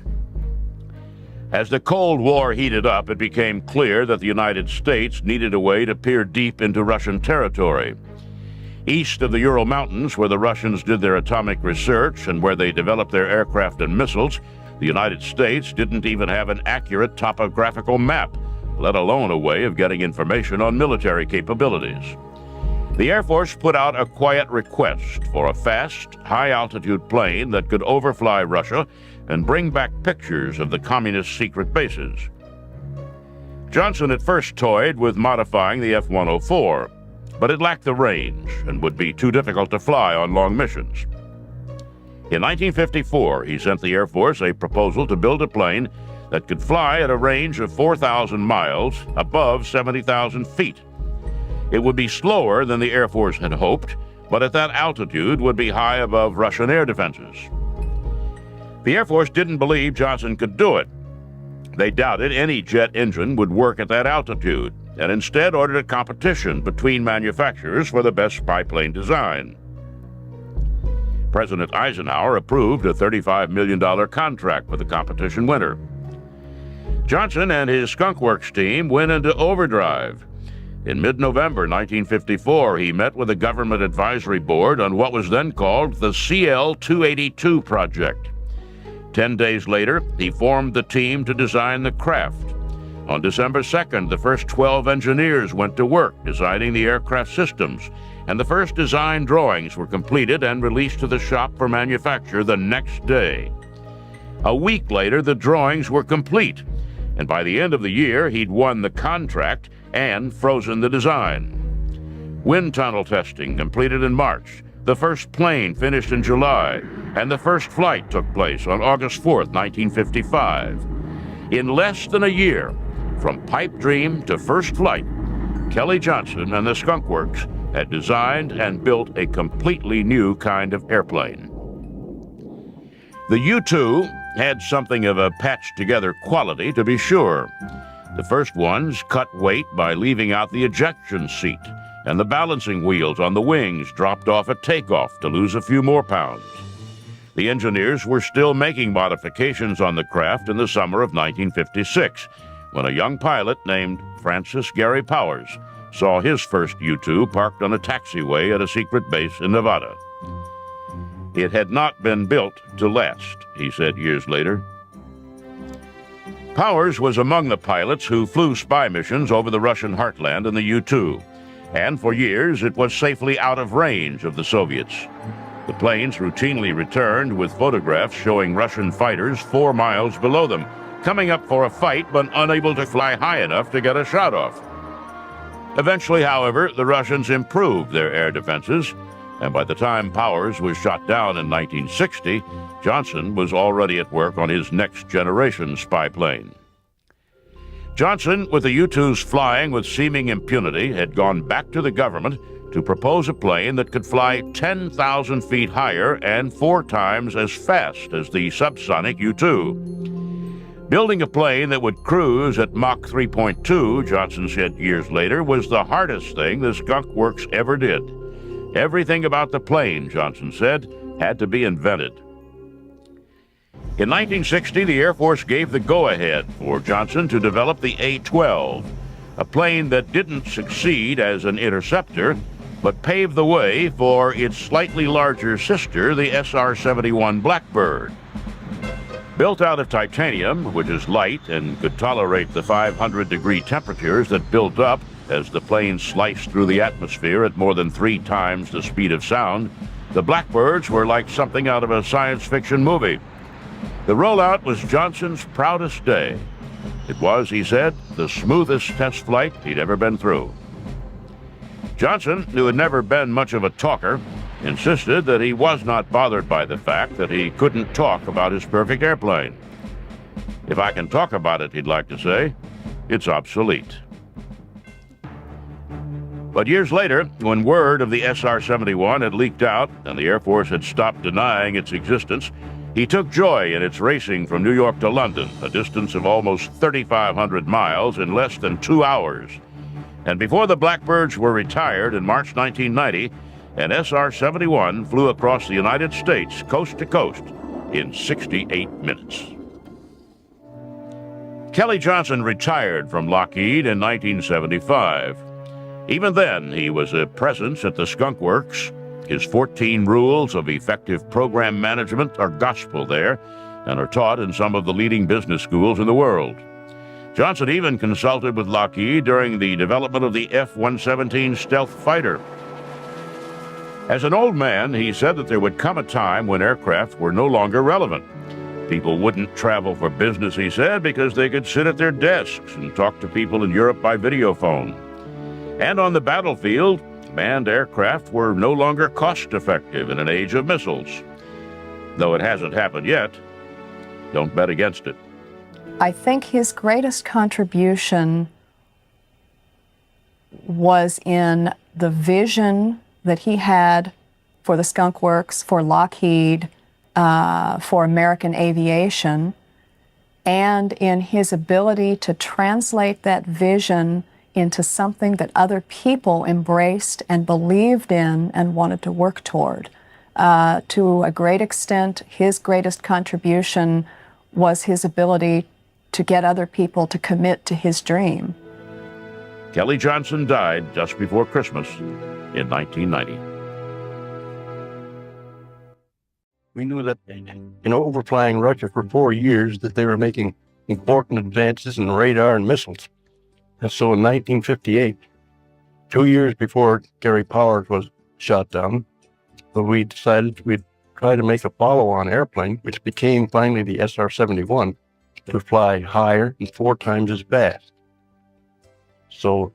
As the Cold War heated up, it became clear that the United States needed a way to peer deep into Russian territory. East of the Ural Mountains, where the Russians did their atomic research and where they developed their aircraft and missiles, the United States didn't even have an accurate topographical map, let alone a way of getting information on military capabilities. The Air Force put out a quiet request for a fast, high-altitude plane that could overfly Russia and bring back pictures of the communist secret bases. Johnson at first toyed with modifying the F-104, but it lacked the range and would be too difficult to fly on long missions. In 1954, he sent the Air Force a proposal to build a plane that could fly at a range of 4,000 miles above 70,000 feet. It would be slower than the Air Force had hoped, but at that altitude would be high above Russian air defenses. The Air Force didn't believe Johnson could do it. They doubted any jet engine would work at that altitude, and instead ordered a competition between manufacturers for the best biplane design. President Eisenhower approved a $35 million contract with the competition winner. Johnson and his Skunk Works team went into overdrive. In mid-November 1954, he met with a government advisory board on what was then called the CL-282 project. 10 days later, he formed the team to design the craft. On December 2nd, the first 12 engineers went to work designing the aircraft systems, and the first design drawings were completed and released to the shop for manufacture the next day. A week later, the drawings were complete, and by the end of the year, he'd won the contract and frozen the design. Wind tunnel testing completed in March, the first plane finished in July, and the first flight took place on August 4th, 1955. In less than a year, from pipe dream to first flight, Kelly Johnson and the Skunk Works had designed and built a completely new kind of airplane. The U-2 had something of a patched-together quality, to be sure. The first ones cut weight by leaving out the ejection seat, and the balancing wheels on the wings dropped off at takeoff to lose a few more pounds. The engineers were still making modifications on the craft in the summer of 1956, when a young pilot named Francis Gary Powers saw his first U-2 parked on a taxiway at a secret base in Nevada. It had not been built to last, he said years later. Powers was among the pilots who flew spy missions over the Russian heartland in the U-2, and for years it was safely out of range of the Soviets. The planes routinely returned with photographs showing Russian fighters 4 miles below them, coming up for a fight but unable to fly high enough to get a shot off. Eventually, however, the Russians improved their air defenses, and by the time Powers was shot down in 1960, Johnson was already at work on his next-generation spy plane. Johnson, with the U-2s flying with seeming impunity, had gone back to the government to propose a plane that could fly 10,000 feet higher and 4 times as fast as the subsonic U-2. Building a plane that would cruise at Mach 3.2, Johnson said years later, was the hardest thing the Skunk Works ever did. Everything about the plane, Johnson said, had to be invented. In 1960, the Air Force gave the go-ahead for Johnson to develop the A-12, a plane that didn't succeed as an interceptor, but paved the way for its slightly larger sister, the SR-71 Blackbird. Built out of titanium, which is light and could tolerate the 500-degree temperatures that built up as the plane sliced through the atmosphere at more than 3 times the speed of sound, the Blackbirds were like something out of a science fiction movie. The rollout was Johnson's proudest day. It was, he said, the smoothest test flight he'd ever been through. Johnson, who had never been much of a talker, insisted that he was not bothered by the fact that he couldn't talk about his perfect airplane. If I can talk about it, he'd like to say, it's obsolete. But years later, when word of the SR-71 had leaked out and the Air Force had stopped denying its existence, he took joy in its racing from New York to London, a distance of almost 3,500 miles in less than 2 hours. And before the Blackbirds were retired in March 1990, an SR-71 flew across the United States coast to coast in 68 minutes. Kelly Johnson retired from Lockheed in 1975. Even then, he was a presence at the Skunk Works. His 14 rules of effective program management are gospel there and are taught in some of the leading business schools in the world. Johnson even consulted with Lockheed during the development of the F-117 stealth fighter. As an old man, he said that there would come a time when aircraft were no longer relevant. People wouldn't travel for business, he said, because they could sit at their desks and talk to people in Europe by video phone. And on the battlefield, manned aircraft were no longer cost-effective in an age of missiles. Though it hasn't happened yet, don't bet against it. I think his greatest contribution was in the vision that he had for the Skunk Works, for Lockheed, for American aviation, and in his ability to translate that vision into something that other people embraced and believed in and wanted to work toward. To a great extent, his greatest contribution was his ability to get other people to commit to his dream. Kelly Johnson died just before Christmas in 1990. We knew that, overflying Russia for 4 years, that they were making important advances in radar and missiles. And so in 1958, 2 years before Gary Powers was shot down, we decided we'd try to make a follow-on airplane, which became finally the SR-71, to fly higher and 4 times as fast. So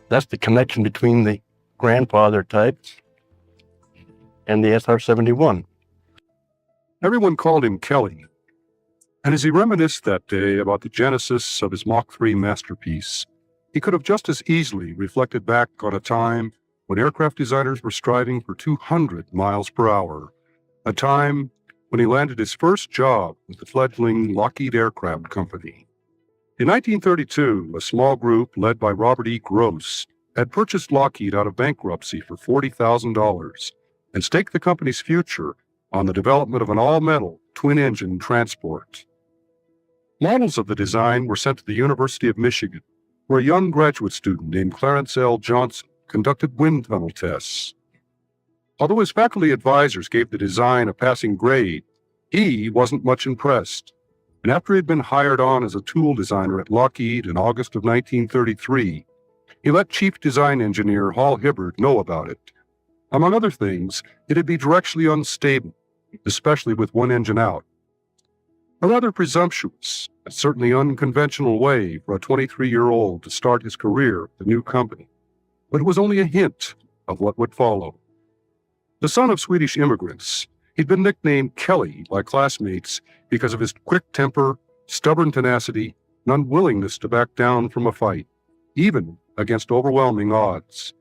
that's the connection between the grandfather type and the SR-71. Everyone called him Kelly. And as he reminisced that day about the genesis of his Mach 3 masterpiece, he could have just as easily reflected back on a time when aircraft designers were striving for 200 miles per hour, a time when he landed his first job with the fledgling Lockheed Aircraft Company. In 1932, a small group led by Robert E. Gross had purchased Lockheed out of bankruptcy for $40,000 and staked the company's future on the development of an all-metal, twin-engine transport. Models of the design were sent to the University of Michigan, where a young graduate student named Clarence L. Johnson conducted wind tunnel tests. Although his faculty advisors gave the design a passing grade, he wasn't much impressed, and after he had been hired on as a tool designer at Lockheed in August of 1933, he let Chief Design Engineer Hal Hibbard know about it. Among other things, it'd be directionally unstable, especially with one engine out. A rather presumptuous and certainly unconventional way for a 23-year-old to start his career at the new company, but it was only a hint of what would follow. The son of Swedish immigrants, he'd been nicknamed Kelly by classmates because of his quick temper, stubborn tenacity, and unwillingness to back down from a fight, even against overwhelming odds.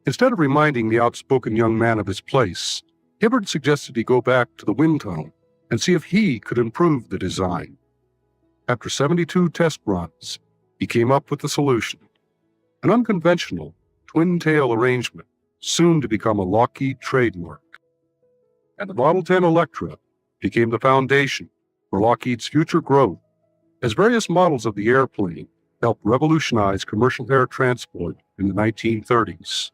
Instead of reminding the outspoken young man of his place, Hibbard suggested he go back to the wind tunnel and see if he could improve the design. After 72 test runs, he came up with the solution, an unconventional twin-tail arrangement soon to become a Lockheed trademark. And the Model 10 Electra became the foundation for Lockheed's future growth as various models of the airplane helped revolutionize commercial air transport in the 1930s.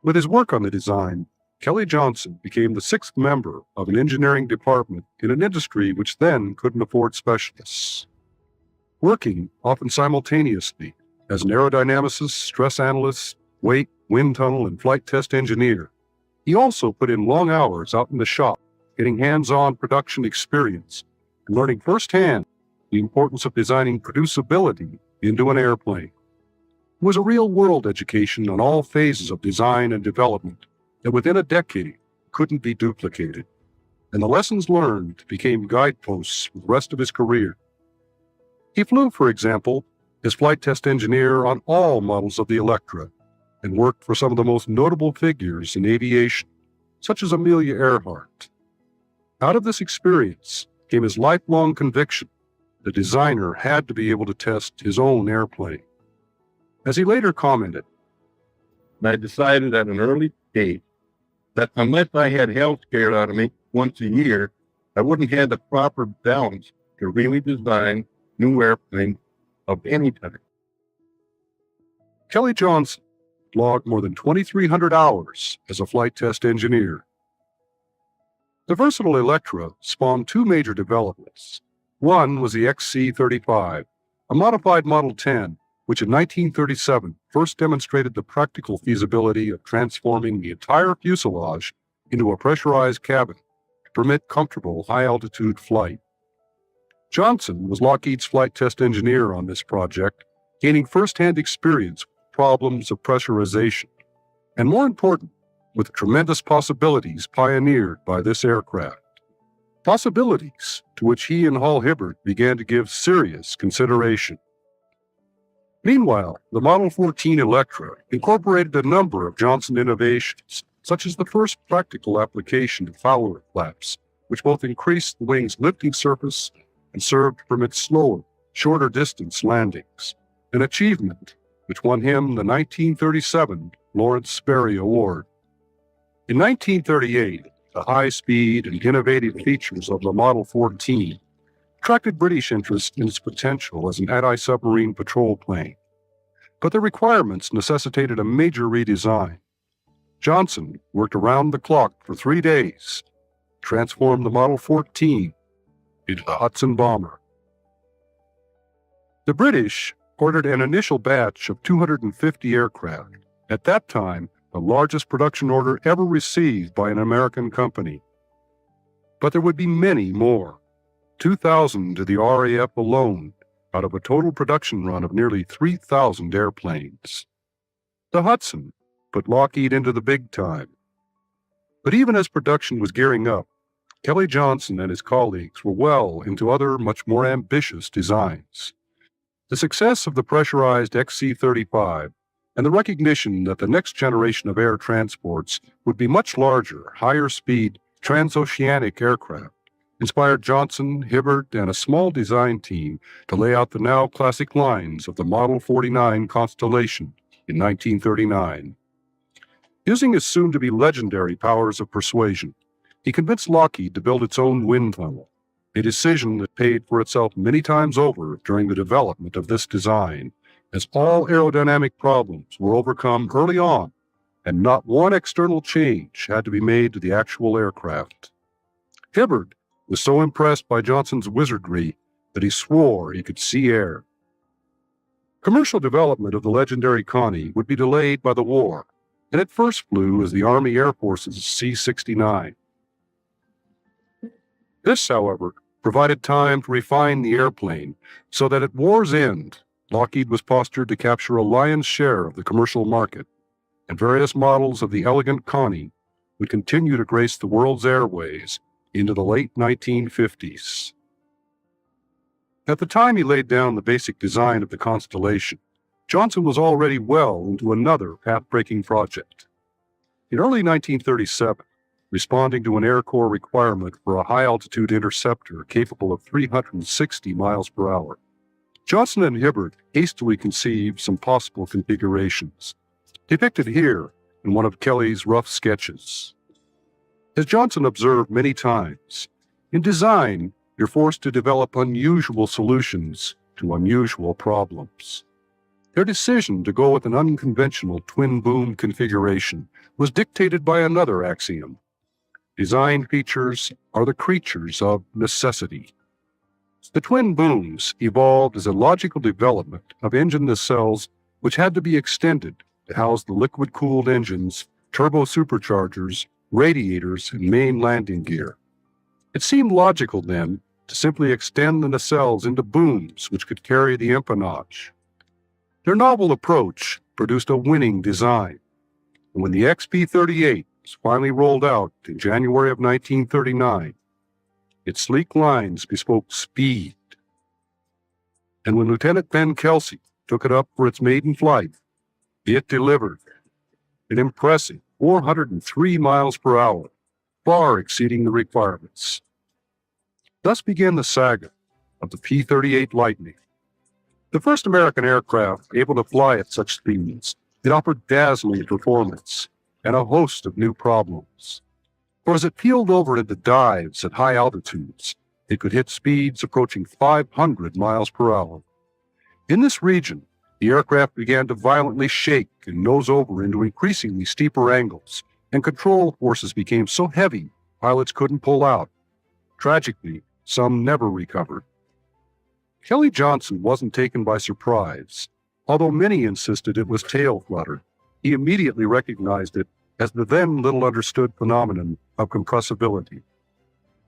With his work on the design, Kelly Johnson became the sixth member of an engineering department in an industry which then couldn't afford specialists. Working often simultaneously as an aerodynamicist, stress analyst, weight, wind tunnel, and flight test engineer, he also put in long hours out in the shop, getting hands-on production experience and learning firsthand the importance of designing producibility into an airplane. It was a real-world education on all phases of design and development that within a decade couldn't be duplicated, and the lessons learned became guideposts for the rest of his career. He flew, for example, as flight test engineer on all models of the Electra, and worked for some of the most notable figures in aviation, such as Amelia Earhart. Out of this experience came his lifelong conviction the designer had to be able to test his own airplane. As he later commented, I decided at an early stage that unless I had health scared out of me once a year, I wouldn't have the proper balance to really design new airplanes of any type. Kelly Johnson logged more than 2,300 hours as a flight test engineer. The versatile Electra spawned two major developments. One was the XC-35, a modified Model 10, which in 1937 first demonstrated the practical feasibility of transforming the entire fuselage into a pressurized cabin to permit comfortable high-altitude flight. Johnson was Lockheed's flight test engineer on this project, gaining first-hand experience with problems of pressurization, and more important, with the tremendous possibilities pioneered by this aircraft. Possibilities to which he and Hal Hibbard began to give serious consideration. Meanwhile, the Model 14 Electra incorporated a number of Johnson innovations, such as the first practical application of Fowler flaps, which both increased the wing's lifting surface and served to permit slower, shorter distance landings, an achievement which won him the 1937 Lawrence Sperry Award. In 1938, the high speed and innovative features of the Model 14 attracted British interest in its potential as an anti-submarine patrol plane. But the requirements necessitated a major redesign. Johnson worked around the clock for 3 days, transformed the Model 14 into the Hudson bomber. The British ordered an initial batch of 250 aircraft, at that time the largest production order ever received by an American company. But there would be many more. 2,000 to the RAF alone, out of a total production run of nearly 3,000 airplanes. The Hudson put Lockheed into the big time. But even as production was gearing up, Kelly Johnson and his colleagues were well into other much more ambitious designs. The success of the pressurized XC-35 and the recognition that the next generation of air transports would be much larger, higher-speed, transoceanic aircraft inspired Johnson, Hibbard, and a small design team to lay out the now classic lines of the Model 49 Constellation in 1939. Using his soon-to-be legendary powers of persuasion, he convinced Lockheed to build its own wind tunnel, a decision that paid for itself many times over during the development of this design, as all aerodynamic problems were overcome early on, and not one external change had to be made to the actual aircraft. Hibbard was so impressed by Johnson's wizardry that he swore he could see air. Commercial development of the legendary Connie would be delayed by the war, and it first flew as the Army Air Force's C-69. This, however, provided time to refine the airplane so that at war's end, Lockheed was postured to capture a lion's share of the commercial market, and various models of the elegant Connie would continue to grace the world's airways into the late 1950s. At the time he laid down the basic design of the Constellation, Johnson was already well into another path-breaking project. In early 1937, responding to an Air Corps requirement for a high-altitude interceptor capable of 360 miles per hour, Johnson and Hibbard hastily conceived some possible configurations, depicted here in one of Kelly's rough sketches. As Johnson observed many times, in design, you're forced to develop unusual solutions to unusual problems. Their decision to go with an unconventional twin-boom configuration was dictated by another axiom: design features are the creatures of necessity. The twin booms evolved as a logical development of engine nacelles which had to be extended to house the liquid-cooled engines, turbo superchargers, radiators, and main landing gear. It seemed logical, then, to simply extend the nacelles into booms which could carry the empennage. Their novel approach produced a winning design, and when the XP-38 was finally rolled out in January of 1939, its sleek lines bespoke speed. And when Lieutenant Ben Kelsey took it up for its maiden flight, it delivered an impressive 403 miles per hour, far exceeding the requirements. Thus began the saga of the P-38 Lightning. The first American aircraft able to fly at such speeds, it offered dazzling performance and a host of new problems. For as it peeled over into dives at high altitudes, it could hit speeds approaching 500 miles per hour. In this region, the aircraft began to violently shake and nose over into increasingly steeper angles, and control forces became so heavy pilots couldn't pull out. Tragically, some never recovered. Kelly Johnson wasn't taken by surprise. Although many insisted it was tail flutter, he immediately recognized it as the then little understood phenomenon of compressibility.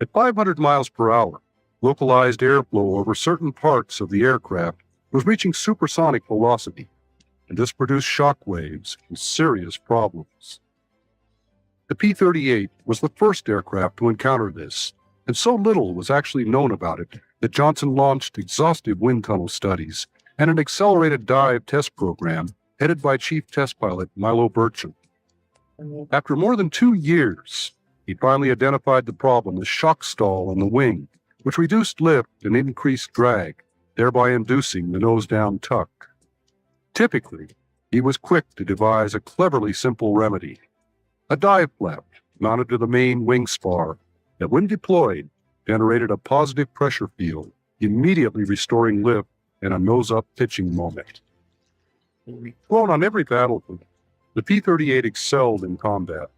At 500 miles per hour, localized airflow over certain parts of the aircraft was reaching supersonic velocity, and this produced shock waves and serious problems. The P-38 was the first aircraft to encounter this, and so little was actually known about it that Johnson launched exhaustive wind tunnel studies and an accelerated dive test program headed by Chief Test Pilot Milo Burcham. After more than 2 years, he finally identified the problem as shock stall on the wing, which reduced lift and increased drag, thereby inducing the nose-down tuck. Typically, he was quick to devise a cleverly simple remedy: a dive flap mounted to the main wing spar that, when deployed, generated a positive pressure field, immediately restoring lift and a nose-up pitching moment. Flown on every battlefield, the P-38 excelled in combat.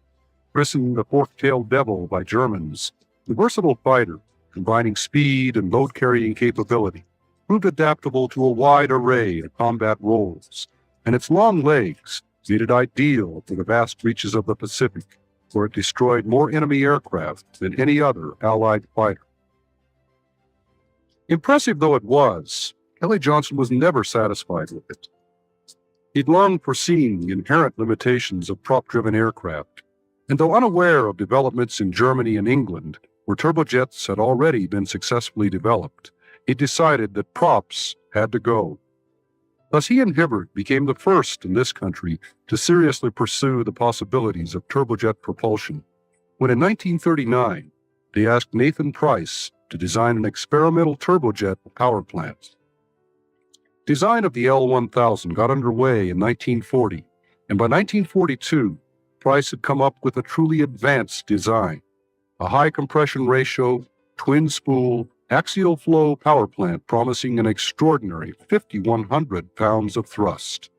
Christened the fork-tailed devil by Germans, the versatile fighter, combining speed and load-carrying capability, proved adaptable to a wide array of combat roles, and its long legs made it ideal for the vast reaches of the Pacific, where it destroyed more enemy aircraft than any other Allied fighter. Impressive though it was, Kelly Johnson was never satisfied with it. He'd long foreseen the inherent limitations of prop-driven aircraft, and though unaware of developments in Germany and England, where turbojets had already been successfully developed, he decided that props had to go. Thus he and Hibbert became the first in this country to seriously pursue the possibilities of turbojet propulsion, when in 1939 they asked Nathan Price to design an experimental turbojet power plant. Design of the L-1000 got underway in 1940, and by 1942, Price had come up with a truly advanced design, a high compression ratio, twin spool, axial flow power plant promising an extraordinary 5,100 pounds of thrust.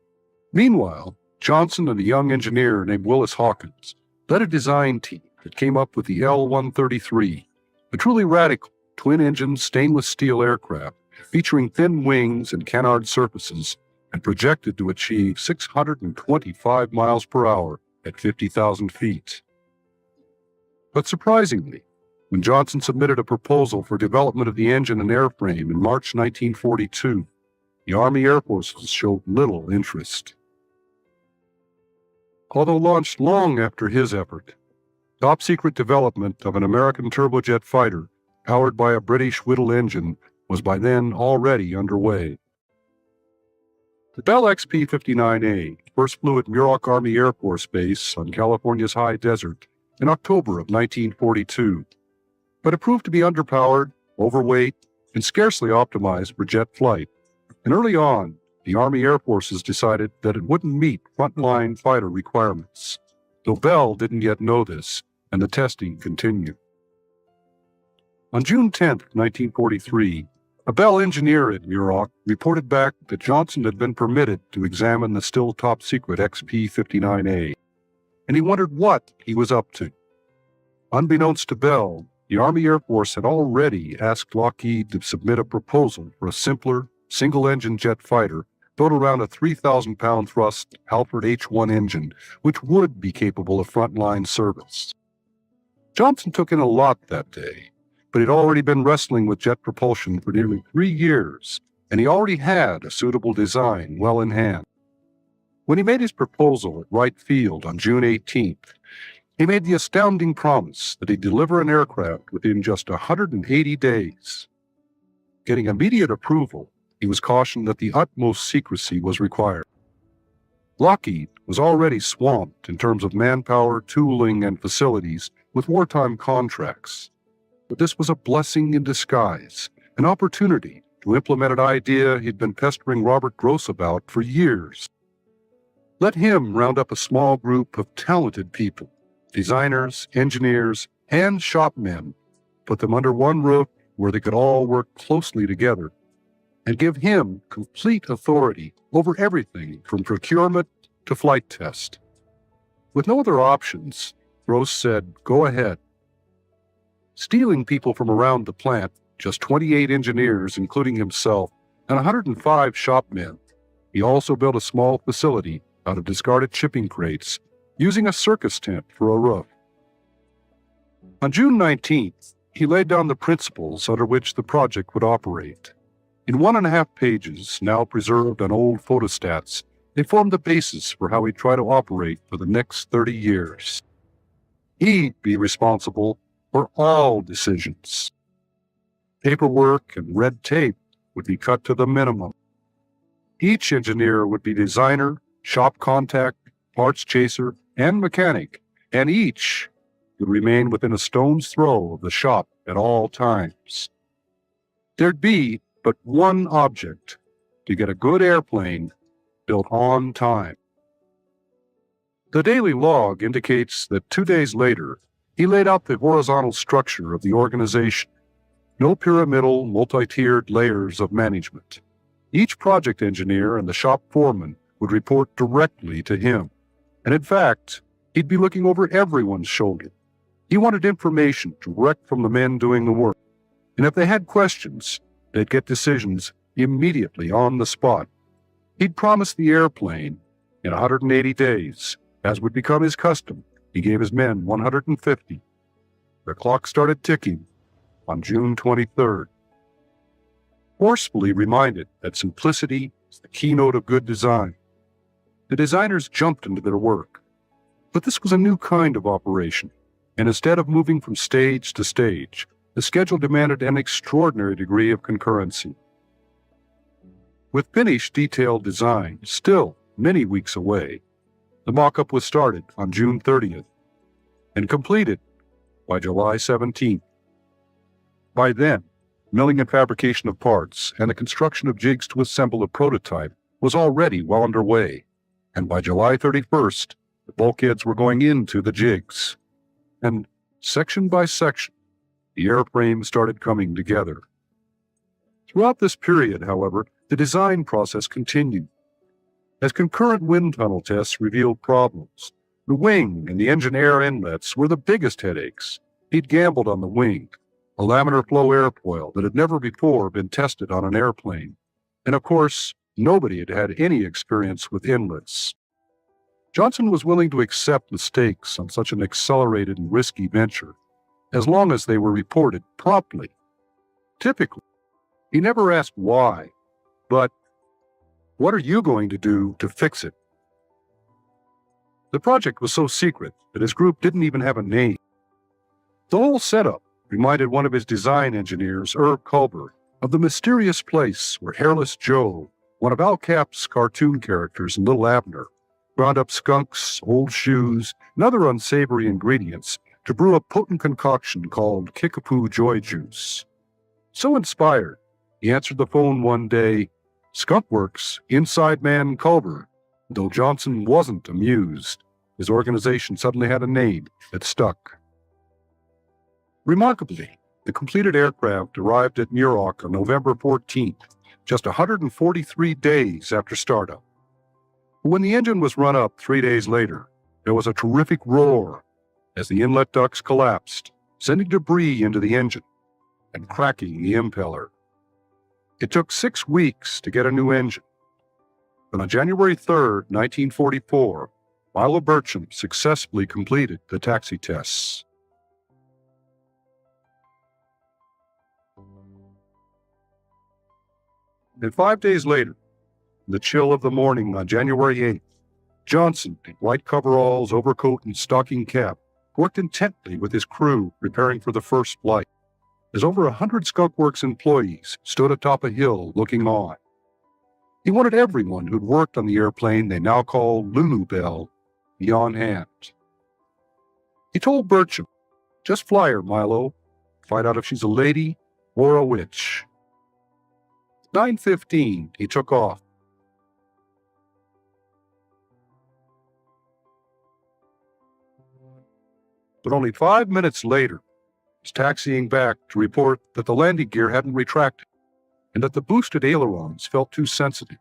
Meanwhile, Johnson and a young engineer named Willis Hawkins led a design team that came up with the L-133, a truly radical twin-engine stainless steel aircraft featuring thin wings and canard surfaces and projected to achieve 625 miles per hour at 50,000 feet. But surprisingly, when Johnson submitted a proposal for development of the engine and airframe in March 1942, the Army Air Forces showed little interest. Although launched long after his effort, top-secret development of an American turbojet fighter powered by a British Whittle engine was by then already underway. The Bell XP-59A first flew at Muroc Army Air Force Base on California's high desert in October of 1942, but it proved to be underpowered, overweight, and scarcely optimized for jet flight, and early on, the Army Air Forces decided that it wouldn't meet frontline fighter requirements, though Bell didn't yet know this, and the testing continued. On June 10, 1943, a Bell engineer at Muroc reported back that Johnson had been permitted to examine the still top-secret XP-59A, and he wondered what he was up to. Unbeknownst to Bell, the Army Air Force had already asked Lockheed to submit a proposal for a simpler, single-engine jet fighter built around a 3,000-pound thrust Alfred H-1 engine, which would be capable of frontline service. Johnson took in a lot that day, but he'd already been wrestling with jet propulsion for nearly 3 years, and he already had a suitable design well in hand. When he made his proposal at Wright Field on June 18th, he made the astounding promise that he'd deliver an aircraft within just 180 days. Getting immediate approval, he was cautioned that the utmost secrecy was required. Lockheed was already swamped in terms of manpower, tooling, and facilities with wartime contracts. But this was a blessing in disguise, an opportunity to implement an idea he'd been pestering Robert Gross about for years. Let him round up a small group of talented people, designers, engineers, and shopmen, put them under one roof where they could all work closely together, and give him complete authority over everything from procurement to flight test. With no other options, Gross said, "Go ahead." Stealing people from around the plant, just 28 engineers, including himself, and 105 shopmen, he also built a small facility out of discarded shipping crates, using a circus tent for a roof. On June 19th, he laid down the principles under which the project would operate. In 1.5 pages, now preserved on old photostats, they formed the basis for how he'd try to operate for the next 30 years. He'd be responsible for all decisions. Paperwork and red tape would be cut to the minimum. Each engineer would be designer, shop contact, parts chaser, and mechanic, and each would remain within a stone's throw of the shop at all times. There'd be but one object: to get a good airplane built on time. The daily log indicates that 2 days later, he laid out the horizontal structure of the organization. No pyramidal, multi-tiered layers of management. Each project engineer and the shop foreman would report directly to him. And in fact, he'd be looking over everyone's shoulder. He wanted information direct from the men doing the work. And if they had questions, they'd get decisions immediately on the spot. He'd promised the airplane in 180 days. As would become his custom, he gave his men 150. The clock started ticking on June 23rd. Forcefully reminded that simplicity is the keynote of good design, the designers jumped into their work. But this was a new kind of operation, and instead of moving from stage to stage, the schedule demanded an extraordinary degree of concurrency. With finished detailed design still many weeks away, the mock-up was started on June 30th and completed by July 17th. By then, milling and fabrication of parts and the construction of jigs to assemble a prototype was already well underway, and by July 31st, the bulkheads were going into the jigs. And section by section, the airframe started coming together. Throughout this period, however, the design process continued. As concurrent wind tunnel tests revealed problems, the wing and the engine air inlets were the biggest headaches. He'd gambled on the wing, a laminar flow airfoil that had never before been tested on an airplane. And of course, nobody had had any experience with inlets. Johnson was willing to accept mistakes on such an accelerated and risky venture, as long as they were reported promptly. Typically, he never asked why, but what are you going to do to fix it? The project was so secret that his group didn't even have a name. The whole setup reminded one of his design engineers, Herb Culver, of the mysterious place where Hairless Joe, one of Al Cap's cartoon characters in Little Abner, ground up skunks, old shoes, and other unsavory ingredients to brew a potent concoction called Kickapoo Joy Juice. So inspired, he answered the phone one day, "Skunk Works, Inside Man Culver." Though Johnson wasn't amused, his organization suddenly had a name that stuck. Remarkably, the completed aircraft arrived at Muroc on November 14th, just 143 days after startup. When the engine was run up 3 days later, there was a terrific roar as the inlet ducts collapsed, sending debris into the engine and cracking the impeller. It took 6 weeks to get a new engine, but on January 3rd, 1944, Milo Burcham successfully completed the taxi tests. And 5 days later, in the chill of the morning on January 8th, Johnson, in white coveralls, overcoat, and stocking cap, worked intently with his crew preparing for the first flight, as over 100 Skunk Works employees stood atop a hill looking on. He wanted everyone who'd worked on the airplane they now called Lulu Bell be on hand. He told Burcham, "Just fly her, Milo. Find out if she's a lady or a witch." 9:15, he took off. But only 5 minutes later, was taxiing back to report that the landing gear hadn't retracted and that the boosted ailerons felt too sensitive.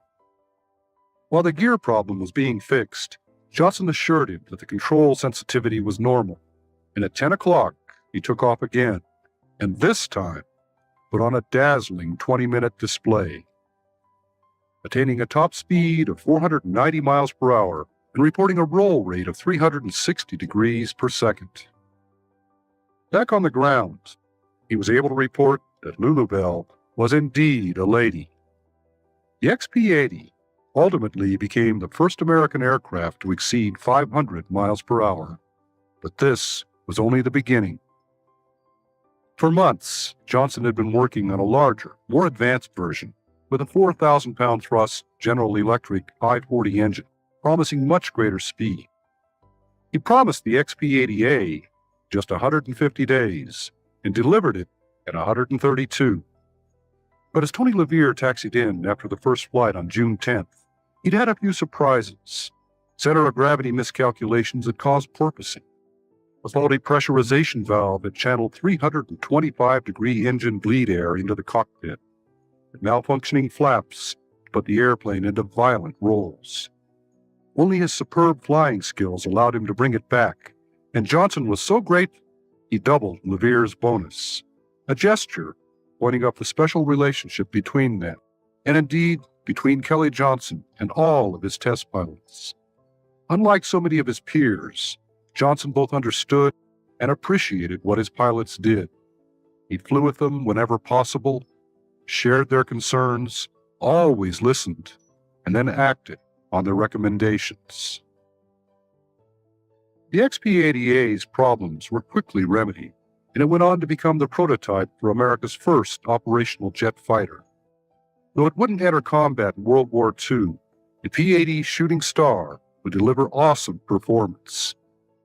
While the gear problem was being fixed, Johnson assured him that the control sensitivity was normal, and at 10 o'clock he took off again, and this time put on a dazzling 20-minute display, attaining a top speed of 490 miles per hour and reporting a roll rate of 360 degrees per second. Back on the ground, he was able to report that Lulu Bell was indeed a lady. The XP-80 ultimately became the first American aircraft to exceed 500 miles per hour, but this was only the beginning. For months, Johnson had been working on a larger, more advanced version with a 4,000-pound thrust General Electric I-40 engine, promising much greater speed. He promised the XP-80A just 150 days and delivered it in 132. But as Tony LeVere taxied in after the first flight on June 10th, he'd had a few surprises. Center of gravity miscalculations had caused porpoising. A faulty pressurization valve had channeled 325-degree engine bleed air into the cockpit. And malfunctioning flaps put the airplane into violent rolls. Only his superb flying skills allowed him to bring it back, and Johnson was so grateful he doubled LeVere's bonus, a gesture pointing up the special relationship between them, and indeed between Kelly Johnson and all of his test pilots. Unlike so many of his peers, Johnson both understood and appreciated what his pilots did. He flew with them whenever possible, shared their concerns, always listened, and then acted on their recommendations. The XP-80A's problems were quickly remedied, and it went on to become the prototype for America's first operational jet fighter. Though it wouldn't enter combat in World War II, the P-80 Shooting Star would deliver awesome performance.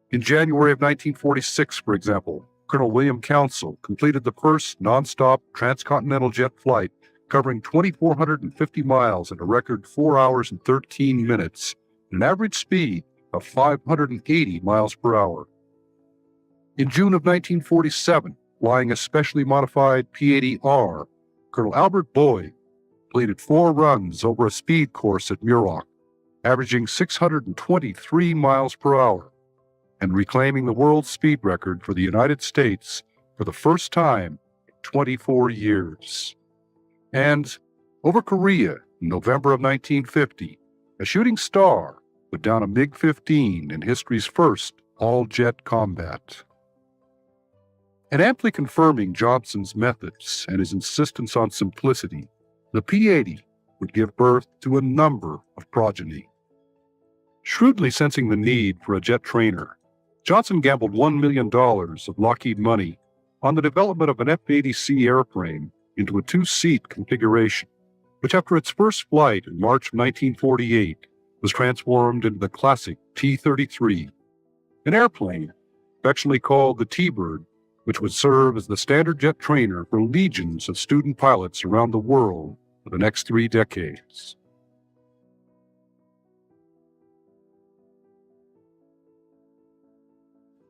In January of 1946, for example, Colonel William Council completed the first non-stop transcontinental jet flight covering 2,450 miles in a record 4 hours and 13 minutes, at an average speed of 580 miles per hour. In June of 1947, flying a specially modified P-80R, Colonel Albert Boyd completed 4 runs over a speed course at Muroc, averaging 623 miles per hour, and reclaiming the world speed record for the United States for the first time in 24 years. And over Korea in November of 1950, a shooting star put down a MiG-15 in history's first all-jet combat. And amply confirming Johnson's methods and his insistence on simplicity, the P-80 would give birth to a number of progeny. Shrewdly sensing the need for a jet trainer, Johnson gambled $1 million of Lockheed money on the development of an F-80C airframe into a 2-seat configuration, which after its first flight in March of 1948 was transformed into the classic T-33, an airplane affectionately called the T-Bird, which would serve as the standard jet trainer for legions of student pilots around the world for the next 3 decades.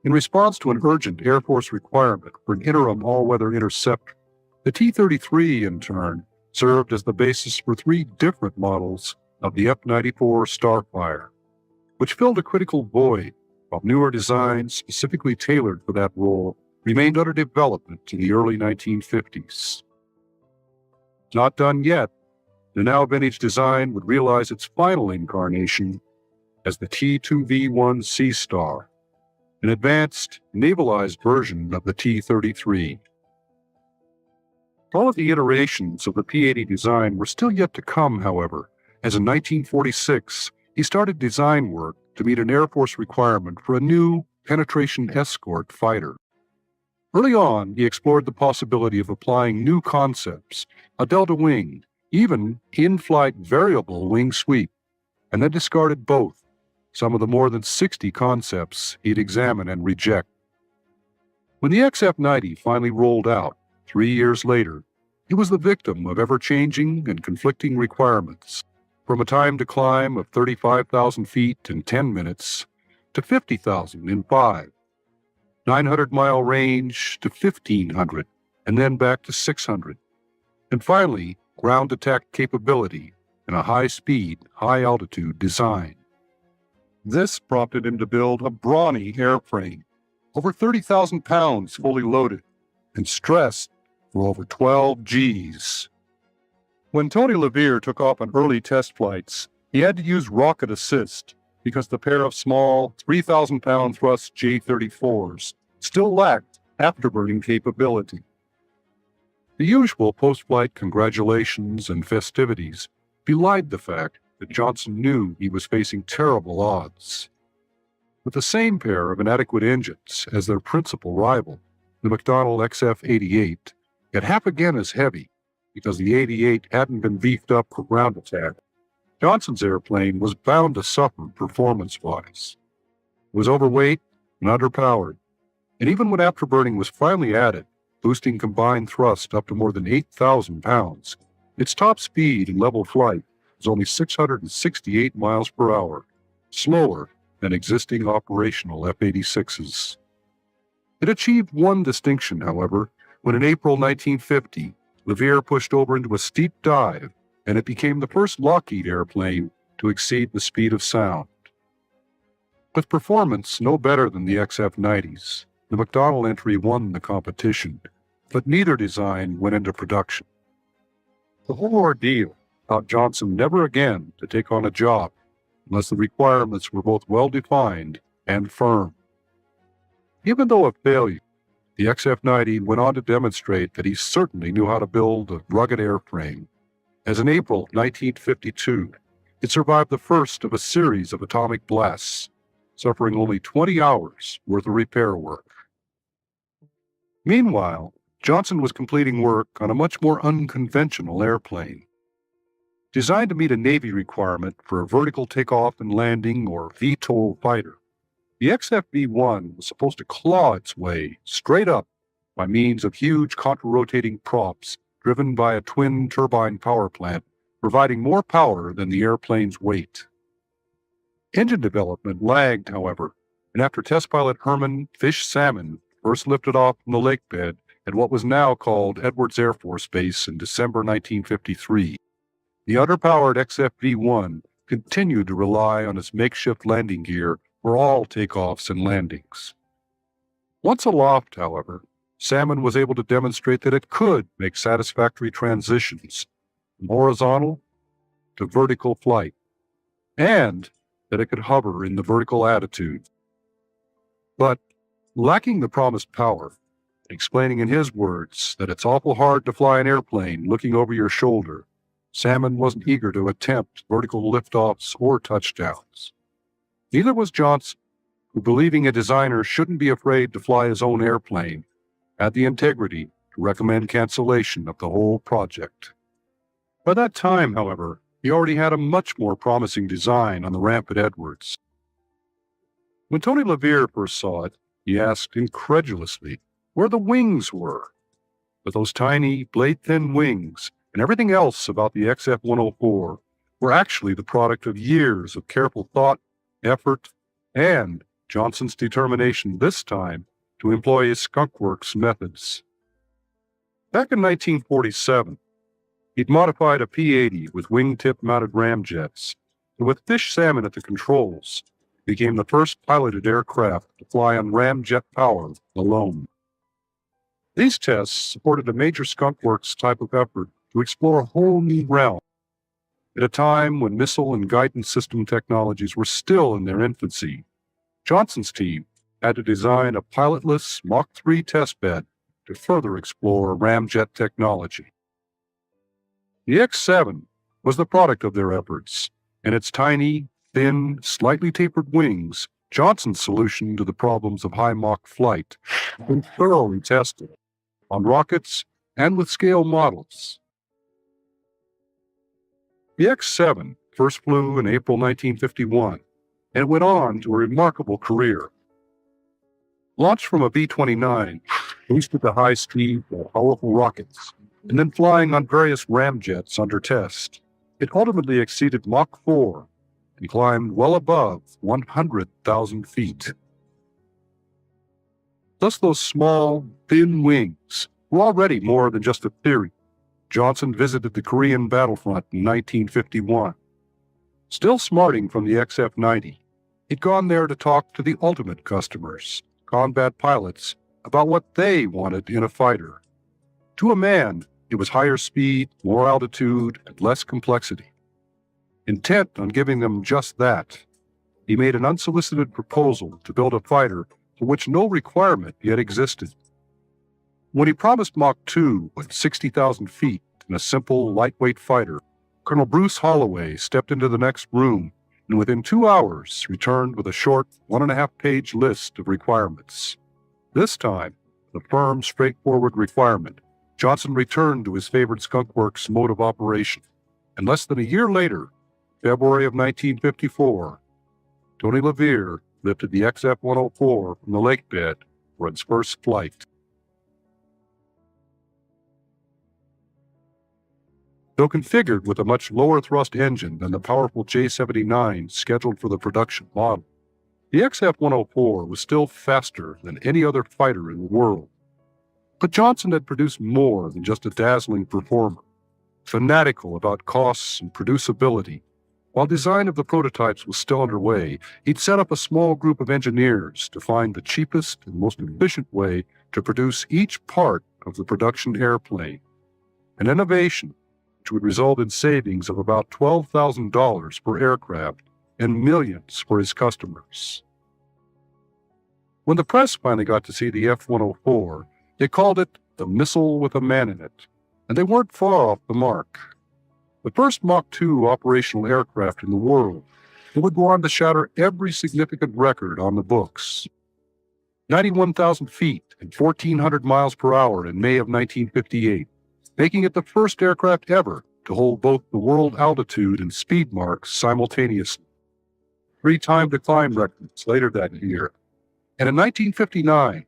In response to an urgent Air Force requirement for an interim all-weather interceptor, the T-33, in turn, served as the basis for 3 different models of the F-94 Starfighter, which filled a critical void while newer designs specifically tailored for that role remained under development in the early 1950s. Not done yet, the now vintage design would realize its final incarnation as the T-2V1 Sea Star, an advanced, navalized version of the T-33. All of the iterations of the P-80 design were still yet to come, however, as in 1946, he started design work to meet an Air Force requirement for a new penetration escort fighter. Early on, he explored the possibility of applying new concepts, a delta wing, even in-flight variable wing sweep, and then discarded both, some of the more than 60 concepts he'd examine and reject. When the XF-90 finally rolled out 3 years later, it was the victim of ever-changing and conflicting requirements, from a time to climb of 35,000 feet in 10 minutes to 50,000 in 5, 900-mile range to 1,500, and then back to 600, and finally ground attack capability in a high-speed, high-altitude design. This prompted him to build a brawny airframe, over 30,000 pounds fully loaded, and stressed for over 12 Gs. When Tony LeVere took off on early test flights, he had to use rocket assist because the pair of small 3,000-pound thrust J-34s still lacked afterburning capability. The usual post-flight congratulations and festivities belied the fact that Johnson knew he was facing terrible odds. With the same pair of inadequate engines as their principal rival, the McDonnell XF-88, yet half again as heavy because the 88 hadn't been beefed up for ground attack, Johnson's airplane was bound to suffer performance-wise. It was overweight and underpowered, and even when afterburning was finally added, boosting combined thrust up to more than 8,000 pounds, its top speed in level flight was only 668 miles per hour, slower than existing operational F-86s. It achieved one distinction, however, when in April 1950, LeVere pushed over into a steep dive, and it became the first Lockheed airplane to exceed the speed of sound. With performance no better than the XF-90s, the McDonnell entry won the competition, but neither design went into production. The whole ordeal taught Johnson never again to take on a job unless the requirements were both well-defined and firm. Even though a failure, the XF-90 went on to demonstrate that he certainly knew how to build a rugged airframe, as in April 1952, it survived the first of a series of atomic blasts, suffering only 20 hours worth of repair work. Meanwhile, Johnson was completing work on a much more unconventional airplane. Designed to meet a Navy requirement for a vertical takeoff and landing or VTOL fighter, the XF-B1 was supposed to claw its way straight up by means of huge contra-rotating props driven by a twin turbine power plant, providing more power than the airplane's weight. Engine development lagged, however, and after test pilot Herman Fish Salmon first lifted off from the lake bed at what was now called Edwards Air Force Base in December 1953. The underpowered XFV-1 continued to rely on its makeshift landing gear for all takeoffs and landings. Once aloft, however, Salmon was able to demonstrate that it could make satisfactory transitions from horizontal to vertical flight, and that it could hover in the vertical attitude. But lacking the promised power, explaining in his words that it's awful hard to fly an airplane looking over your shoulder, Salmon wasn't eager to attempt vertical liftoffs or touchdowns. Neither was Johnson, who, believing a designer shouldn't be afraid to fly his own airplane, had the integrity to recommend cancellation of the whole project. By that time, however, he already had a much more promising design on the ramp at Edwards. When Tony LeVere first saw it, he asked incredulously where the wings were. But those tiny, blade-thin wings and everything else about the XF-104 were actually the product of years of careful thought, effort, and Johnson's determination this time to employ his Skunk Works methods. Back in 1947, he'd modified a P-80 with wingtip-mounted ramjets, and with fish salmon at the controls, became the first piloted aircraft to fly on ramjet power alone. These tests supported a major Skunk Works type of effort to explore a whole new realm. At a time when missile and guidance system technologies were still in their infancy, Johnson's team had to design a pilotless Mach 3 testbed to further explore ramjet technology. The X-7 was the product of their efforts, and its tiny, thin, slightly tapered wings, Johnson's solution to the problems of high Mach flight, had been thoroughly tested on rockets and with scale models. The X-7 first flew in April 1951, and went on to a remarkable career. Launched from a B-29, boosted to high speed by powerful rockets, and then flying on various ramjets under test, it ultimately exceeded Mach 4 and climbed well above 100,000 feet. Thus those small, thin wings were already more than just a theory. Johnson visited the Korean battlefront in 1951. Still smarting from the XF-90, he'd gone there to talk to the ultimate customers, combat pilots, about what they wanted in a fighter. To a man, it was higher speed, more altitude, and less complexity. Intent on giving them just that, he made an unsolicited proposal to build a fighter for which no requirement yet existed. When he promised Mach 2 with 60,000 feet and a simple, lightweight fighter, Colonel Bruce Holloway stepped into the next room and within 2 hours returned with a short 1.5-page list of requirements. This time, the firm, straightforward requirement, Johnson returned to his favorite Skunk Works mode of operation, and less than a year later, February of 1954, Tony LeVere lifted the XF-104 from the lake bed for its first flight. Though configured with a much lower thrust engine than the powerful J-79 scheduled for the production model, the XF-104 was still faster than any other fighter in the world. But Johnson had produced more than just a dazzling performer. Fanatical about costs and producibility, while design of the prototypes was still underway, he'd set up a small group of engineers to find the cheapest and most efficient way to produce each part of the production airplane. An innovation which would result in savings of about $12,000 per aircraft and millions for his customers. When the press finally got to see the F-104, they called it the missile with a man in it, and they weren't far off the mark. The first Mach 2 operational aircraft in the world, it would go on to shatter every significant record on the books. 91,000 feet and 1,400 miles per hour in May of 1958, making it the first aircraft ever to hold both the world altitude and speed marks simultaneously. 3 time-to-climb records later that year, and in 1959,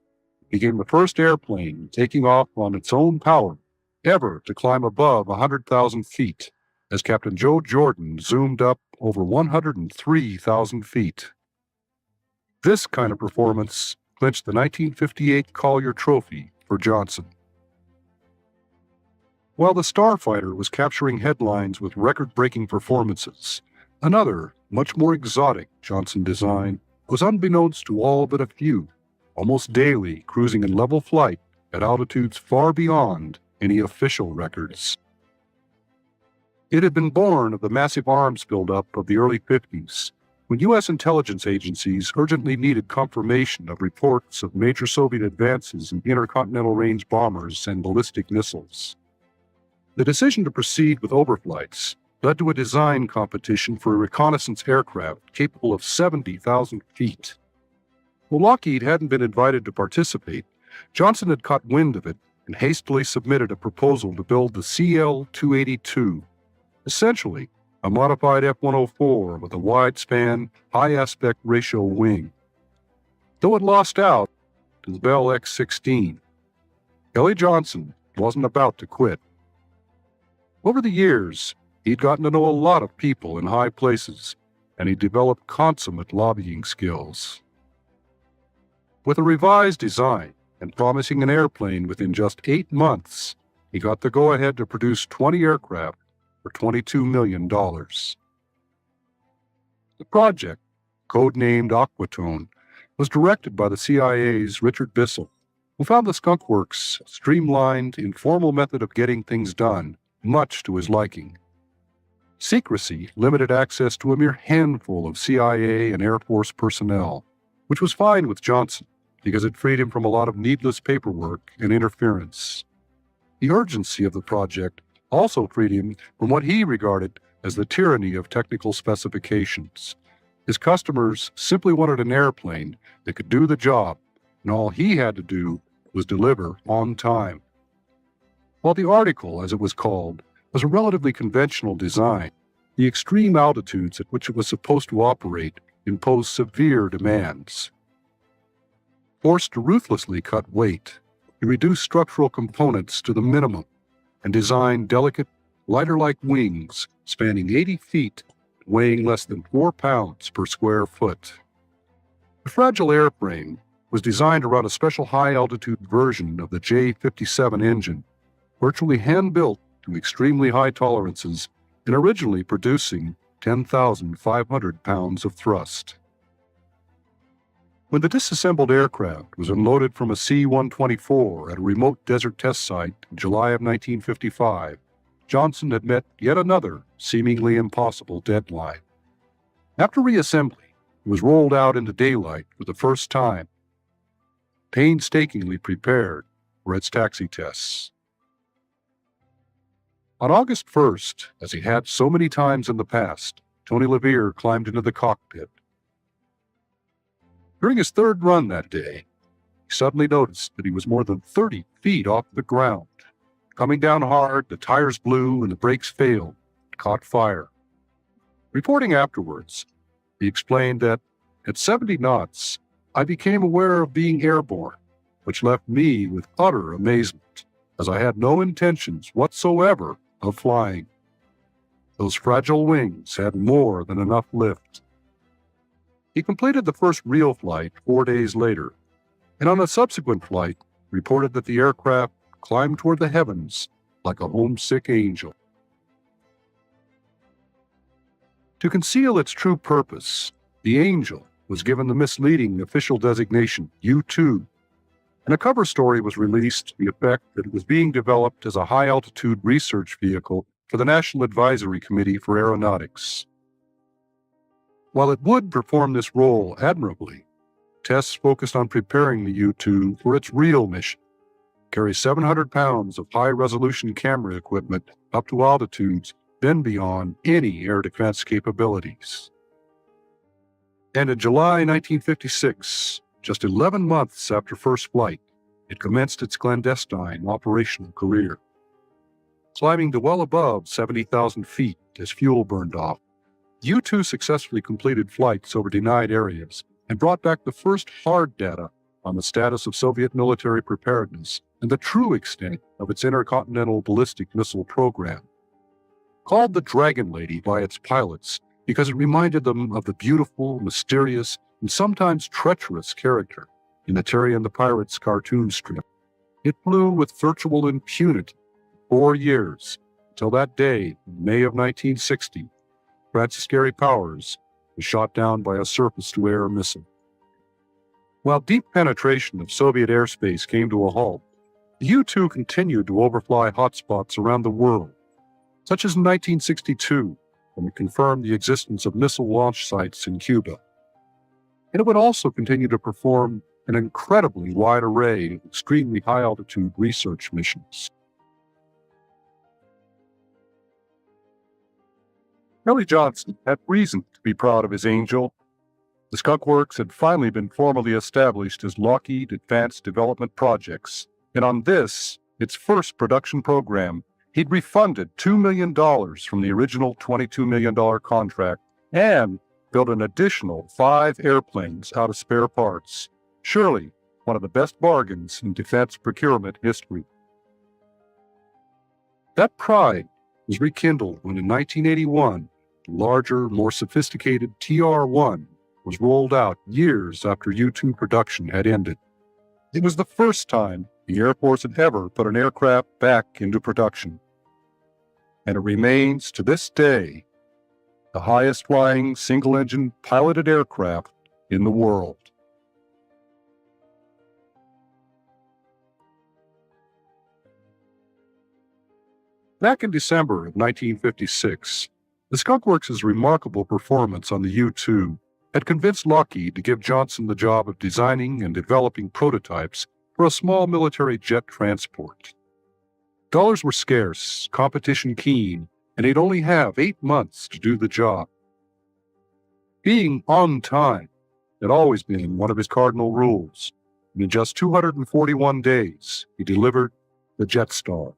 became the first airplane taking off on its own power ever to climb above 100,000 feet, as Captain Joe Jordan zoomed up over 103,000 feet. This kind of performance clinched the 1958 Collier Trophy for Johnson. While the Starfighter was capturing headlines with record-breaking performances, another, much more exotic Johnson design was unbeknownst to all but a few, almost daily cruising in level flight at altitudes far beyond any official records. It had been born of the massive arms buildup of the early 50s, when U.S. intelligence agencies urgently needed confirmation of reports of major Soviet advances in intercontinental range bombers and ballistic missiles. The decision to proceed with overflights led to a design competition for a reconnaissance aircraft capable of 70,000 feet. While Lockheed hadn't been invited to participate, Johnson had caught wind of it and hastily submitted a proposal to build the CL-282, essentially a modified F-104 with a wide-span, high-aspect ratio wing. Though it lost out to the Bell X-16, Kelly Johnson wasn't about to quit. Over the years, he'd gotten to know a lot of people in high places, and he developed consummate lobbying skills. With a revised design and promising an airplane within just 8 months, he got the go-ahead to produce 20 aircraft for $22 million. The project, codenamed Aquatone, was directed by the CIA's Richard Bissell, who found the Skunk Works' streamlined, informal method of getting things done much to his liking. Secrecy limited access to a mere handful of CIA and Air Force personnel, which was fine with Johnson because it freed him from a lot of needless paperwork and interference. The urgency of the project also freed him from what he regarded as the tyranny of technical specifications. His customers simply wanted an airplane that could do the job, and all he had to do was deliver on time. While the article, as it was called, was a relatively conventional design, the extreme altitudes at which it was supposed to operate imposed severe demands. Forced to ruthlessly cut weight, he reduced structural components to the minimum and designed delicate, lighter-like wings spanning 80 feet, weighing less than 4 pounds per square foot. The fragile airframe was designed around a special high-altitude version of the J-57 engine, virtually hand-built to extremely high tolerances and originally producing 10,500 pounds of thrust. When the disassembled aircraft was unloaded from a C-124 at a remote desert test site in July of 1955, Johnson had met yet another seemingly impossible deadline. After reassembly, it was rolled out into daylight for the first time, painstakingly prepared for its taxi tests. On August 1st, as he had so many times in the past, Tony LeVere climbed into the cockpit. During his third run that day, he suddenly noticed that he was more than 30 feet off the ground. Coming down hard, the tires blew and the brakes failed and caught fire. Reporting afterwards, he explained that at 70 knots, I became aware of being airborne, which left me with utter amazement, as I had no intentions whatsoever of flying. Those fragile wings had more than enough lift. He completed the first real flight 4 days later, and on a subsequent flight reported that the aircraft climbed toward the heavens like a homesick angel. To conceal its true purpose, the Angel was given the misleading official designation U-2, and a cover story was released to the effect that it was being developed as a high-altitude research vehicle for the National Advisory Committee for Aeronautics. While it would perform this role admirably, tests focused on preparing the U-2 for its real mission, carry 700 pounds of high-resolution camera equipment up to altitudes then beyond any air defense capabilities. And in July 1956, just 11 months after first flight, it commenced its clandestine operational career. Climbing to well above 70,000 feet as fuel burned off, U-2 successfully completed flights over denied areas and brought back the first hard data on the status of Soviet military preparedness and the true extent of its intercontinental ballistic missile program. Called the Dragon Lady by its pilots because it reminded them of the beautiful, mysterious, and sometimes treacherous character in the Terry and the Pirates cartoon strip. It flew with virtual impunity for 4 years, until that day in May of 1960, Francis Gary Powers was shot down by a surface-to-air missile. While deep penetration of Soviet airspace came to a halt, the U-2 continued to overfly hotspots around the world, such as in 1962, when it confirmed the existence of missile launch sites in Cuba. And it would also continue to perform an incredibly wide array of extremely high-altitude research missions. Billy Johnson had reason to be proud of his Angel. The Skunk Works had finally been formally established as Lockheed Advanced Development Projects, and on this, its first production program, he'd refunded $2 million from the original $22 million contract and built an additional 5 airplanes out of spare parts. Surely one of the best bargains in defense procurement history. That pride was rekindled when in 1981, the larger, more sophisticated TR-1 was rolled out years after U-2 production had ended. It was the first time the Air Force had ever put an aircraft back into production. And it remains to this day the highest flying single-engine piloted aircraft in the world. Back in December of 1956, the Skunk Works' remarkable performance on the U-2 had convinced Lockheed to give Johnson the job of designing and developing prototypes for a small military jet transport. Dollars were scarce, competition keen, and he'd only have 8 months to do the job. Being on time had always been one of his cardinal rules, and in just 241 days, he delivered the Jetstar.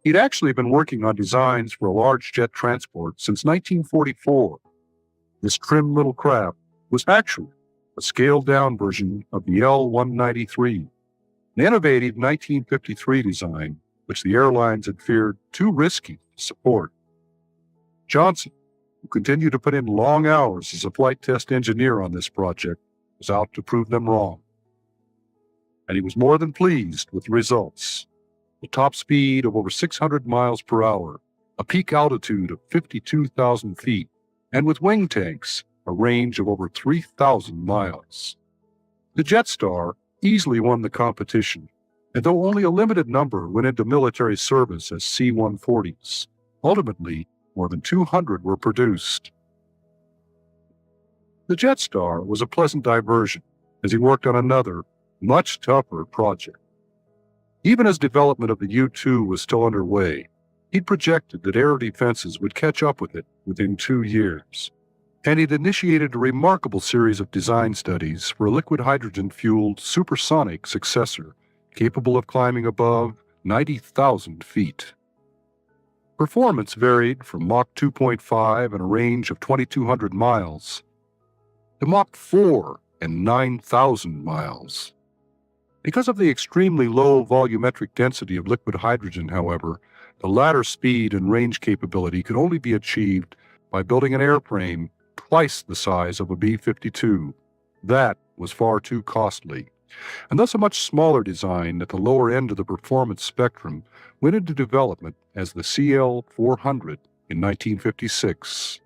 He'd actually been working on designs for a large jet transport since 1944. This trim little craft was actually a scaled-down version of the L-193, an innovative 1953 design which the airlines had feared too risky to support. Johnson, who continued to put in long hours as a flight test engineer on this project, was out to prove them wrong. And he was more than pleased with the results. A top speed of over 600 miles per hour, a peak altitude of 52,000 feet, and with wing tanks, a range of over 3,000 miles. The Jetstar easily won the competition, and though only a limited number went into military service as C-140s, ultimately more than 200 were produced. The Jetstar was a pleasant diversion as he worked on another, much tougher project. Even as development of the U-2 was still underway, he'd projected that air defenses would catch up with it within 2 years, and he'd initiated a remarkable series of design studies for a liquid hydrogen-fueled supersonic successor capable of climbing above 90,000 feet. Performance varied from Mach 2.5 and a range of 2,200 miles to Mach 4 and 9,000 miles. Because of the extremely low volumetric density of liquid hydrogen, however, the latter speed and range capability could only be achieved by building an airframe twice the size of a B-52. That was far too costly, and thus a much smaller design at the lower end of the performance spectrum went into development as the CL-400 in 1956.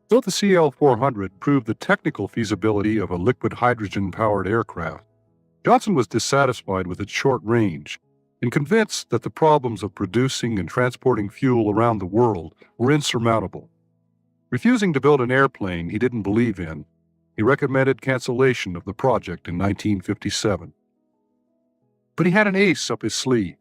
Though the CL-400 proved the technical feasibility of a liquid hydrogen-powered aircraft, Johnson was dissatisfied with its short range and convinced that the problems of producing and transporting fuel around the world were insurmountable. Refusing to build an airplane he didn't believe in, he recommended cancellation of the project in 1957. But he had an ace up his sleeve.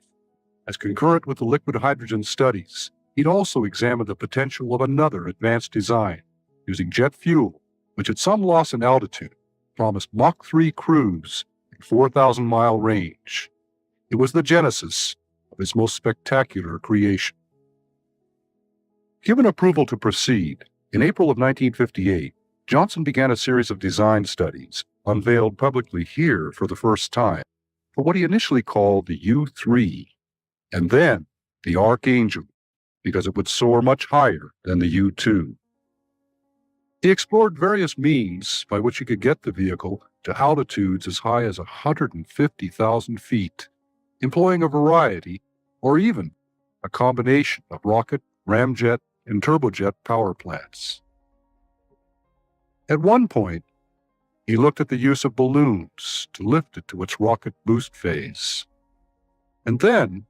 As concurrent with the liquid hydrogen studies, he'd also examined the potential of another advanced design using jet fuel, which at some loss in altitude promised Mach 3 cruise 4,000-mile range. It was the genesis of his most spectacular creation. Given approval to proceed, in April of 1958, Johnson began a series of design studies, unveiled publicly here for the first time, for what he initially called the U-3, and then the Archangel, because it would soar much higher than the U-2. He explored various means by which he could get the vehicle to altitudes as high as 150,000 feet, employing a variety, or even a combination of rocket, ramjet, and turbojet power plants. At one point, he looked at the use of balloons to lift it to its rocket boost phase, and then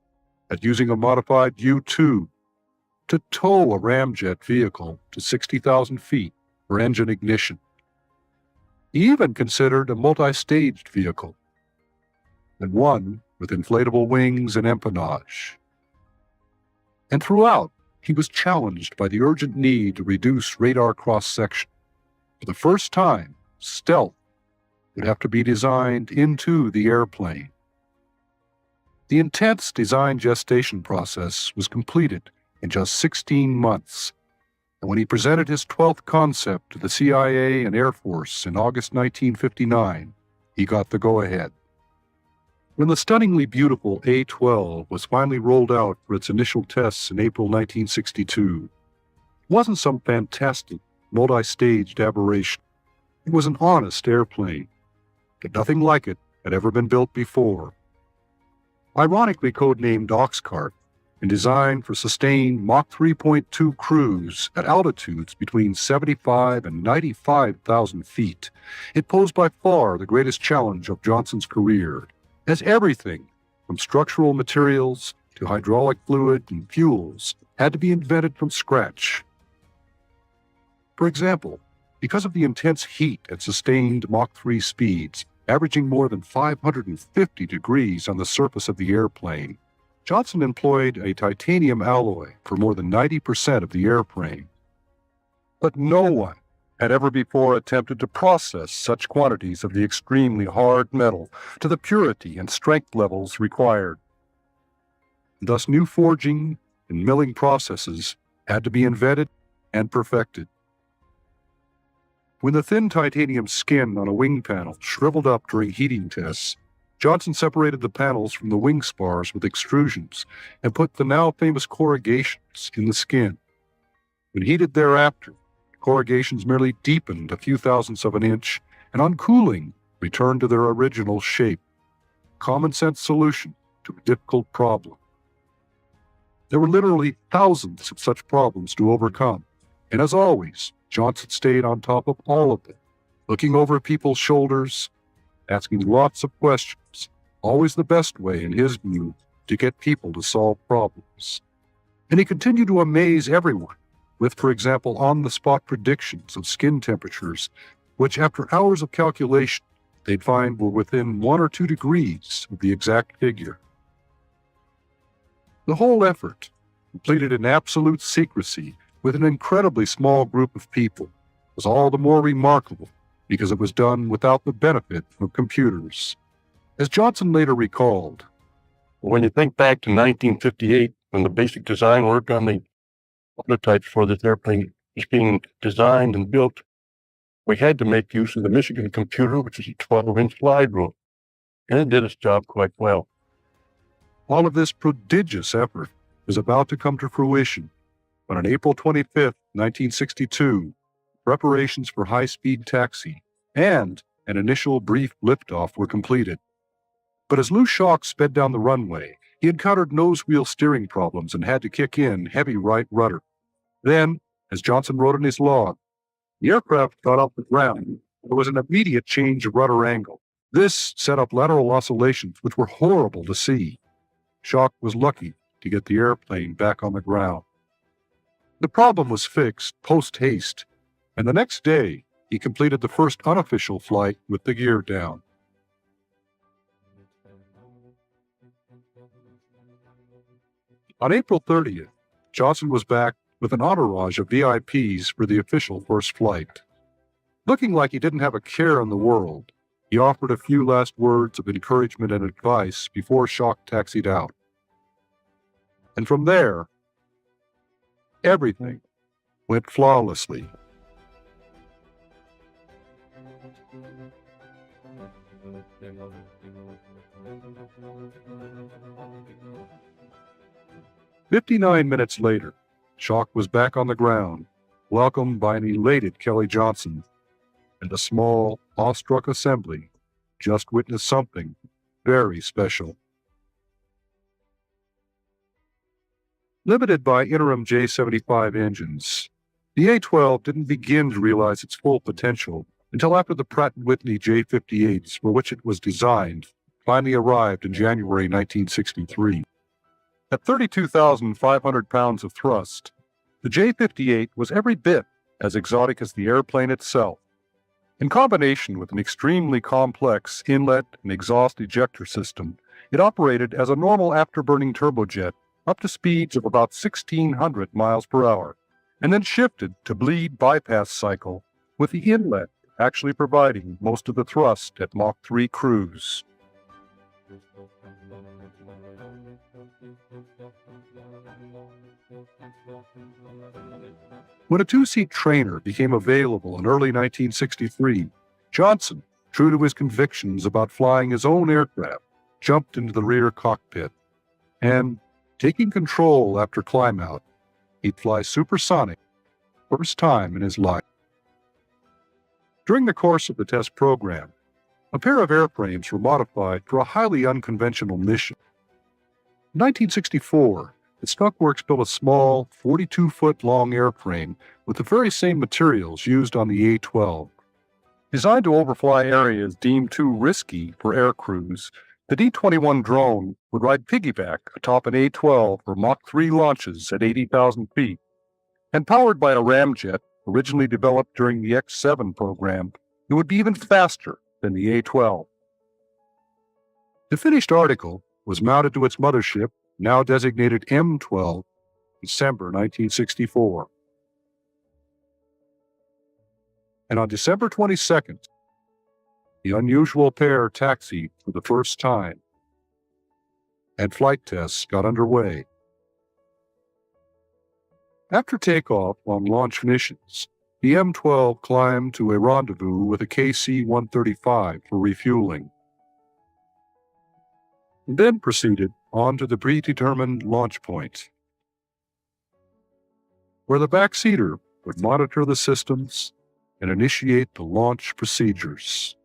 at using a modified U-2 to tow a ramjet vehicle to 60,000 feet for engine ignition. He even considered a multi-staged vehicle, and one with inflatable wings and empennage. And throughout, he was challenged by the urgent need to reduce radar cross-section. For the first time, stealth would have to be designed into the airplane. The intense design gestation process was completed in just 16 months, and when he presented his 12th concept to the CIA and Air Force in August 1959, he got the go-ahead. When the stunningly beautiful A-12 was finally rolled out for its initial tests in April 1962, it wasn't some fantastic, multi-staged aberration. It was an honest airplane, but nothing like it had ever been built before. Ironically codenamed Oxcart and designed for sustained Mach 3.2 cruise at altitudes between 75 and 95,000 feet, it posed by far the greatest challenge of Johnson's career, as everything from structural materials to hydraulic fluid and fuels had to be invented from scratch. For example, because of the intense heat at sustained Mach 3 speeds, averaging more than 550 degrees on the surface of the airplane, Johnson employed a titanium alloy for more than 90% of the airframe. But no one had ever before attempted to process such quantities of the extremely hard metal to the purity and strength levels required. Thus, new forging and milling processes had to be invented and perfected. When the thin titanium skin on a wing panel shriveled up during heating tests, Johnson separated the panels from the wing spars with extrusions and put the now famous corrugations in the skin. When heated thereafter, the corrugations merely deepened a few thousandths of an inch and on cooling returned to their original shape. Common sense solution to a difficult problem. There were literally thousands of such problems to overcome, and as always, Johnson stayed on top of all of them, looking over people's shoulders, asking lots of questions, always the best way, in his view, to get people to solve problems. And he continued to amaze everyone with, for example, on-the-spot predictions of skin temperatures, which after hours of calculation, they'd find were within 1 or 2 degrees of the exact figure. The whole effort, completed in absolute secrecy with an incredibly small group of people, was all the more remarkable because it was done without the benefit of computers. As Johnson later recalled, when you think back to 1958, when the basic design work on the prototypes for this airplane was being designed and built, we had to make use of the Michigan computer, which is a 12-inch slide rule, and it did its job quite well. All of this prodigious effort was about to come to fruition when on April 25, 1962, preparations for high-speed taxi and an initial brief liftoff were completed. But as loose shock sped down the runway, he encountered nose-wheel steering problems and had to kick in heavy right rudder. Then, as Johnson wrote in his log, the aircraft got off the ground. There was an immediate change of rudder angle. This set up lateral oscillations which were horrible to see. Shock was lucky to get the airplane back on the ground. The problem was fixed post-haste, and the next day, he completed the first unofficial flight with the gear down. On April 30th, Johnson was back with an entourage of VIPs for the official first flight. Looking like he didn't have a care in the world, he offered a few last words of encouragement and advice before Shock taxied out. And from there, everything went flawlessly. "59 minutes later, Shock was back on the ground, welcomed by an elated Kelly Johnson. and the small, awestruck assembly just witnessed something very special. Limited by interim J-75 engines, the A-12 didn't begin to realize its full potential until after the Pratt & Whitney J-58s, for which it was designed, finally arrived in January 1963. At 32,500 pounds of thrust, the J-58 was every bit as exotic as the airplane itself. In combination with an extremely complex inlet and exhaust ejector system, it operated as a normal afterburning turbojet up to speeds of about 1,600 miles per hour, and then shifted to bleed bypass cycle, with the inlet actually providing most of the thrust at Mach 3 cruise. When a two-seat trainer became available in early 1963, Johnson, true to his convictions about flying his own aircraft, jumped into the rear cockpit, and, taking control after climb-out, he'd fly Supersonic, first time in his life. During the course of the test program, a pair of airframes were modified for a highly unconventional mission. In 1964, the Skunk Works built a small, 42-foot-long airframe with the very same materials used on the A-12. Designed to overfly areas deemed too risky for air crews, the D-21 drone would ride piggyback atop an A-12 for Mach 3 launches at 80,000 feet. And powered by a ramjet originally developed during the X-7 program, it would be even faster than the A-12. The finished article was mounted to its mothership, now designated M-12, December 1964. And on December 22nd, the unusual pair taxied for the first time, and flight tests got underway. After takeoff on launch missions, the M-12 climbed to a rendezvous with a KC-135 for refueling, and then proceeded on to the predetermined launch point, where the backseater would monitor the systems and initiate the launch procedures.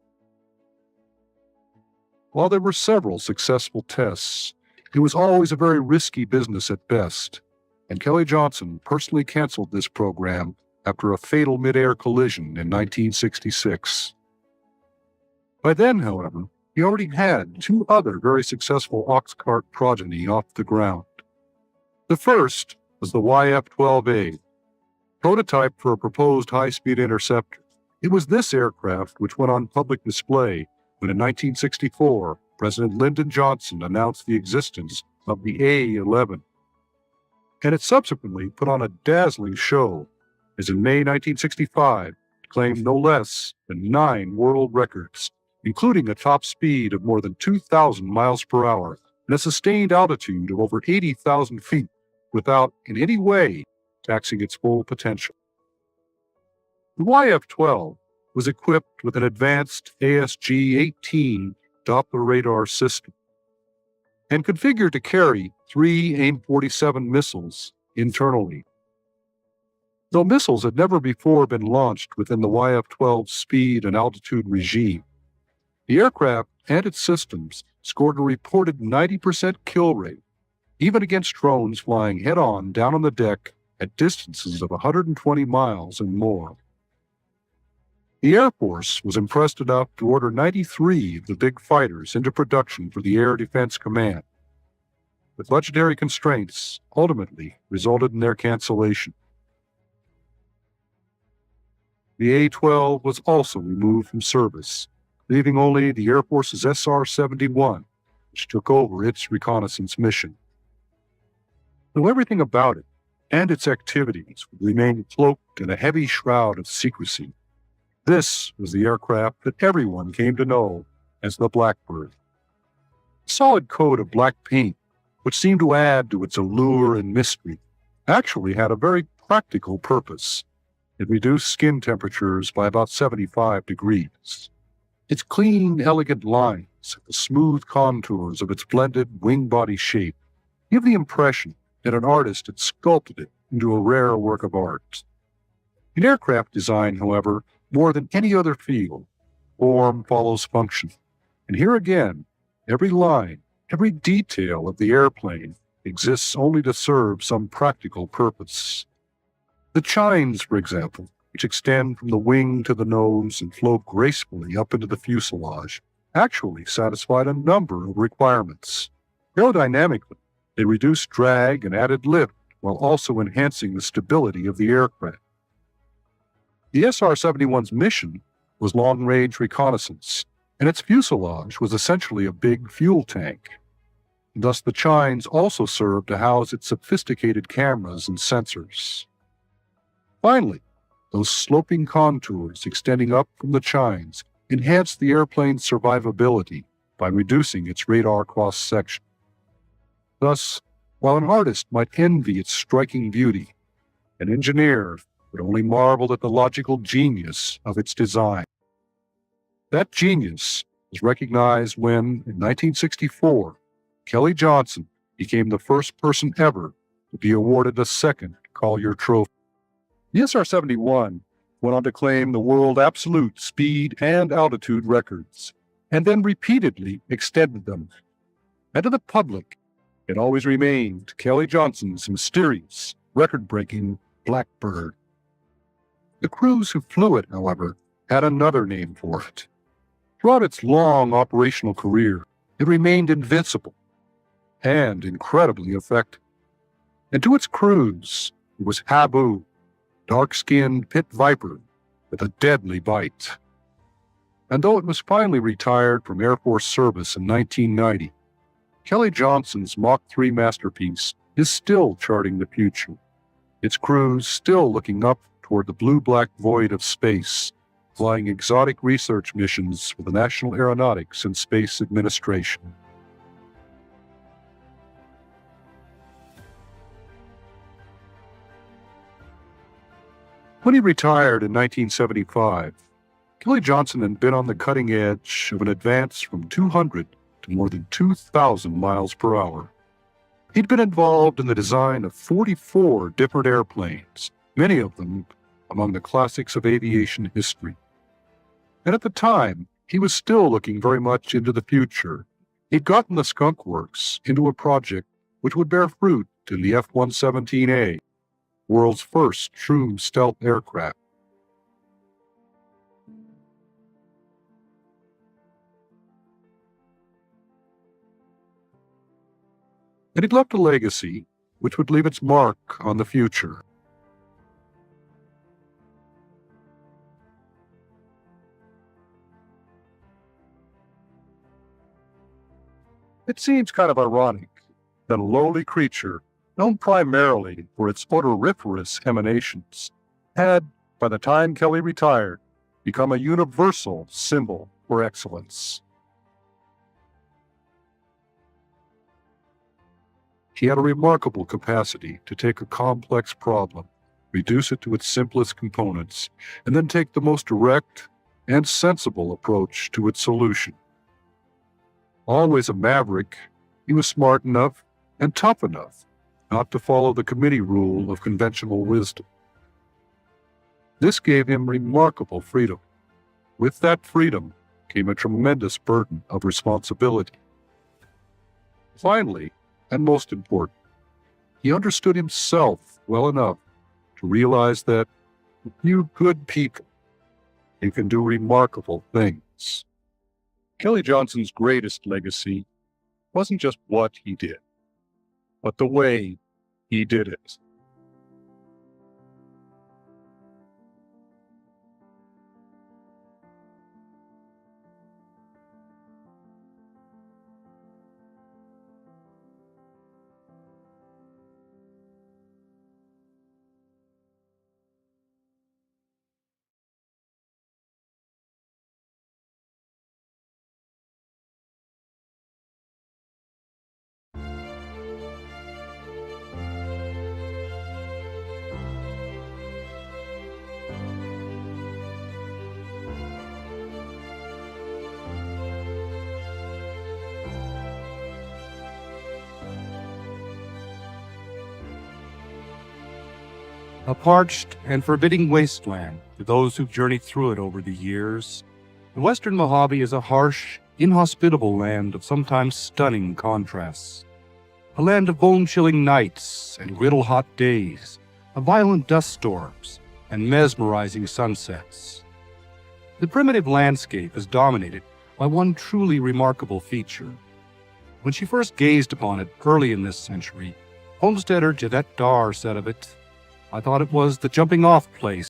While there were several successful tests, it was always a very risky business at best, and Kelly Johnson personally canceled this program after a fatal mid-air collision in 1966. By then, however, he already had two other very successful Oxcart progeny off the ground. The first was the YF-12A, prototype for a proposed high-speed interceptor. It was this aircraft which went on public display when in 1964, President Lyndon Johnson announced the existence of the A-11. And it subsequently put on a dazzling show, as in May 1965, it claimed no less than 9 world records, including a top speed of more than 2,000 miles per hour and a sustained altitude of over 80,000 feet without in any way taxing its full potential. The YF-12 was equipped with an advanced ASG-18 Doppler radar system and configured to carry 3 AIM-47 missiles internally. Though missiles had never before been launched within the YF-12's speed and altitude regime, the aircraft and its systems scored a reported 90% kill rate, even against drones flying head-on down on the deck at distances of 120 miles and more. The Air Force was impressed enough to order 93 of the big fighters into production for the Air Defense Command, but budgetary constraints ultimately resulted in their cancellation. The A-12 was also removed from service, leaving only the Air Force's SR-71, which took over its reconnaissance mission. Though everything about it and its activities would remain cloaked in a heavy shroud of secrecy, this was the aircraft that everyone came to know as the Blackbird. A solid coat of black paint, which seemed to add to its allure and mystery, actually had a very practical purpose. It reduced skin temperatures by about 75 degrees. Its clean, elegant lines, the smooth contours of its blended wing-body shape, give the impression that an artist had sculpted it into a rare work of art. In aircraft design, however, more than any other field, form follows function. And here again, every line, every detail of the airplane exists only to serve some practical purpose. The chines, for example, which extend from the wing to the nose and flow gracefully up into the fuselage, actually satisfied a number of requirements. Aerodynamically, they reduced drag and added lift while also enhancing the stability of the aircraft. The SR-71's mission was long-range reconnaissance, and its fuselage was essentially a big fuel tank. Thus, the chines also served to house its sophisticated cameras and sensors. Finally, those sloping contours extending up from the chines enhanced the airplane's survivability by reducing its radar cross-section. Thus, while an artist might envy its striking beauty, an engineer would only marvel at the logical genius of its design. That genius was recognized when, in 1964, Kelly Johnson became the first person ever to be awarded a second Collier Trophy. The SR-71 went on to claim the world absolute speed and altitude records, and then repeatedly extended them. And to the public, it always remained Kelly Johnson's mysterious, record-breaking Blackbird. The crews who flew it, however, had another name for it. Throughout its long operational career, it remained invincible and incredibly effective. And to its crews, it was Habu, dark-skinned pit viper with a deadly bite. And though it was finally retired from Air Force service in 1990, Kelly Johnson's Mach 3 masterpiece is still charting the future, its crews still looking up toward the blue-black void of space, flying exotic research missions for the National Aeronautics and Space Administration. When he retired in 1975, Kelly Johnson had been on the cutting edge of an advance from 200 to more than 2,000 miles per hour. He'd been involved in the design of 44 different airplanes, many of them among the classics of aviation history. And at the time, he was still looking very much into the future. He'd gotten the Skunk Works into a project which would bear fruit in the F-117A, world's first true stealth aircraft. And he'd left a legacy which would leave its mark on the future. It seems kind of ironic that a lowly creature, known primarily for its odoriferous emanations, had, by the time Kelly retired, become a universal symbol for excellence. He had a remarkable capacity to take a complex problem, reduce it to its simplest components, and then take the most direct and sensible approach to its solution. Always a maverick, he was smart enough and tough enough not to follow the committee rule of conventional wisdom. This gave him remarkable freedom. With that freedom came a tremendous burden of responsibility. Finally, and most important, he understood himself well enough to realize that with few good people, he can do remarkable things. Kelly Johnson's greatest legacy wasn't just what he did, but the way he did it. A parched and forbidding wasteland to those who've journeyed through it over the years. The Western Mojave is a harsh, inhospitable land of sometimes stunning contrasts. A land of bone-chilling nights and griddle-hot days, of violent dust storms and mesmerizing sunsets. The primitive landscape is dominated by one truly remarkable feature. When she first gazed upon it early in this century, homesteader Jeanette Darr said of it, "I thought it was the jumping-off place